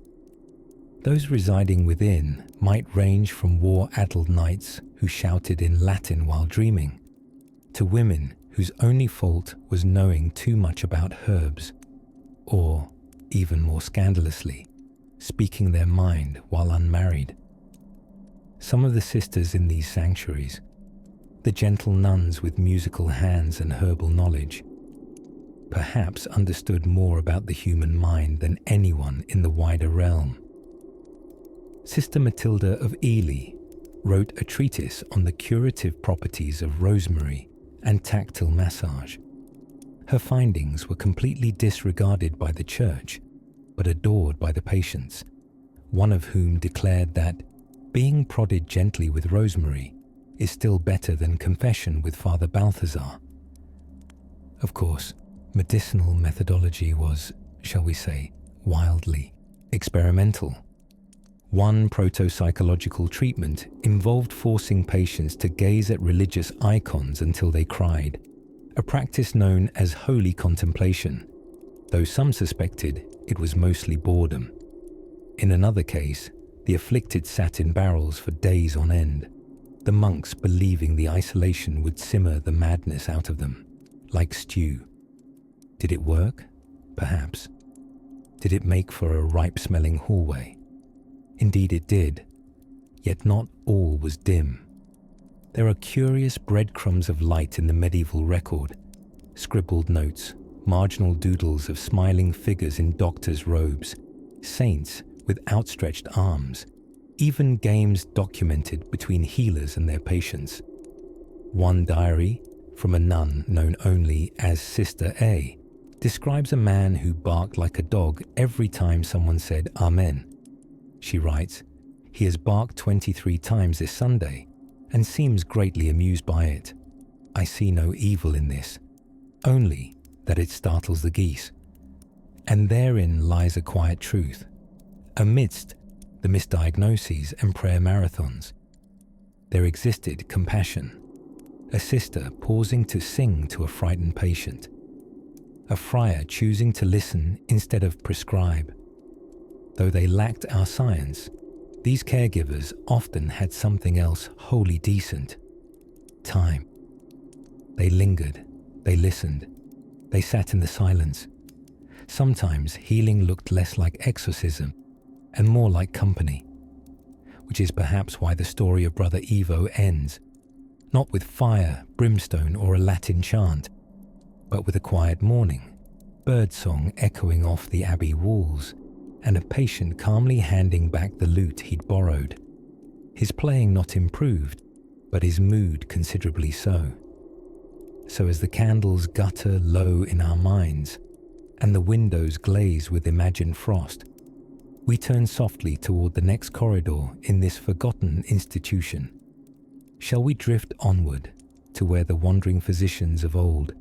[SPEAKER 1] Those residing within might range from war-addled knights who shouted in Latin while dreaming, to women whose only fault was knowing too much about herbs, or, even more scandalously, speaking their mind while unmarried. Some of the sisters in these sanctuaries, the gentle nuns with musical hands and herbal knowledge, perhaps understood more about the human mind than anyone in the wider realm. Sister Matilda of Ely wrote a treatise on the curative properties of rosemary and tactile massage. Her findings were completely disregarded by the church, but adored by the patients, one of whom declared that being prodded gently with rosemary is still better than confession with Father Balthazar. Of course, medicinal methodology was, shall we say, wildly experimental. One proto-psychological treatment involved forcing patients to gaze at religious icons until they cried, a practice known as holy contemplation, though some suspected it was mostly boredom. In another case, the afflicted sat in barrels for days on end, the monks believing the isolation would simmer the madness out of them, like stew. Did it work? Perhaps. Did it make for a ripe-smelling hallway? Indeed it did, yet not all was dim. There are curious breadcrumbs of light in the medieval record, scribbled notes, marginal doodles of smiling figures in doctors' robes, saints with outstretched arms, even games documented between healers and their patients. One diary, from a nun known only as Sister A, describes a man who barked like a dog every time someone said Amen. She writes, "He has barked 23 times this Sunday and seems greatly amused by it. I see no evil in this, only that it startles the geese." And therein lies a quiet truth. Amidst the misdiagnoses and prayer marathons, there existed compassion, a sister pausing to sing to a frightened patient, a friar choosing to listen instead of prescribe. Though they lacked our science, these caregivers often had something else wholly decent: time. They lingered, they listened, they sat in the silence. Sometimes healing looked less like exorcism and more like company, which is perhaps why the story of Brother Ivo ends, not with fire, brimstone, or a Latin chant, but with a quiet morning, birdsong echoing off the abbey walls, and a patient calmly handing back the lute he'd borrowed, his playing not improved, but his mood considerably so. So as the candles gutter low in our minds, and the windows glaze with imagined frost, we turn softly toward the next corridor in this forgotten institution. Shall we drift onward to where the wandering physicians of old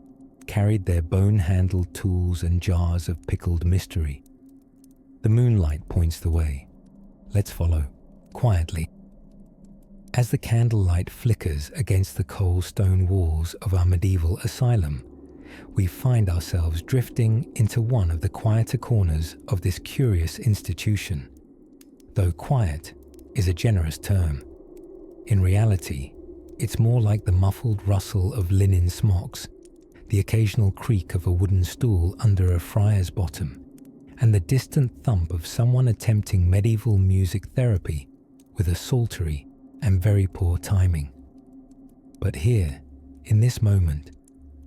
[SPEAKER 1] carried their bone-handled tools and jars of pickled mystery? The moonlight points the way, Let's follow, quietly. As the candlelight flickers against the cold stone walls of our medieval asylum, we find ourselves drifting into one of the quieter corners of this curious institution. Though quiet is a generous term, in reality, it's more like the muffled rustle of linen smocks, the occasional creak of a wooden stool under a friar's bottom, and the distant thump of someone attempting medieval music therapy with a psaltery and very poor timing. But here, in this moment,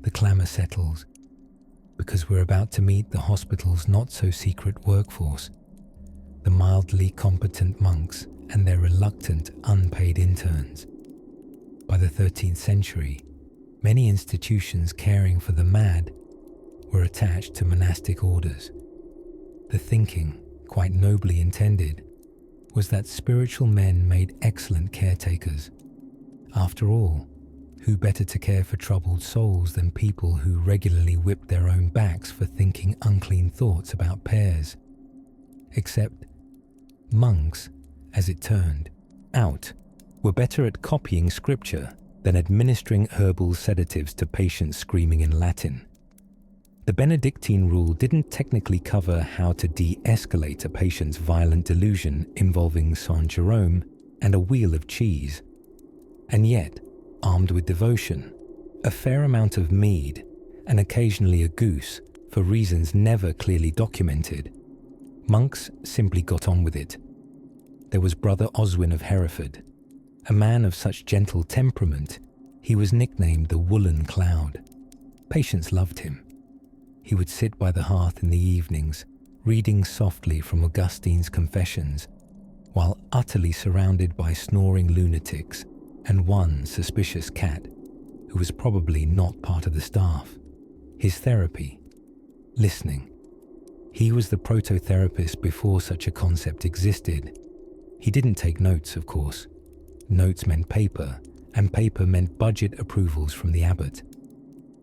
[SPEAKER 1] the clamour settles, because we're about to meet the hospital's not-so-secret workforce, the mildly competent monks and their reluctant, unpaid interns. By the 13th century, many institutions caring for the mad were attached to monastic orders. The thinking, quite nobly intended, was that spiritual men made excellent caretakers. After all, who better to care for troubled souls than people who regularly whipped their own backs for thinking unclean thoughts about pears? Except monks, as it turned out, were better at copying scripture than administering herbal sedatives to patients screaming in Latin. The Benedictine rule didn't technically cover how to de-escalate a patient's violent delusion involving Saint Jerome and a wheel of cheese. And yet, armed with devotion, a fair amount of mead, and occasionally a goose, for reasons never clearly documented, monks simply got on with it. There was Brother Oswin of Hereford, a man of such gentle temperament, he was nicknamed the Woolen Cloud. Patients loved him. He would sit by the hearth in the evenings, reading softly from Augustine's Confessions, while utterly surrounded by snoring lunatics and one suspicious cat, who was probably not part of the staff. His therapy, listening. He was the prototherapist before such a concept existed. He didn't take notes, of course. Notes meant paper, and paper meant budget approvals from the abbot.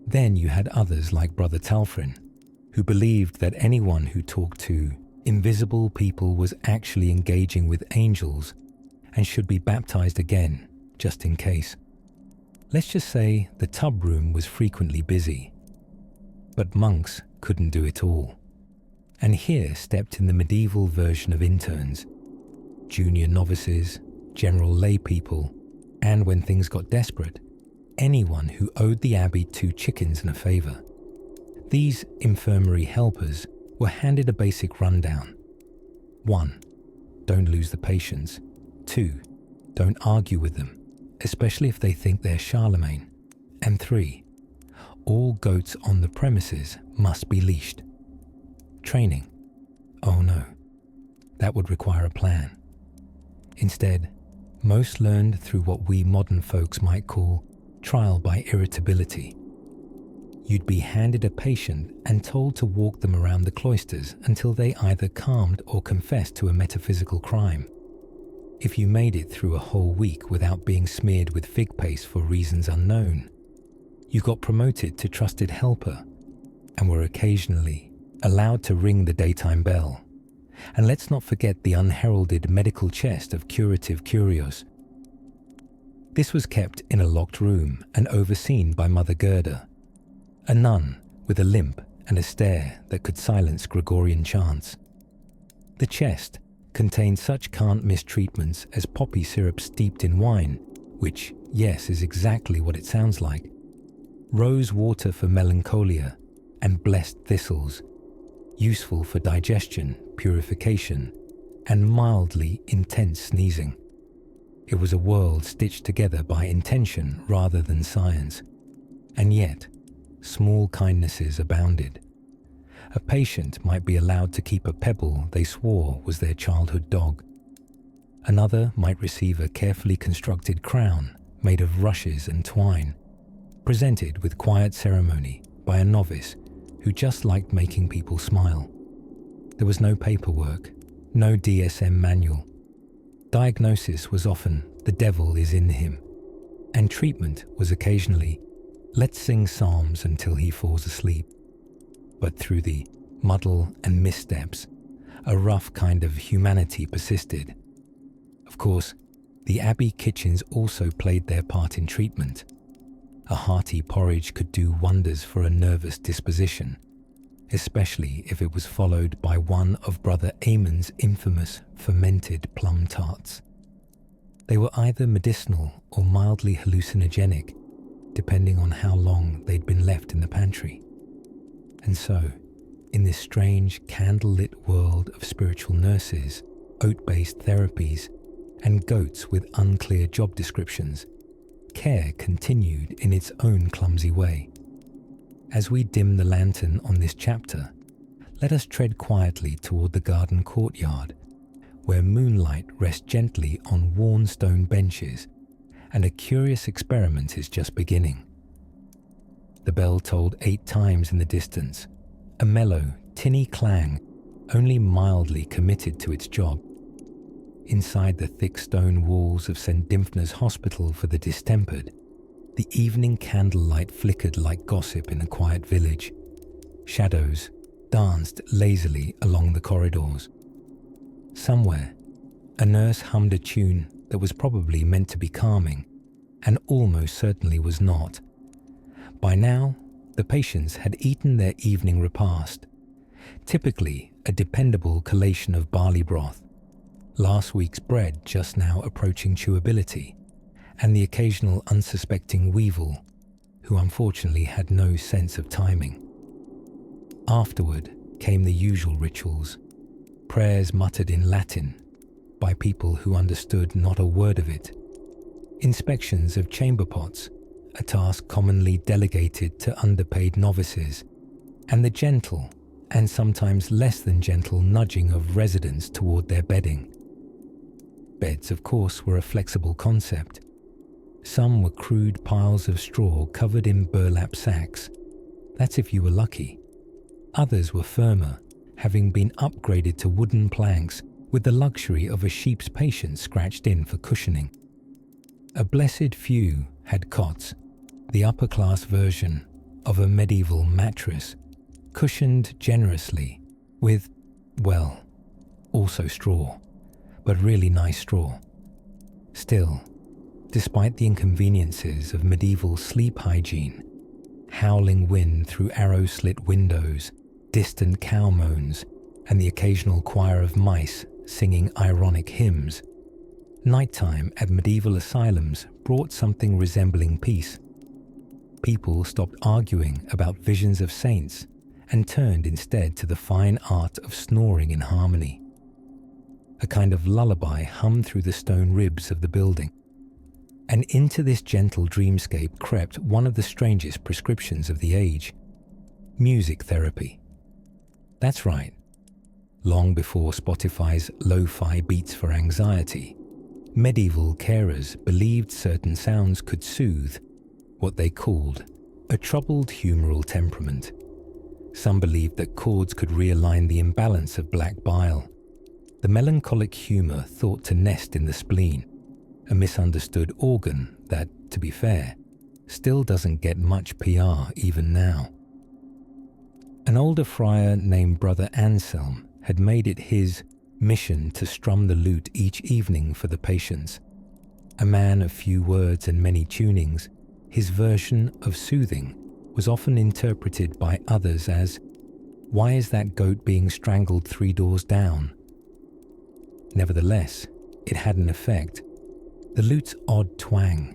[SPEAKER 1] Then you had others like Brother Talfrin, who believed that anyone who talked to invisible people was actually engaging with angels and should be baptized again, just in case. Let's just say the tub room was frequently busy. But monks couldn't do it all. And here stepped in the medieval version of interns, junior novices, general lay people, and when things got desperate, anyone who owed the abbey 2 chickens and a favour. These infirmary helpers were handed a basic rundown. 1. Don't lose the patients. 2. Don't argue with them, especially if they think they're Charlemagne. And 3. All goats on the premises must be leashed. Training? Oh no, that would require a plan. Instead, most learned through what we modern folks might call trial by irritability. You'd be handed a patient and told to walk them around the cloisters until they either calmed or confessed to a metaphysical crime. If you made it through a whole week without being smeared with fig paste for reasons unknown, you got promoted to trusted helper and were occasionally allowed to ring the daytime bell. And let's not forget the unheralded medical chest of curative curios. This was kept in a locked room and overseen by Mother Gerda, a nun with a limp and a stare that could silence Gregorian chants. The chest contained such can't-miss treatments as poppy syrup steeped in wine, which, yes, is exactly what it sounds like, rose water for melancholia, and blessed thistles, useful for digestion, purification, and mildly intense sneezing. It was a world stitched together by intention rather than science, and yet small kindnesses abounded. A patient might be allowed to keep a pebble they swore was their childhood dog. Another might receive a carefully constructed crown made of rushes and twine, presented with quiet ceremony by a novice who just liked making people smile. There was no paperwork, no DSM manual. Diagnosis was often the devil is in him, and treatment was occasionally let's sing psalms until he falls asleep. But through the muddle and missteps, a rough kind of humanity persisted, Of course, the abbey kitchens also played their part in treatment. A hearty porridge could do wonders for a nervous disposition, especially if it was followed by one of Brother Eamon's infamous fermented plum tarts. They were either medicinal or mildly hallucinogenic, depending on how long they'd been left in the pantry. And so, in this strange candlelit world of spiritual nurses, oat-based therapies, and goats with unclear job descriptions, care continued in its own clumsy way. As we dim the lantern on this chapter, let us tread quietly toward the garden courtyard, where moonlight rests gently on worn stone benches, and a curious experiment is just beginning. The bell tolled 8 times in the distance, a mellow, tinny clang, only mildly committed to its job. Inside the thick stone walls of St. Dymphna's Hospital for the Distempered, the evening candlelight flickered like gossip in a quiet village. Shadows danced lazily along the corridors. Somewhere, a nurse hummed a tune that was probably meant to be calming, and almost certainly was not. By now, the patients had eaten their evening repast, typically a dependable collation of barley broth, last week's bread just now approaching chewability, and the occasional unsuspecting weevil, who unfortunately had no sense of timing. Afterward came the usual rituals, prayers muttered in Latin by people who understood not a word of it, inspections of chamber pots, a task commonly delegated to underpaid novices, and the gentle and sometimes less than gentle nudging of residents toward their bedding. Beds, of course, were a flexible concept. Some were crude piles of straw covered in burlap sacks. That's if you were lucky. Others were firmer, having been upgraded to wooden planks with the luxury of a sheep's patience scratched in for cushioning. A blessed few had cots, the upper-class version of a medieval mattress, cushioned generously with, well, also straw, but really nice straw. Still, despite the inconveniences of medieval sleep hygiene, howling wind through arrow-slit windows, distant cow moans, and the occasional choir of mice singing ironic hymns, nighttime at medieval asylums brought something resembling peace. People stopped arguing about visions of saints and turned instead to the fine art of snoring in harmony. A kind of lullaby hummed through the stone ribs of the building, and into this gentle dreamscape crept one of the strangest prescriptions of the age: music therapy. That's right. Long before Spotify's lo-fi beats for anxiety, medieval carers believed certain sounds could soothe what they called a troubled humoral temperament. Some believed that chords could realign the imbalance of black bile, the melancholic humor thought to nest in the spleen, a misunderstood organ that, to be fair, still doesn't get much PR even now. An older friar named Brother Anselm had made it his mission to strum the lute each evening for the patients. A man of few words and many tunings, his version of soothing was often interpreted by others as, "Why is that goat being strangled 3 doors down?" Nevertheless, it had an effect. The lute's odd twang,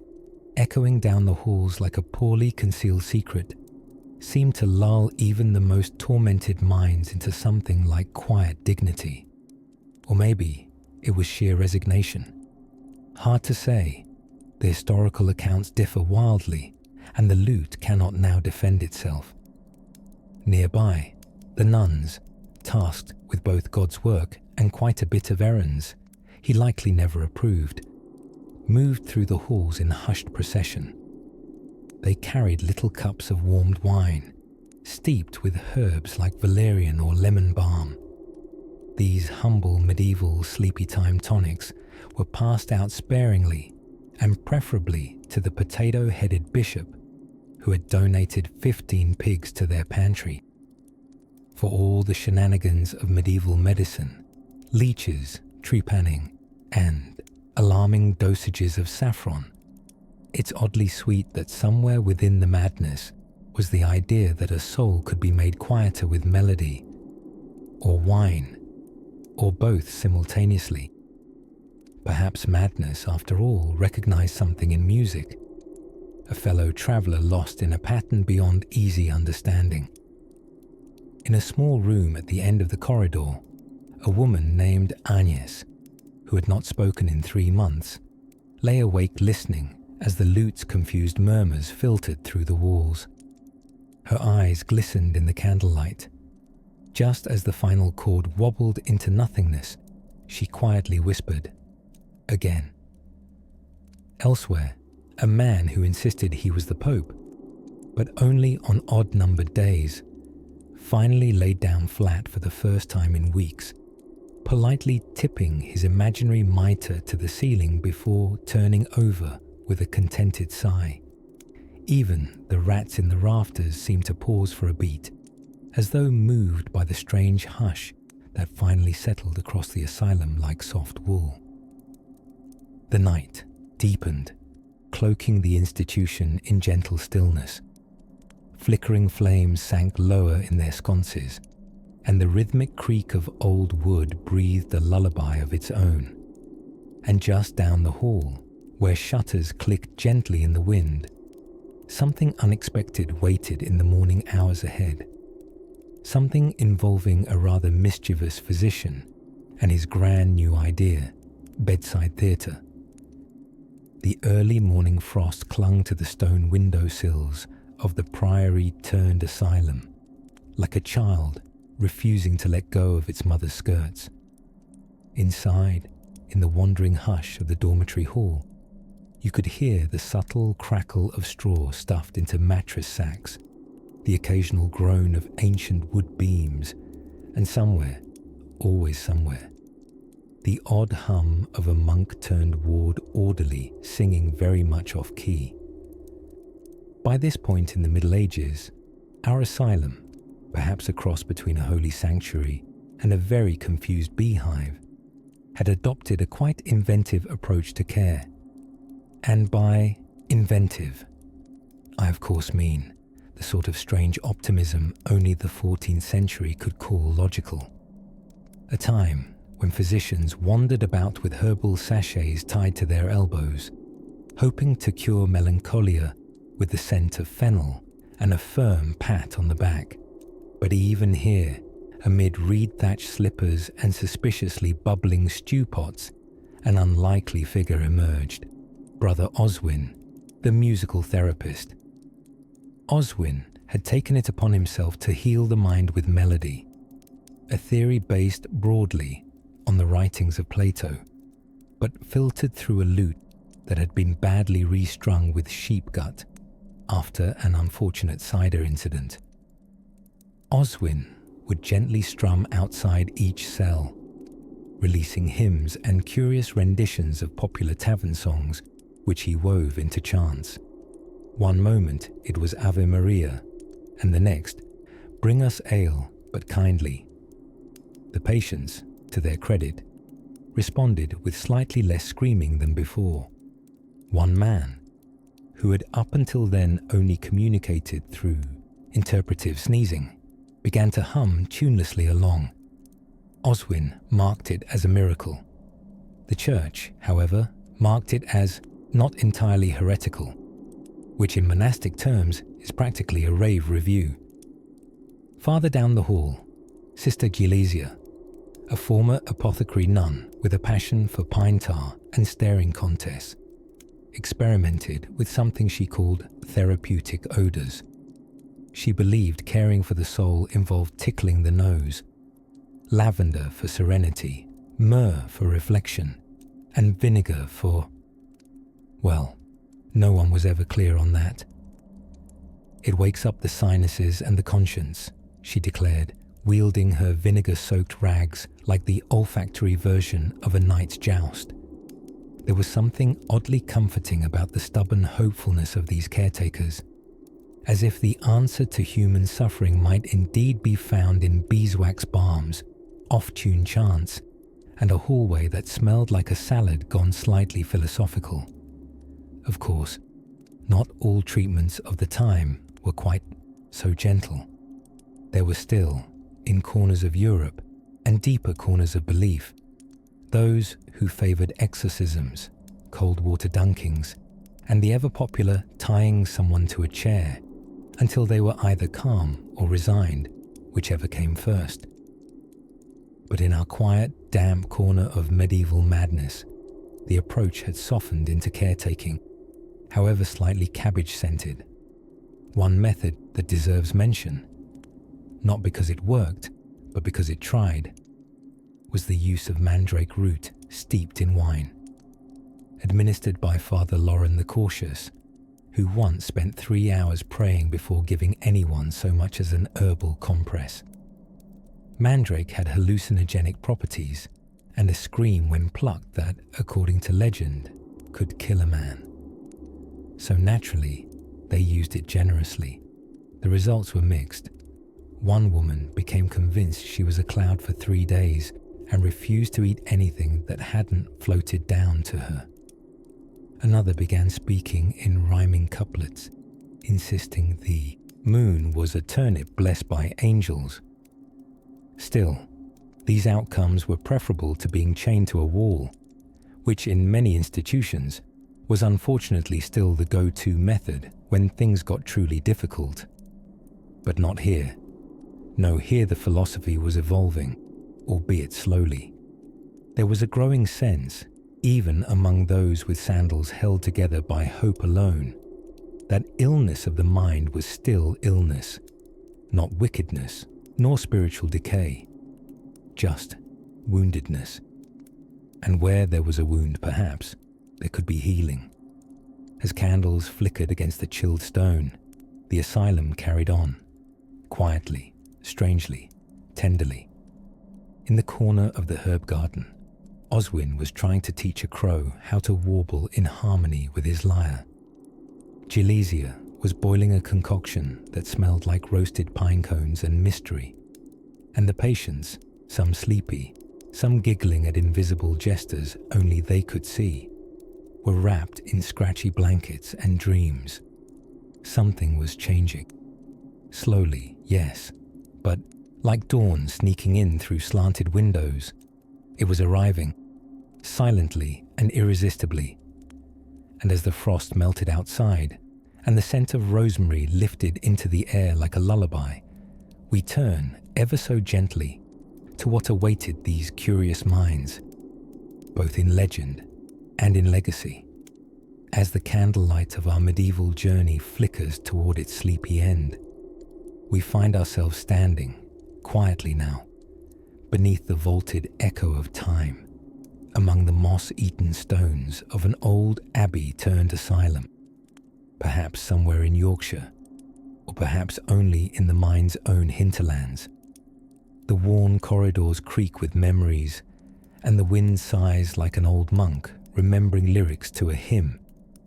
[SPEAKER 1] echoing down the halls like a poorly concealed secret, seemed to lull even the most tormented minds into something like quiet dignity. Or maybe it was sheer resignation. Hard to say. The historical accounts differ wildly, and the lute cannot now defend itself. Nearby, the nuns, tasked with both God's work and quite a bit of errands he likely never approved, moved through the halls in hushed procession. They carried little cups of warmed wine, steeped with herbs like valerian or lemon balm. These humble medieval sleepy-time tonics were passed out sparingly and preferably to the potato-headed bishop who had donated 15 pigs to their pantry. For all the shenanigans of medieval medicine, leeches, trepanning, and alarming dosages of saffron. It's oddly sweet that somewhere within the madness was the idea that a soul could be made quieter with melody, or wine, or both simultaneously. Perhaps madness, after all, recognized something in music, a fellow traveler lost in a pattern beyond easy understanding. In a small room at the end of the corridor, a woman named Agnes, who had not spoken in 3 months, lay awake listening as the lute's confused murmurs filtered through the walls. Her eyes glistened in the candlelight. Just as the final chord wobbled into nothingness, she quietly whispered, "Again." Elsewhere, a man who insisted he was the Pope, but only on odd-numbered days, finally laid down flat for the first time in weeks, politely tipping his imaginary mitre to the ceiling before turning over with a contented sigh. Even the rats in the rafters seemed to pause for a beat, as though moved by the strange hush that finally settled across the asylum like soft wool. The night deepened, cloaking the institution in gentle stillness. Flickering flames sank lower in their sconces, and the rhythmic creak of old wood breathed a lullaby of its own. And just down the hall, where shutters clicked gently in the wind, something unexpected waited in the morning hours ahead. Something involving a rather mischievous physician and his grand new idea, bedside theatre. The early morning frost clung to the stone windowsills of the priory-turned asylum, like a child refusing to let go of its mother's skirts. Inside, in the wandering hush of the dormitory hall, you could hear the subtle crackle of straw stuffed into mattress sacks, the occasional groan of ancient wood beams, and somewhere, always somewhere, the odd hum of a monk-turned-ward orderly singing very much off-key. By this point in the Middle Ages, our asylum, perhaps a cross between a holy sanctuary and a very confused beehive, had adopted a quite inventive approach to care. And by inventive, I of course mean the sort of strange optimism only the 14th century could call logical. A time when physicians wandered about with herbal sachets tied to their elbows, hoping to cure melancholia with the scent of fennel and a firm pat on the back. But even here, amid reed-thatched slippers and suspiciously bubbling stew pots, an unlikely figure emerged. Brother Oswin, the musical therapist. Oswin had taken it upon himself to heal the mind with melody, a theory based broadly on the writings of Plato, but filtered through a lute that had been badly restrung with sheep gut after an unfortunate cider incident. Oswin would gently strum outside each cell, releasing hymns and curious renditions of popular tavern songs which he wove into chants. One moment it was Ave Maria, and the next, "Bring us ale, but kindly." The patients, to their credit, responded with slightly less screaming than before. One man, who had up until then only communicated through interpretive sneezing, began to hum tunelessly along. Oswin marked it as a miracle. The church, however, marked it as not entirely heretical, which in monastic terms is practically a rave review. Farther down the hall, Sister Gilesia, a former apothecary nun with a passion for pine tar and staring contests, experimented with something she called therapeutic odors. She believed caring for the soul involved tickling the nose, lavender for serenity, myrrh for reflection, and vinegar for... well, no one was ever clear on that. "It wakes up the sinuses and the conscience," she declared, wielding her vinegar-soaked rags like the olfactory version of a knight's joust. There was something oddly comforting about the stubborn hopefulness of these caretakers, as if the answer to human suffering might indeed be found in beeswax balms, off-tune chants, and a hallway that smelled like a salad gone slightly philosophical. Of course, not all treatments of the time were quite so gentle. There were still, in corners of Europe and deeper corners of belief, those who favoured exorcisms, cold water dunkings, and the ever-popular tying someone to a chair until they were either calm or resigned, whichever came first. But in our quiet, damp corner of medieval madness, the approach had softened into caretaking, however slightly cabbage-scented. One method that deserves mention, not because it worked, but because it tried, was the use of mandrake root steeped in wine, administered by Father Lauren the Cautious, who once spent 3 hours praying before giving anyone so much as an herbal compress. Mandrake had hallucinogenic properties and a scream when plucked that, according to legend, could kill a man. So naturally, they used it generously. The results were mixed. One woman became convinced she was a cloud for 3 days and refused to eat anything that hadn't floated down to her. Another began speaking in rhyming couplets, insisting the moon was a turnip blessed by angels. Still, these outcomes were preferable to being chained to a wall, which in many institutions was unfortunately still the go-to method when things got truly difficult. But not here. No, here the philosophy was evolving, albeit slowly. There was a growing sense, even among those with sandals held together by hope alone, that illness of the mind was still illness, not wickedness, nor spiritual decay, just woundedness. And where there was a wound, perhaps, there could be healing. As candles flickered against the chilled stone, the asylum carried on, quietly, strangely, tenderly. In the corner of the herb garden, Oswin was trying to teach a crow how to warble in harmony with his lyre. Gilesia was boiling a concoction that smelled like roasted pine cones and mystery, and the patients, some sleepy, some giggling at invisible jesters only they could see, were wrapped in scratchy blankets and dreams. Something was changing. Slowly, yes, but like dawn sneaking in through slanted windows, it was arriving, silently and irresistibly. And as the frost melted outside, and the scent of rosemary lifted into the air like a lullaby, we turn, ever so gently, to what awaited these curious minds, both in legend and in legacy. As the candlelight of our medieval journey flickers toward its sleepy end, we find ourselves standing, quietly now, beneath the vaulted echo of time, among the moss-eaten stones of an old abbey-turned asylum, perhaps somewhere in Yorkshire, or perhaps only in the mind's own hinterlands. The worn corridors creak with memories, and the wind sighs like an old monk remembering lyrics to a hymn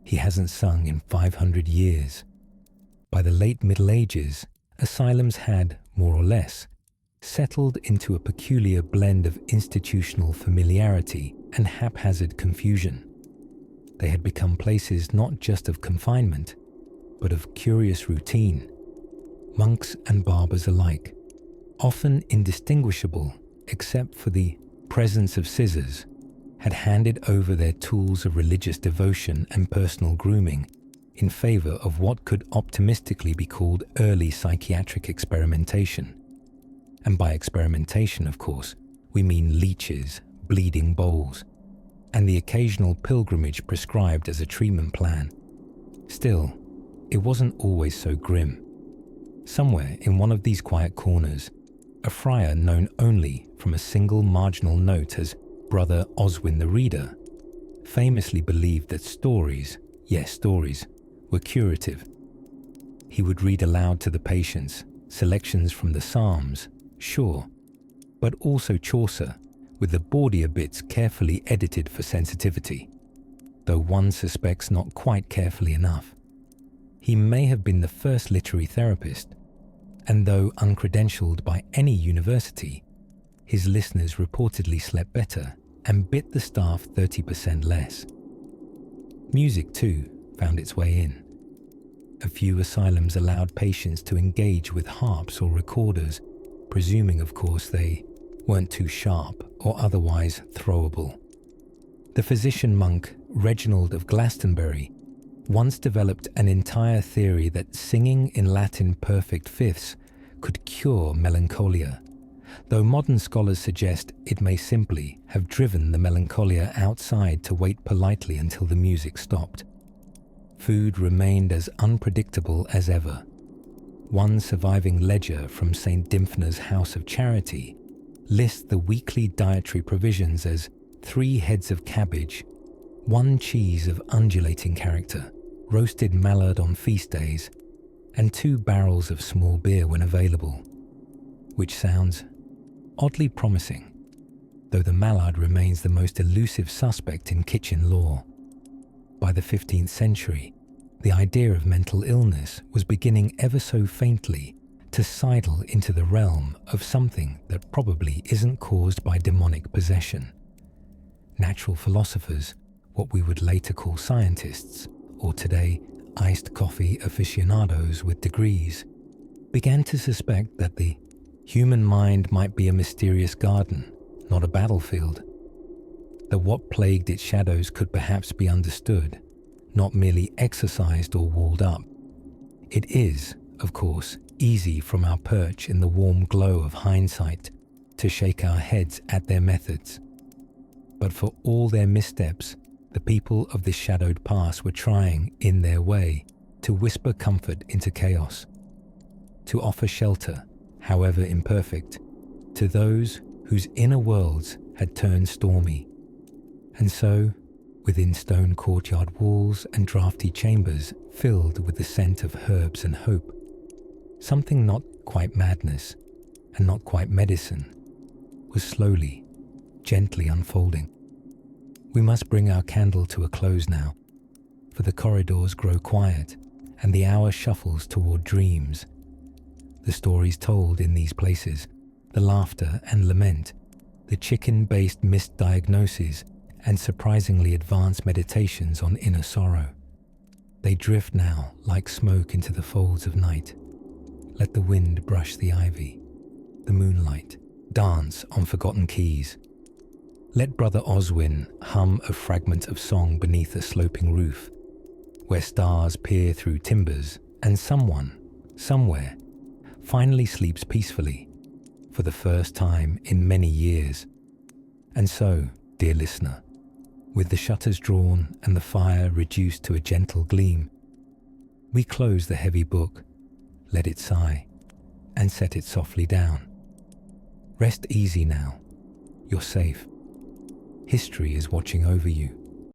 [SPEAKER 1] he hasn't sung in 500 years. By the late Middle Ages, asylums had, more or less, settled into a peculiar blend of institutional familiarity and haphazard confusion. They had become places not just of confinement, but of curious routine. Monks and barbers alike, often indistinguishable except for the presence of scissors, had handed over their tools of religious devotion and personal grooming in favor of what could optimistically be called early psychiatric experimentation. And by experimentation, of course, we mean leeches, bleeding bowls, and the occasional pilgrimage prescribed as a treatment plan. Still, it wasn't always so grim. Somewhere in one of these quiet corners, a friar known only from a single marginal note as Brother Oswin the Reader, famously believed that stories, yes, stories, were curative. He would read aloud to the patients selections from the Psalms, sure, but also Chaucer, with the bawdier bits carefully edited for sensitivity, though one suspects not quite carefully enough. He may have been the first literary therapist, and though uncredentialed by any university, his listeners reportedly slept better and bit the staff 30% less. Music, too, found its way in. A few asylums allowed patients to engage with harps or recorders, presuming, of course, they weren't too sharp or otherwise throwable. The physician monk Reginald of Glastonbury once developed an entire theory that singing in Latin perfect fifths could cure melancholia, though modern scholars suggest it may simply have driven the melancholia outside to wait politely until the music stopped. Food remained as unpredictable as ever. One surviving ledger from St. Dymphna's House of Charity lists the weekly dietary provisions as 3 heads of cabbage, 1 cheese of undulating character, roasted mallard on feast days, and 2 barrels of small beer when available, which sounds oddly promising, though the mallard remains the most elusive suspect in kitchen lore. By the 15th century, the idea of mental illness was beginning ever so faintly to sidle into the realm of something that probably isn't caused by demonic possession. Natural philosophers, what we would later call scientists, or today iced coffee aficionados with degrees, began to suspect that the human mind might be a mysterious garden, not a battlefield. That what plagued its shadows could perhaps be understood, not merely exorcised or walled up. It is, of course, easy from our perch in the warm glow of hindsight to shake our heads at their methods. But for all their missteps, the people of this shadowed past were trying, in their way, to whisper comfort into chaos, to offer shelter, however imperfect, to those whose inner worlds had turned stormy. And so, within stone courtyard walls and draughty chambers filled with the scent of herbs and hope, something not quite madness and not quite medicine was slowly, gently unfolding. We must bring our candle to a close now, for the corridors grow quiet and the hour shuffles toward dreams. The stories told in these places, the laughter and lament, the chicken-based misdiagnoses and surprisingly advanced meditations on inner sorrow. They drift now like smoke into the folds of night. Let the wind brush the ivy, the moonlight dance on forgotten keys. Let Brother Oswin hum a fragment of song beneath a sloping roof, where stars peer through timbers and someone, somewhere, finally sleeps peacefully, for the first time in many years. And so, dear listener, with the shutters drawn and the fire reduced to a gentle gleam, we close the heavy book, let it sigh, and set it softly down. Rest easy now, you're safe. History is watching over you.